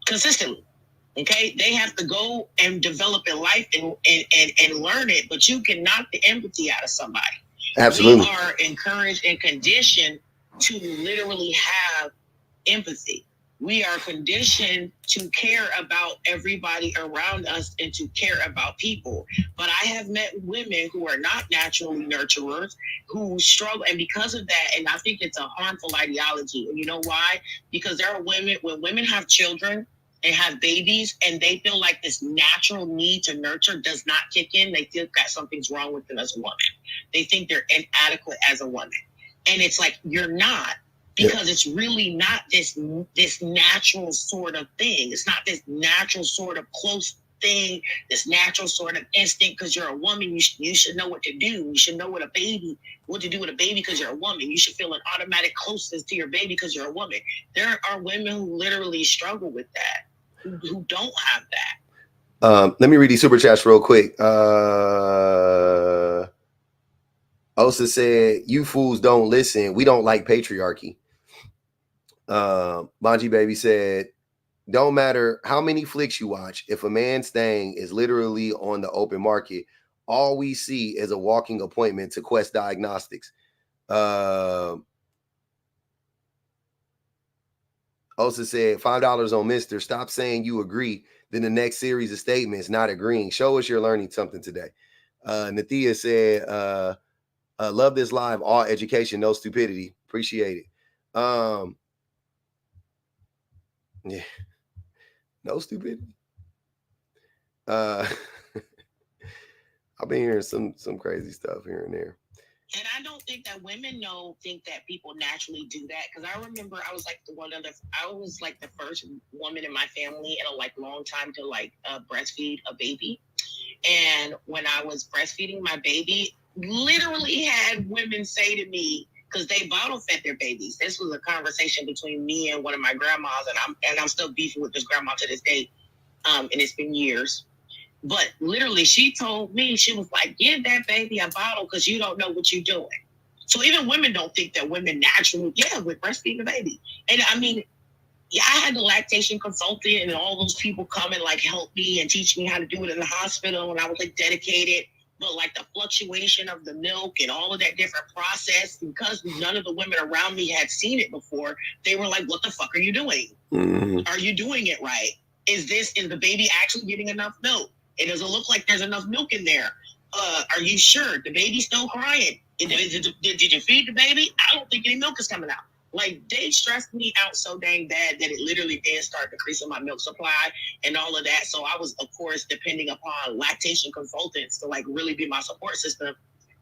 [SPEAKER 3] consistently. Okay, they have to go and develop in life and learn it, but you can knock the empathy out of somebody.
[SPEAKER 1] Absolutely.
[SPEAKER 3] We are encouraged and conditioned to literally have empathy. We are conditioned to care about everybody around us and to care about people. But I have met women who are not naturally nurturers who struggle. And because of that, and I think it's a harmful ideology. And you know why? Because there are women, when women have children and have babies and they feel like this natural need to nurture does not kick in, they feel that something's wrong with them as a woman. They think they're inadequate as a woman. And it's like, you're not. because it's really not this natural sort of thing. It's not this natural sort of close thing, this natural sort of instinct. Because you're a woman, you should know what to do. You should know what to do with a baby because you're a woman. You should feel an automatic closeness to your baby because you're a woman. There are women who literally struggle with that, who don't have that.
[SPEAKER 1] Let me read these super chats real quick. Osa said, "You fools don't listen. We don't like patriarchy." Bonji Baby said, "Don't matter how many flicks you watch. If a man's thing is literally on the open market, all we see is a walking appointment to Quest Diagnostics." Osa said, $5 on Mister. Stop saying you agree. Then the next series of statements not agreeing. Show us you're learning something today. Nathia said, love this live. All education, no stupidity. Appreciate it. Yeah. No stupidity. I've been hearing some crazy stuff here and there.
[SPEAKER 3] And I don't think that women think that people naturally do that. Because I remember I was like the first woman in my family in a long time to breastfeed a baby. And when I was breastfeeding my baby, literally had women say to me, because they bottle fed their babies. This was a conversation between me and one of my grandmas, and I'm still beefing with this grandma to this day. And it's been years. But literally, she told me, she was like, give that baby a bottle because you don't know what you're doing. So even women don't think that women naturally, with breastfeeding the baby. And I mean, I had the lactation consultant and all those people come and help me and teach me how to do it in the hospital. And I was dedicated. But the fluctuation of the milk and all of that different process, because none of the women around me had seen it before, they were like, what the fuck are you doing? Mm-hmm. Are you doing it right? Is the baby actually getting enough milk? It doesn't look like there's enough milk in there. Are you sure? The baby's still crying. Did you feed the baby? I don't think any milk is coming out. They stressed me out so dang bad that it literally did start decreasing my milk supply and all of that. So I was, of course, depending upon lactation consultants to really be my support system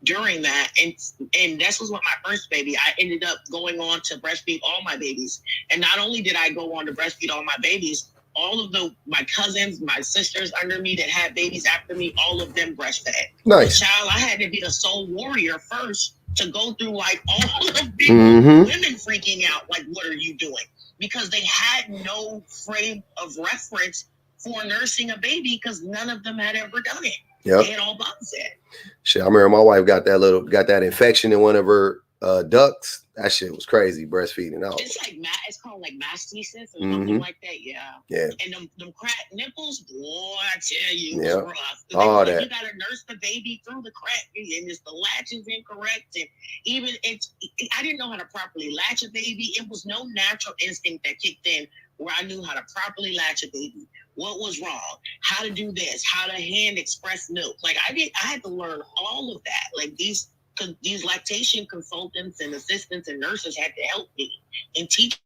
[SPEAKER 3] during that. And this was with my first baby. I ended up going on to breastfeed all my babies. And not only did I go on to breastfeed all my babies, all of my cousins, my sisters under me that had babies after me, all of them breastfed.
[SPEAKER 1] Nice.
[SPEAKER 3] But child, I had to be the sole warrior first to go through all of these women freaking out. What are you doing? Because they had no frame of reference for nursing a baby because none of them had ever done it. Yep. They had all bugs it.
[SPEAKER 1] Shit, I remember my wife got that infection in one of her ducts. That shit was crazy, breastfeeding out.
[SPEAKER 3] It's called mastocytosis or something like that. Yeah. And them cracked nipples, boy, I tell you, it was rough.
[SPEAKER 1] All that.
[SPEAKER 3] You gotta nurse the baby through the crack, and the latch is incorrect, and even I didn't know how to properly latch a baby. It was no natural instinct that kicked in where I knew how to properly latch a baby. What was wrong? How to do this? How to hand express milk? I had to learn all of that. These lactation consultants and assistants and nurses had to help me and teach.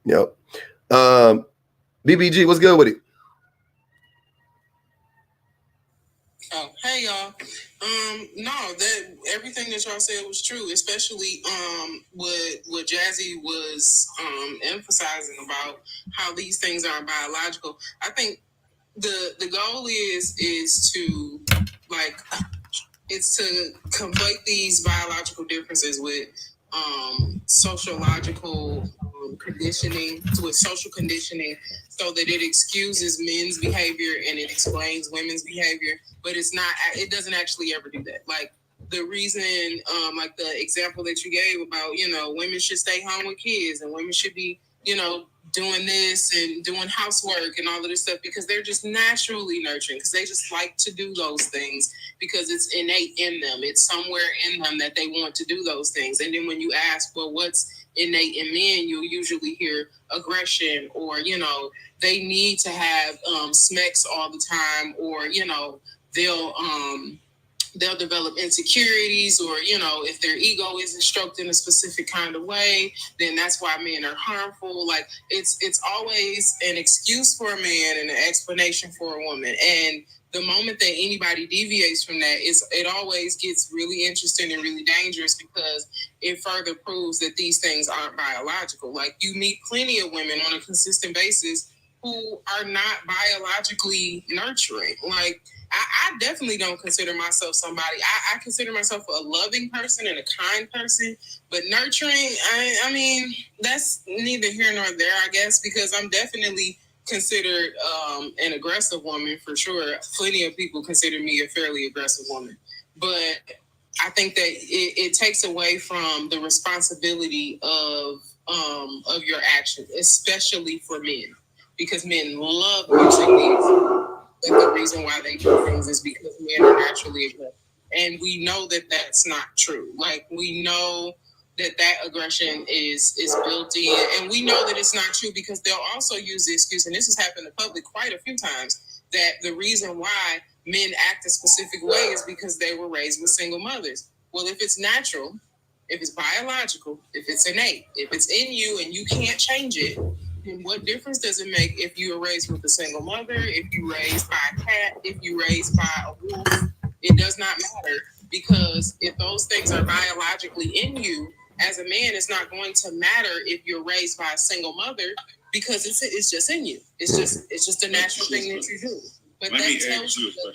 [SPEAKER 1] Yep. BBG, what's good with it?
[SPEAKER 5] Oh, hey y'all. No, that everything that y'all said was true, especially what Jazzy was emphasizing about how these things are biological. I think the goal is to it's to conflate these biological differences with sociological conditioning, with social conditioning, so that it excuses men's behavior and it explains women's behavior, but it doesn't actually ever do that. The reason, the example that you gave about, women should stay home with kids and women should be, doing this and doing housework and all of this stuff, because they're just naturally nurturing, because they just like to do those things because it's innate in them. It's somewhere in them that they want to do those things. And then when you ask, well, what's innate in men, you'll usually hear aggression, or, they need to have smecks all the time, or, they'll develop insecurities, or, if their ego isn't stroked in a specific kind of way, then that's why men are harmful. It's always an excuse for a man and an explanation for a woman. And the moment that anybody deviates from that, it always gets really interesting and really dangerous, because it further proves that these things aren't biological. Like, you meet plenty of women on a consistent basis who are not biologically nurturing. Like, I definitely don't consider myself somebody. I consider myself a loving person and a kind person, but nurturing, I mean, that's neither here nor there, I guess, because I'm definitely considered an aggressive woman for sure. Plenty of people consider me a fairly aggressive woman, but I think that it takes away from the responsibility of your actions, especially for men, because men love using these. That the reason why they do things is because men are naturally aggressive, and we know that that's not true. Like, we know that aggression is built in, and we know that it's not true because they'll also use the excuse, and this has happened in public quite a few times, that the reason why men act a specific way is because they were raised with single mothers. Well, if it's natural, if it's biological, if it's innate, if it's in you and you can't change it, then what difference does it make if you were raised with a single mother, if you were raised by a cat, if you were raised by a wolf? It does not matter, because if those things are biologically in you, as a man, it's not going to matter if you're raised by a single mother, because it's just in you. It's just a natural thing that you do. But that tells you that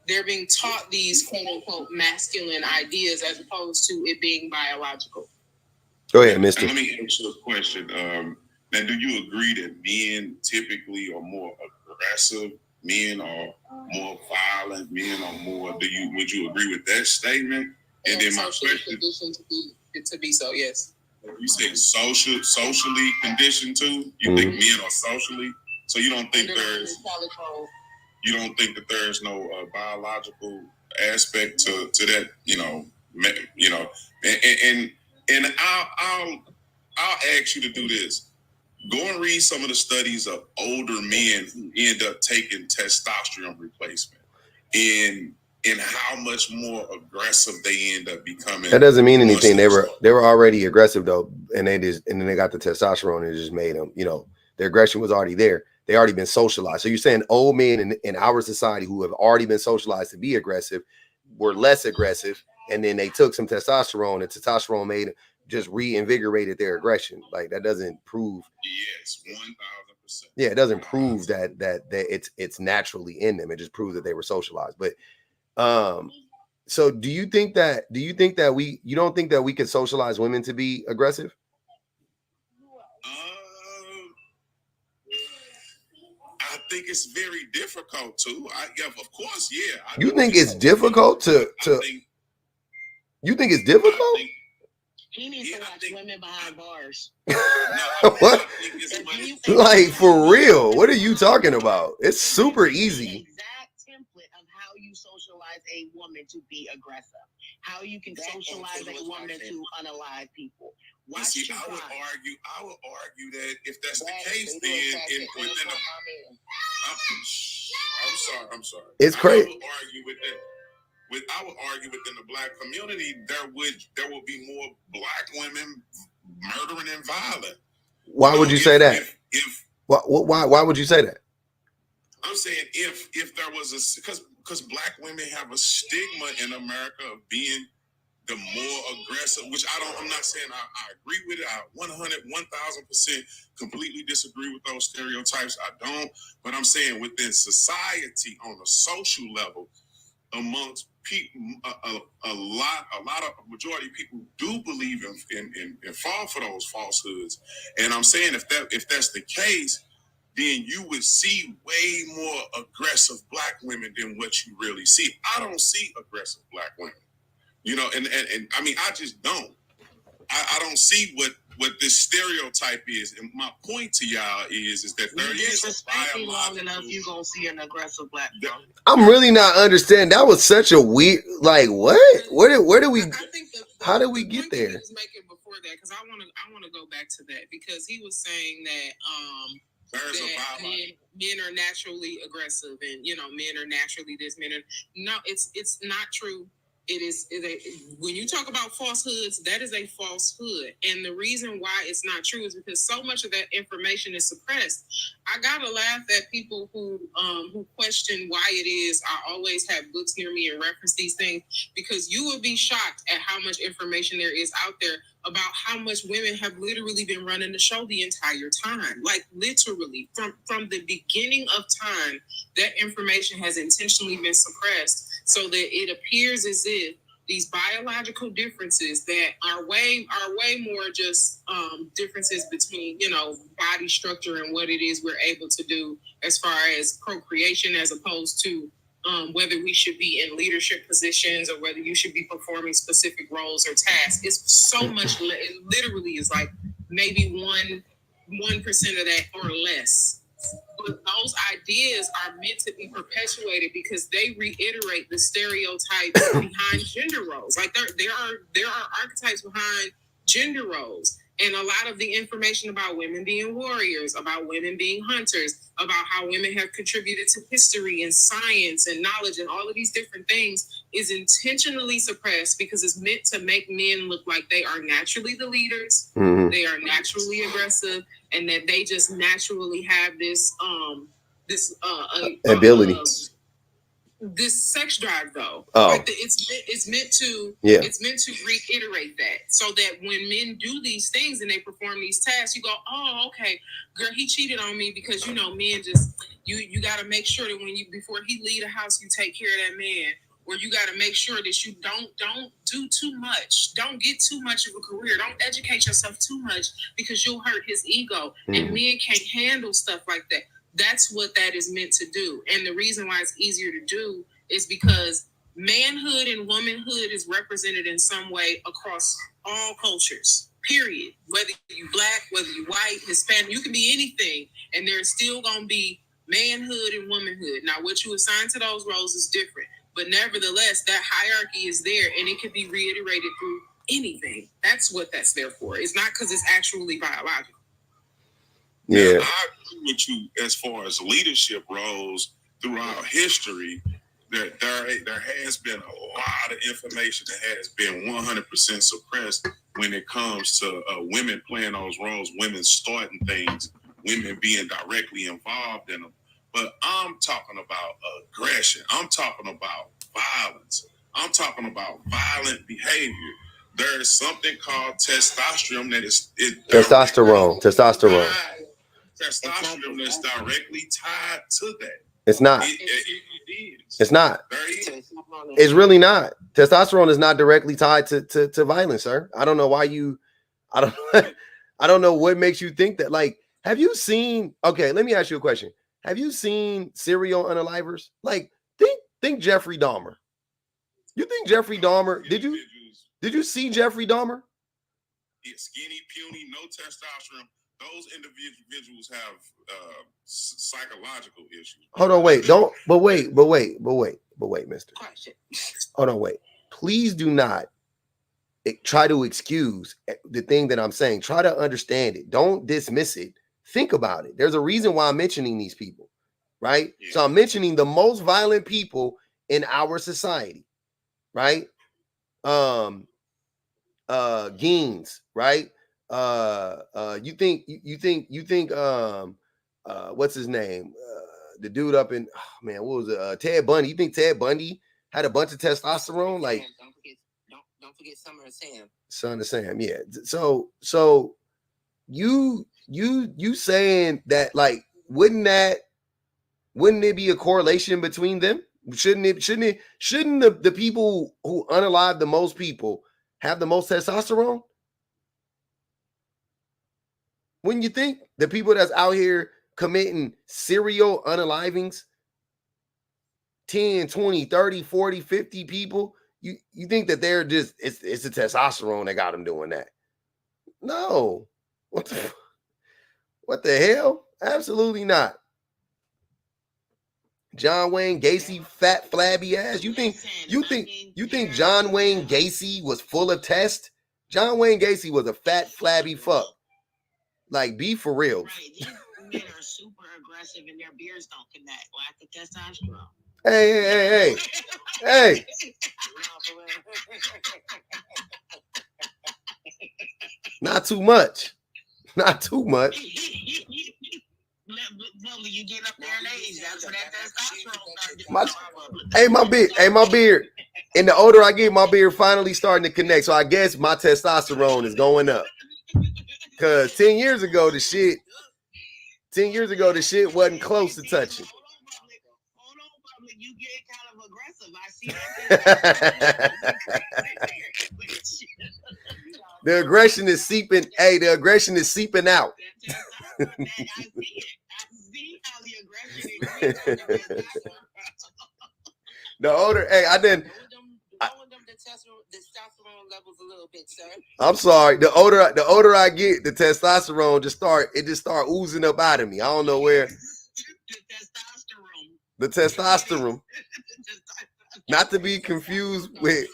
[SPEAKER 5] they're being taught these quote unquote masculine ideas as opposed to it being biological.
[SPEAKER 1] Go ahead, Mister.
[SPEAKER 4] Let me ask you a question. Now, do you agree that men typically are more aggressive? Men are more violent. Men are more. Would you agree with that statement? And then my question
[SPEAKER 5] to be so, yes.
[SPEAKER 4] You said socially conditioned too. You think men are socially? So you don't think there's no biological aspect to that? And I'll ask you to do this. Go and read some of the studies of older men who end up taking testosterone replacement, and how much more aggressive they end up becoming.
[SPEAKER 1] That doesn't mean anything. They were already aggressive though, and then they got the testosterone and it just made them. Their aggression was already there. They already been socialized. So you're saying old men in our society who have already been socialized to be aggressive were less aggressive, and then they took some testosterone, and testosterone made just reinvigorated their aggression. Like, that doesn't prove.
[SPEAKER 4] Yes, 1,000%.
[SPEAKER 1] Yeah, it doesn't prove that it's naturally in them. It just proves that they were socialized. But so do you think that you don't think that we can socialize women to be aggressive?
[SPEAKER 4] I think it's very difficult to. Of course, yeah.
[SPEAKER 1] You think it's difficult to? You think it's difficult?
[SPEAKER 3] He needs to watch women behind bars.
[SPEAKER 1] What? Like, for real? What are you talking about? It's super easy.
[SPEAKER 3] Exact template of how you socialize a woman to be aggressive. How you can socialize a woman to unalive people.
[SPEAKER 4] See, I would argue that if that's the case, then within I'm sorry.
[SPEAKER 1] It's crazy.
[SPEAKER 4] I would argue within the Black community, there would be more Black women murdering and violent.
[SPEAKER 1] Why would you say that? Why would you say that?
[SPEAKER 4] I'm saying if there was because Black women have a stigma in America of being the more aggressive, which I'm not saying I agree with it. I 1,000% completely disagree with those stereotypes. I don't, but I'm saying within society on a social level, amongst people, a majority of people do believe in fall for those falsehoods. And I'm saying if that's the case, then you would see way more aggressive Black women than what you really see. I don't see aggressive Black women. And I mean, I just don't. I don't see what this stereotype is. And my point to y'all is that there is
[SPEAKER 3] biological. Long enough, you're gonna see an aggressive Black woman.
[SPEAKER 1] I'm really not understanding. That was such a weird, like, what? Where do we? How did we get there?
[SPEAKER 5] He was making before that, because I want to go back to that, because he was saying that men are naturally aggressive, and men are naturally this. No, it's not true. when you talk about falsehoods, that is a falsehood. And the reason why it's not true is because so much of that information is suppressed. I gotta laugh at people who question why it is I always have books near me and reference these things, because you would be shocked at how much information there is out there about how much women have literally been running the show the entire time. Like literally from the beginning of time, that information has intentionally been suppressed so that it appears as if these biological differences that are way more just differences between, body structure and what it is we're able to do as far as procreation, as opposed to whether we should be in leadership positions or whether you should be performing specific roles or tasks. It's so much. It literally is like maybe 1% of that or less. But those ideas are meant to be perpetuated because they reiterate the stereotypes behind gender roles. Like there are archetypes behind gender roles. And a lot of the information about women being warriors, about women being hunters, about how women have contributed to history and science and knowledge and all of these different things is intentionally suppressed because it's meant to make men look like they are naturally the leaders, they are naturally aggressive, and that they just naturally have this
[SPEAKER 1] ability.
[SPEAKER 5] This sex drive, though, it's meant to reiterate that, so that when men do these things and they perform these tasks, you go, oh, okay, girl, he cheated on me because men just you got to make sure that before he leave the house, you take care of that man, or you got to make sure that you don't do too much, don't get too much of a career, don't educate yourself too much because you'll hurt his ego, and men can't handle stuff like that. That's what that is meant to do. And the reason why it's easier to do is because manhood and womanhood is represented in some way across all cultures, period. Whether you black, whether you white, Hispanic, you can be anything, and there's still going to be manhood and womanhood. Now, what you assign to those roles is different, but nevertheless, that hierarchy is there, and it can be reiterated through anything. That's what that's there for. It's not because it's actually biological.
[SPEAKER 4] Yeah, I agree with you as far as leadership roles throughout history. That there has been a lot of information that has been 100% suppressed when it comes to women playing those roles, women starting things, women being directly involved in them. But I'm talking about aggression. I'm talking about violence. I'm talking about violent behavior. There is something called testosterone that is
[SPEAKER 1] testosterone.
[SPEAKER 4] Testosterone that's directly tied to that.
[SPEAKER 1] It's not.
[SPEAKER 4] It is.
[SPEAKER 1] It's not. It's really not. Testosterone is not directly tied to violence, sir. I don't know why you. I don't know what makes you think that. Like, have you seen? Okay, let me ask you a question. Have you seen serial unalivers? Like, think Jeffrey Dahmer. You think Jeffrey Dahmer? Did you see Jeffrey Dahmer?
[SPEAKER 4] He's skinny, puny, no testosterone. Those individuals have psychological issues.
[SPEAKER 1] Hold on, wait. Wait, mister. Hold on, wait. Please do not try to excuse the thing that I'm saying. Try to understand it. Don't dismiss it. Think about it. There's a reason why I'm mentioning these people, right? Yeah. So I'm mentioning the most violent people in our society, right? Genes, right? You think what's his name? The dude up in what was it? Ted Bundy. You think Ted Bundy had a bunch of testosterone? Like,
[SPEAKER 6] don't forget
[SPEAKER 1] Son of Sam, yeah. So you saying that, like, wouldn't there be a correlation between them? Shouldn't the people who unalive the most people have the most testosterone? Wouldn't you think the people that's out here committing serial unalivings, 10, 20, 30, 40, 50 people, you think that they're just, it's the testosterone that got them doing that? No. What the hell? Absolutely not. John Wayne Gacy, fat flabby ass. You think John Wayne Gacy was full of test? John Wayne Gacy was a fat flabby fuck. Like, be for real.
[SPEAKER 3] Right. These men are super aggressive and their beards don't connect. Lack of testosterone.
[SPEAKER 1] Hey. Not too much. Not too much.
[SPEAKER 3] Bubbly, you get up there in age, that's when that testosterone
[SPEAKER 1] My beard. And the older I get, my beard finally starting to connect. So I guess my testosterone is going up. Cause 10 years ago the shit wasn't close to touching.
[SPEAKER 3] Hold on, Bubbly, you get kind of aggressive. I see that.
[SPEAKER 1] The aggression is seeping. Hey, the aggression is seeping out.
[SPEAKER 3] I see how the aggression is.
[SPEAKER 1] The older, hey, I didn't.
[SPEAKER 6] Lower them testosterone levels a little bit, sir.
[SPEAKER 1] I'm sorry. The older I get, the testosterone just start oozing up out of me. I don't know where. The testosterone. Not to be confused with.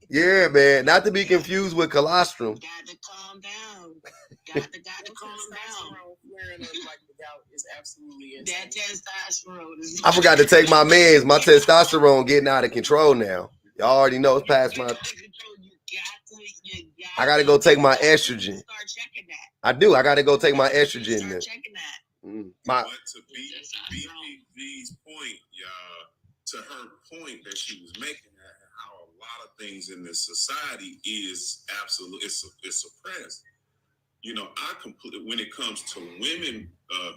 [SPEAKER 1] Yeah, man. Not to be confused with colostrum.
[SPEAKER 3] Got to calm down. Got to calm down.
[SPEAKER 5] Is absolutely
[SPEAKER 3] that testosterone is.
[SPEAKER 1] I forgot to take my meds. My testosterone getting out of control now. Y'all already know it's past my. I gotta go take my estrogen.
[SPEAKER 3] Start checking that.
[SPEAKER 1] I do. I gotta go take my estrogen.
[SPEAKER 3] Start checking that.
[SPEAKER 4] But to BPG's point, y'all, to her point that she was making, how a lot of things in this society is absolutely it's suppressed. You know, I completely, when it comes to women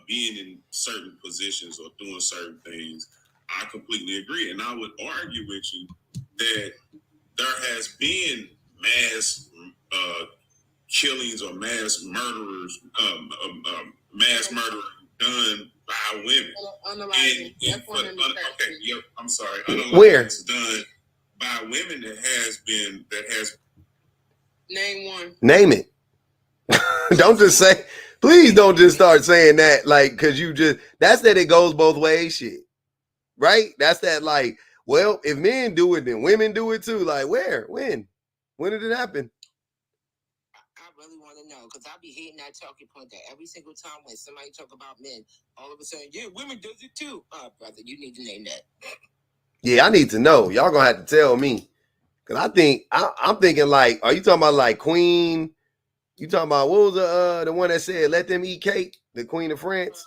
[SPEAKER 4] being in certain positions or doing certain things, I completely agree. And I would argue with you that there has been mass killings or mass murderers, mass murder done by women.
[SPEAKER 5] Unalizing.
[SPEAKER 4] I'm sorry.
[SPEAKER 1] Where?
[SPEAKER 4] It's done by women that has.
[SPEAKER 5] Name one.
[SPEAKER 1] Name it. Don't just say, please don't just start saying that, like, because that's that it goes both ways shit. Right? That's that, like, well, if men do it, then women do it too. Like, where? When? When did it happen?
[SPEAKER 6] I really want to know, because I be hating that talking point that every single time when somebody talk about men, all of a sudden, yeah, women does it too. Brother, you need to name that.
[SPEAKER 1] Yeah, I need to know. Y'all gonna have to tell me. Because I'm thinking, like, are you talking about, like, Queen? You talking about, what was the one that said, let them eat cake? The Queen of France?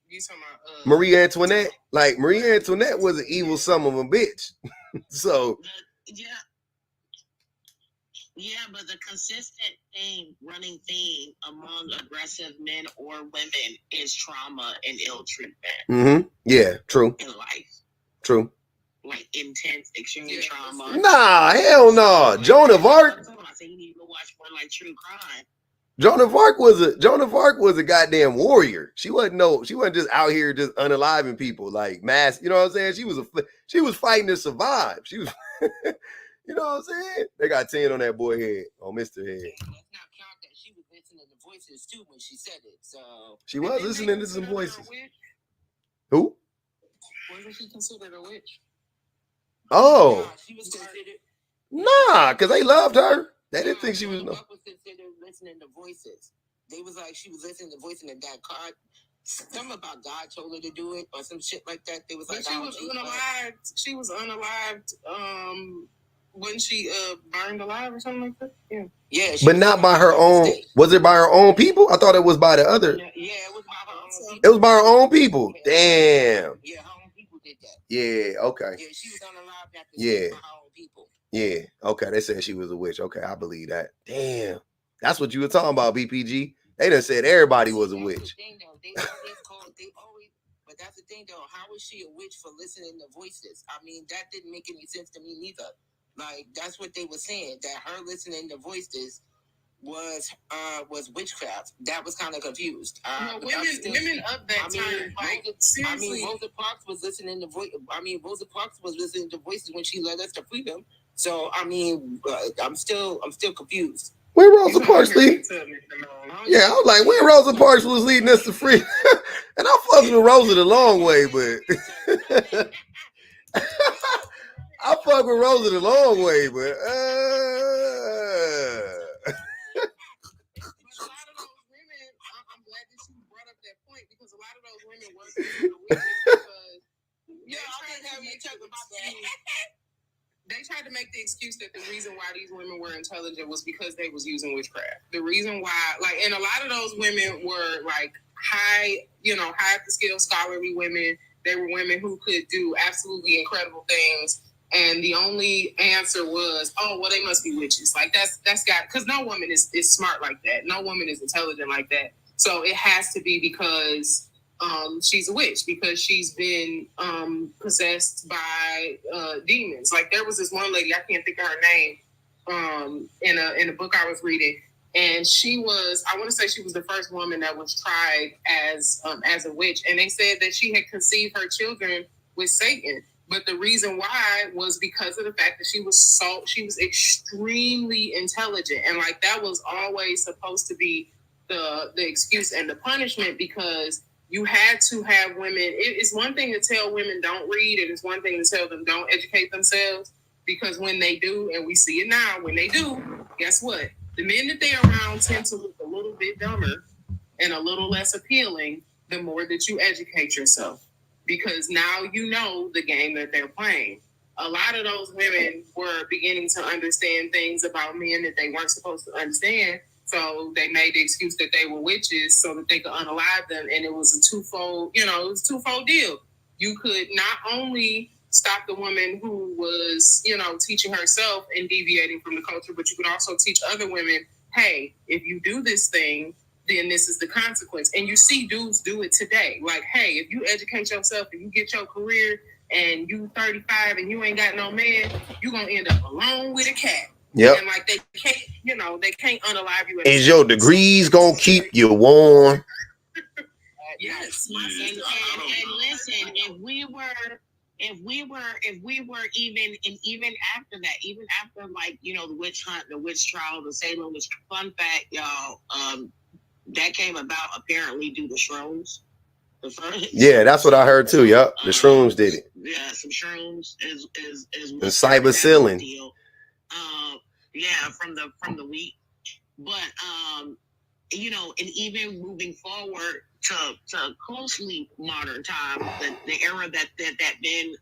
[SPEAKER 5] You talking about
[SPEAKER 1] Marie Antoinette? Like, Marie Antoinette was an evil son of a bitch. So.
[SPEAKER 3] Yeah, but the consistent running theme among aggressive men or women is trauma and ill treatment.
[SPEAKER 1] Mm-hmm. Yeah, true.
[SPEAKER 3] In life.
[SPEAKER 1] True.
[SPEAKER 3] Like intense, extreme trauma.
[SPEAKER 1] Nah, hell no. Joan of Arc.
[SPEAKER 3] I say you need to watch one like True Crime.
[SPEAKER 1] Joan of Arc was a goddamn warrior. She wasn't just out here just unaliving people like mass. You know what I'm saying? She was fighting to survive. She was. You know what I'm saying? They got 10 on that boy head, on Mr. Head.
[SPEAKER 6] Let's not count that she was listening to voices too when she said it. So
[SPEAKER 1] she was listening to some voices. Who?
[SPEAKER 5] Wasn't she considered a witch?
[SPEAKER 1] Oh.
[SPEAKER 6] Nah, she was considered.
[SPEAKER 1] Nah, because they loved her. They didn't think she was.
[SPEAKER 6] No. Was considered listening to voices. They was like she was listening to voices in that card. Something about God told her to do it or some shit like that. They was like,
[SPEAKER 5] she was unalived. She was unalived. When she burned alive or something like that.
[SPEAKER 6] Yeah.
[SPEAKER 1] But not by her own. Was it by her own people? I thought it was by the other.
[SPEAKER 6] Yeah, it was by her own people.
[SPEAKER 1] It was by her own people. Damn.
[SPEAKER 6] Yeah, her own people did that.
[SPEAKER 1] Yeah. Okay.
[SPEAKER 6] Yeah, she was unalived after
[SPEAKER 1] yeah.
[SPEAKER 6] By her own people.
[SPEAKER 1] Yeah. Okay. They said she was a witch. Okay, I believe that. Damn. That's what you were talking about, BPG. They done said everybody was a witch.
[SPEAKER 6] But that's the thing, though. How is she a witch for listening to voices? I mean, that didn't make any sense to me neither. Like, that's what they were saying, that her listening to voices was witchcraft. That was kind of confused.
[SPEAKER 5] Women up that time, seriously.
[SPEAKER 6] Rosa Parks was listening to Rosa Parks was listening to voices when she led us to freedom. So, I mean, I'm still confused.
[SPEAKER 1] When Rosa Parks lead? Yeah, I was like, when Rosa Parks was leading us to freedom. And I fucked with Rosa the long way, but I fuck with Rosa the long way, but
[SPEAKER 5] But a lot of those women, I'm glad that you brought up that point because a lot of those women were considered witches because
[SPEAKER 6] I didn't have you talk about that.
[SPEAKER 5] tried to make the excuse that the reason why these women were intelligent was because they was using witchcraft. The reason why, like, and a lot of those women were like high at the scale scholarly women. They were women who could do absolutely incredible things. And the only answer was, oh, well, they must be witches. Like that's got, because no woman is smart like that. No woman is intelligent like that. So it has to be because she's a witch, because she's been possessed by demons. Like there was this one lady, I can't think of her name, in a book I was reading, and she was, I want to say she was the first woman that was tried as a witch, and they said that she had conceived her children with Satan. But the reason why was because of the fact that she was extremely intelligent, and like that was always supposed to be the excuse and the punishment, because you had to have women. It's one thing to tell women don't read, and it's one thing to tell them don't educate themselves, because when they do, and we see it now, when they do, guess what? The men that they're around tend to look a little bit dumber and a little less appealing the more that you educate yourself, because now you know the game that they're playing. A lot of those women were beginning to understand things about men that they weren't supposed to understand. So they made the excuse that they were witches so that they could unalive them. And it was a twofold deal. You could not only stop the woman who was, teaching herself and deviating from the culture, but you could also teach other women, hey, if you do this thing, then this is the consequence. And you see dudes do it today. Like, hey, if you educate yourself and you get your career and you 35 and you ain't got no man, you're going to end up alone with a cat.
[SPEAKER 1] Yep.
[SPEAKER 5] And like they can't unalive you.
[SPEAKER 1] Is your degrees going to keep you warm?
[SPEAKER 5] Yes.
[SPEAKER 3] And listen, if we were even after that, even after like, the witch hunt, the witch trial, the Salem witch, fun fact, y'all, that came about apparently due to shrooms.
[SPEAKER 1] Yeah, that's what I heard too. Yep, the shrooms did it.
[SPEAKER 3] Yeah, some shrooms is
[SPEAKER 1] the cybercilin.
[SPEAKER 3] Yeah, from the wheat, but and even moving forward to closely modern times, the era that men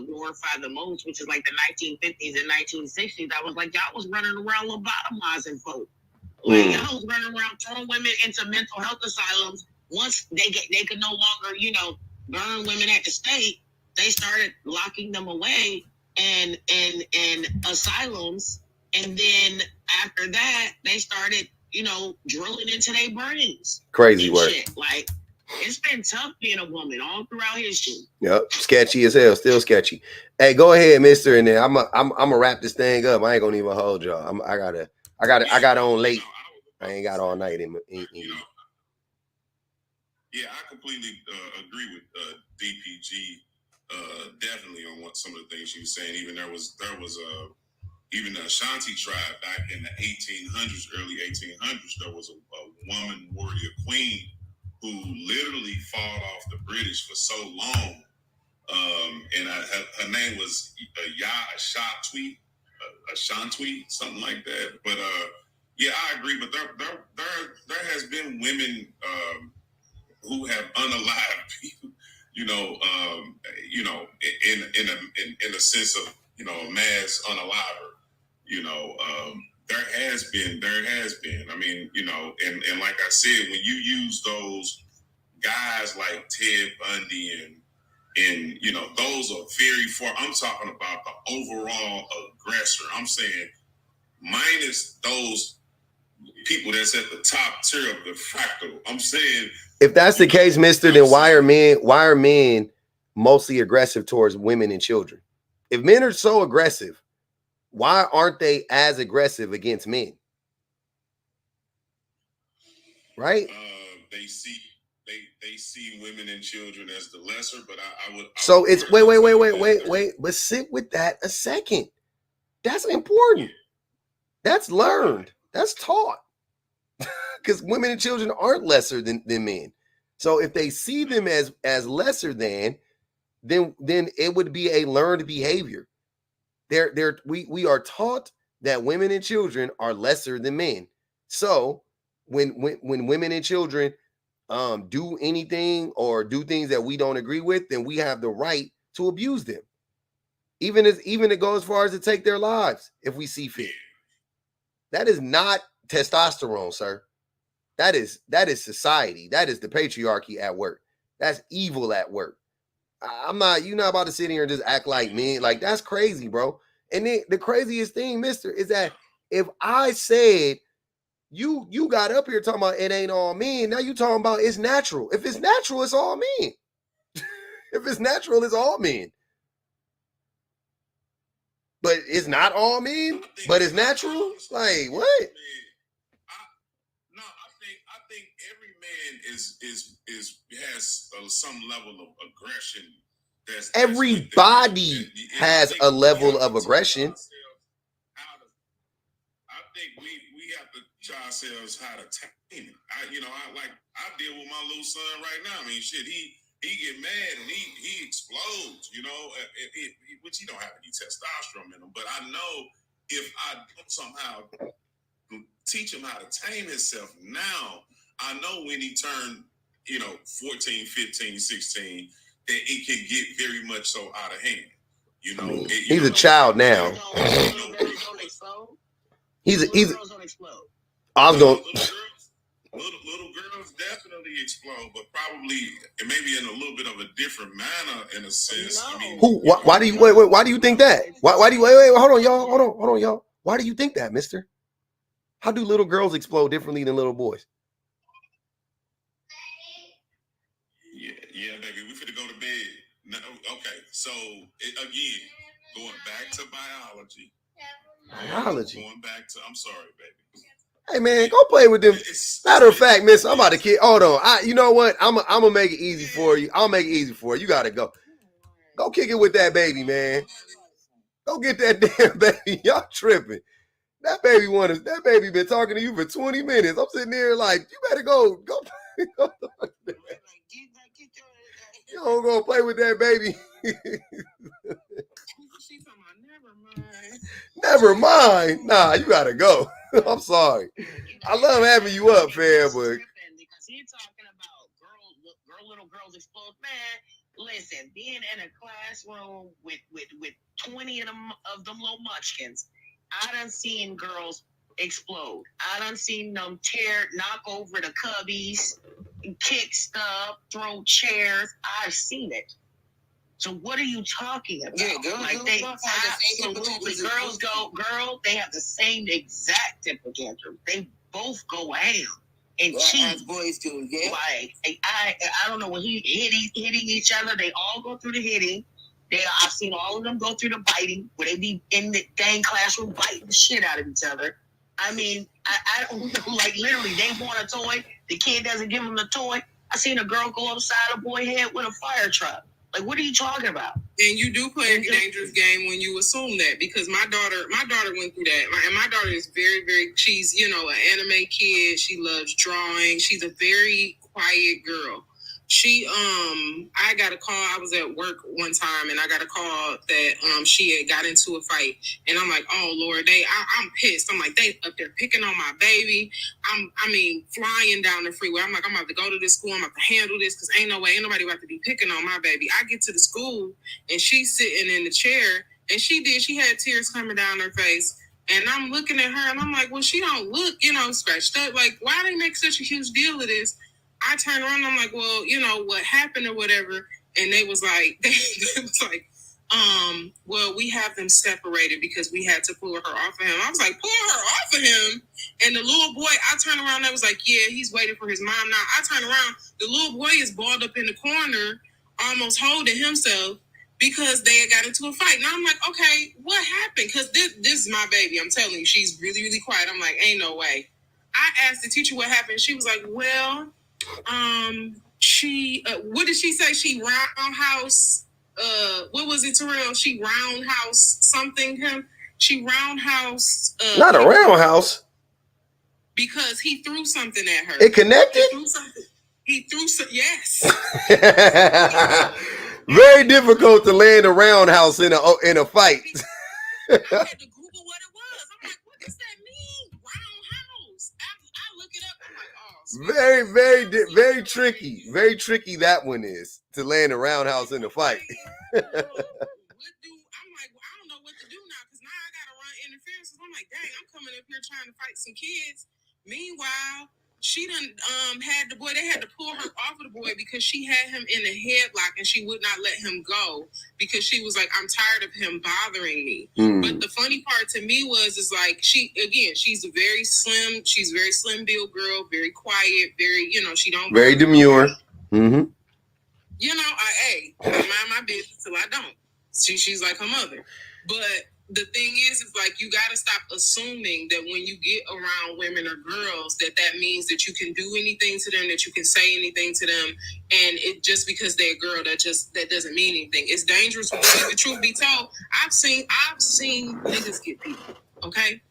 [SPEAKER 3] glorify the most, which is like the 1950s and 1960s. I was like, y'all was running around lobotomizing folk. Like y'all was running around throwing women into mental health asylums. Once they could no longer, burn women at the stake, they started locking them away in asylums. And then after that, they started, drilling into their brains.
[SPEAKER 1] Crazy work.
[SPEAKER 3] Shit. Like, it's been tough being a woman all throughout history.
[SPEAKER 1] Yep, sketchy as hell, still sketchy. Hey, go ahead, mister, and then I'm gonna wrap this thing up. I ain't gonna even hold y'all. I got on late. I ain't got all night in.
[SPEAKER 4] Yeah, I completely agree with DPG. Definitely on what some of the things she was saying. Even there was even the Ashanti tribe back in the 1800s, early 1800s. There was a woman warrior queen who literally fought off the British for so long. And her name was Ashantwi, something like that. But yeah, I agree. But there has been women who have unalived people, in a sense of a mass unaliver. There has been. I mean, and like I said, when you use those guys like Ted Bundy and those are very far. I'm talking about the overall aggressor. I'm saying minus those people that's at the top tier of the fractal. I'm saying,
[SPEAKER 1] if that's the case, mister, then why are men mostly aggressive towards women and children? If men are so aggressive, why aren't they as aggressive against men? Right?
[SPEAKER 4] They see women and children as the lesser, but I would.
[SPEAKER 1] So it's wait. But sit with that a second. That's important. That's learned. That's taught. Because women and children aren't lesser than men. So if they see them as lesser than, then it would be a learned behavior. We are taught that women and children are lesser than men. So when women and children do anything or do things that we don't agree with, then we have the right to abuse them. Even it goes as far as to take their lives if we see fit. That is not testosterone, sir. That is society. That is the patriarchy at work. That's evil at work. You're not about to sit here and just act like men. Like, that's crazy, bro. And then the craziest thing, mister, is that if I said you got up here talking about it ain't all men, now you talking about it's natural. If it's natural, it's all men. If it's natural, it's all men. But it's not all men, but it's natural. Like, what?
[SPEAKER 4] I think every man has some level of aggression.
[SPEAKER 1] Everybody has a level of aggression.
[SPEAKER 4] I think we have to teach ourselves how to tame it. I deal with my little son right now. I mean, shit, he get mad and he explodes, which he don't have any testosterone in him. But I know if I don't somehow teach him how to tame himself now, I know when he turned, 14, 15, 16, that it can get very much so out of hand.
[SPEAKER 1] He's a child now. He's I was going.
[SPEAKER 4] Little girls definitely explode, but probably maybe in a little bit of a different manner, in a sense. I mean,
[SPEAKER 1] why do you wait? Why do you think that? Why do you wait? Hold on, y'all. Hold on, y'all. Why do you think that, mister? How do little girls explode differently than little boys?
[SPEAKER 4] Yeah, baby. We finna go to bed. No, okay, so again, going back to biology. Going back to, I'm sorry, baby.
[SPEAKER 1] Hey man, go play with them. Matter of fact, miss, I'm about to kid. Hold on. You know what? I'm gonna make it easy for you. I'll make it easy for you. You gotta go. Go kick it with that baby, man. Go get that damn baby. Y'all tripping. That baby been talking to you for 20 minutes. I'm sitting there like, you better go. You don't go play with that baby. Never mind. Nah, you gotta go. I'm sorry. I love having you up, fam, but
[SPEAKER 3] because you're talking about little girls explode. Man, listen, being in a classroom with 20 of them little munchkins, I done seen girls explode. I done seen them knock over the cubbies, kick stuff, throw chairs. I've seen it. So what are you talking about? Yeah, they absolutely they have the same exact temper tantrum. They both go ham and cheat. As boys do, yeah. Like I don't know when hitting each other. They all go through the hitting. I've seen all of them go through the biting, where they be in the dang classroom biting the shit out of each other. I mean, I don't know, like literally, they want a toy. The kid doesn't give them the toy. I seen a girl go upside a boy's head with a fire truck. Like, what are you talking about?
[SPEAKER 5] And you do play a dangerous game when you assume that, because my daughter went through that. And my daughter is very, very, she's, an anime kid. She loves drawing. She's a very quiet girl. I got a call. I was at work one time and I got a call that she had got into a fight. And I'm like, oh Lord, I'm pissed. I'm like, they up there picking on my baby. Flying down the freeway. I'm like, I'm about to go to this school. I'm about to handle this, because ain't no way, ain't nobody about to be picking on my baby. I get to the school and she's sitting in the chair, and she had tears coming down her face. And I'm looking at her and I'm like, well, she don't look, scratched up. Like, why they make such a huge deal of this? I turned around and I'm like, well, what happened or whatever. And they was like, well, we have them separated because we had to pull her off of him. I was like, pull her off of him? And the little boy, I turned around and I was like, yeah, he's waiting for his mom now. I turned around, the little boy is balled up in the corner, almost holding himself, because they had got into a fight. Now I'm like, okay, what happened? Because this is my baby. I'm telling you, she's really, really quiet. I'm like, ain't no way. I asked the teacher what happened. She was like, well, she what did she say? She roundhouse what was it, Terrell? She roundhouse something him. She roundhouse
[SPEAKER 1] not a roundhouse.
[SPEAKER 5] Because he threw something at her.
[SPEAKER 1] It connected?
[SPEAKER 5] He threw some, yes.
[SPEAKER 1] Very difficult to land a roundhouse in a fight.
[SPEAKER 5] I had to Google what it was. I'm like, what does that mean? Roundhouse. I look it up. I'm like, oh.
[SPEAKER 1] Very, very tricky. Very tricky that one is, to land a roundhouse in a fight.
[SPEAKER 5] I'm like, like, dang, I'm coming up here trying to fight some kids. Meanwhile, she done had the boy, they had to pull her off of the boy because she had him in a headlock and she would not let him go because she was like, I'm tired of him bothering me. But the funny part to me is like, she's a very slim build girl, very quiet, very, she don't
[SPEAKER 1] very demure. Mm-hmm.
[SPEAKER 5] I mind my business till I don't. She's like her mother. But the thing is like, you got to stop assuming that when you get around women or girls, that means that you can do anything to them, that you can say anything to them. And it just because they're a girl, that doesn't mean anything. It's dangerous. Because the truth be told, I've seen niggas get people. Okay.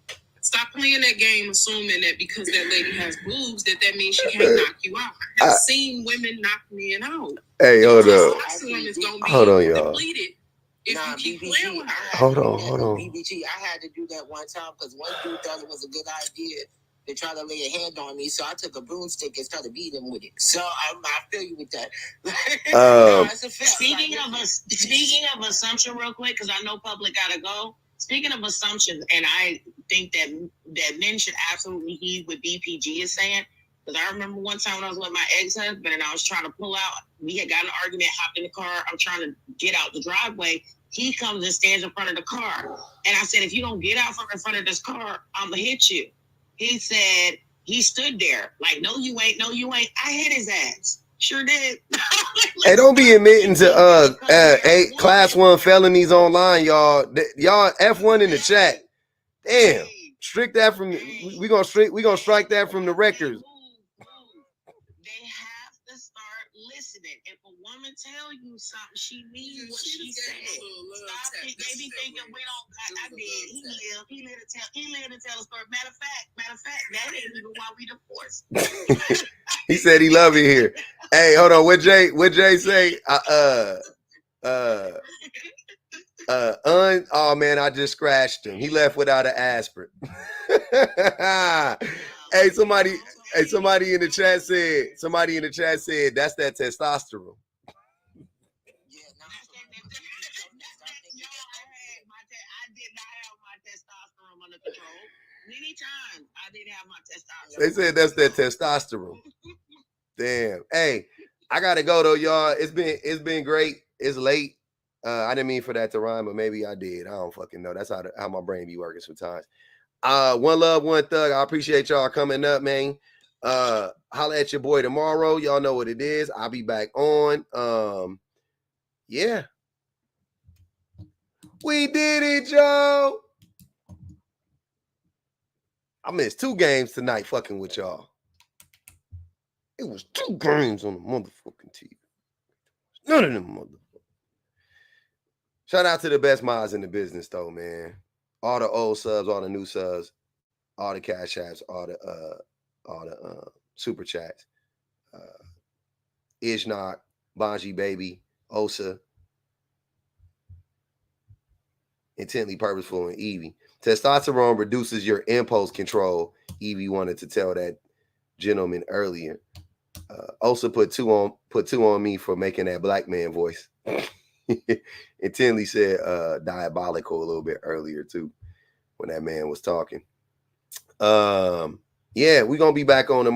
[SPEAKER 5] Stop playing that game, assuming that because that lady has boobs, that means she can't knock you out. I've seen women knock men out.
[SPEAKER 1] Hey, hold on.
[SPEAKER 5] Hold on, y'all.
[SPEAKER 1] Hold on.
[SPEAKER 6] BBG, I had to do that one time because one dude thought it was a good idea to try to lay a hand on me, so I took a broomstick and started beating him with it. So I feel you with that.
[SPEAKER 3] No, it's a fact. Speaking of assumption, real quick, because I know public gotta go. Speaking of assumptions, and I think that men should absolutely heed what BPG is saying. Because I remember one time when I was with my ex-husband and I was trying to pull out. We had got in an argument, hopped in the car. I'm trying to get out the driveway. He comes and stands in front of the car. And I said, if you don't get out from in front of this car, I'm going to hit you. He said, he stood there like, no, you ain't. I hit his ass. Sure did.
[SPEAKER 1] Hey, don't be admitting to class 1 felonies online, y'all. Y'all F1 in the chat. Damn. Strike that from we gonna strike that from the records.
[SPEAKER 3] They have to start listening. If a woman tell you something, she means what she said. Stop it. They be thinking we don't. I did. He lived to tell a story. Matter of fact, that ain't even why we divorced.
[SPEAKER 1] He said he love it here. Hey, hold on. What Jay say? Oh man, I just scratched him. He left without an aspirin. Hey, somebody in the chat said that's that testosterone.
[SPEAKER 3] I did not have my testosterone under control. Many times I didn't have my testosterone.
[SPEAKER 1] They said that's that testosterone. Damn. Hey, I gotta go though, y'all. It's been great. It's late. I didn't mean for that to rhyme, but maybe I did. I don't fucking know. That's how my brain be working sometimes. One love, one thug. I appreciate y'all coming up, man. Holla at your boy tomorrow. Y'all know what it is. I'll be back on. Yeah. We did it, y'all. I missed 2 games tonight fucking with y'all. It was 2 games on the motherfucking TV. None of them motherfuckers. Shout out to the best mods in the business, though, man. All the old subs, all the new subs, all the cash apps, all the super chats. Ishnock, Bonji Baby, Osa, Intently Purposeful, and Evie. Testosterone reduces your impulse control. Evie wanted to tell that gentleman earlier. Osa put two on me for making that black man voice. Intently said diabolical a little bit earlier too when that man was talking. Yeah, we're gonna be back on tomorrow.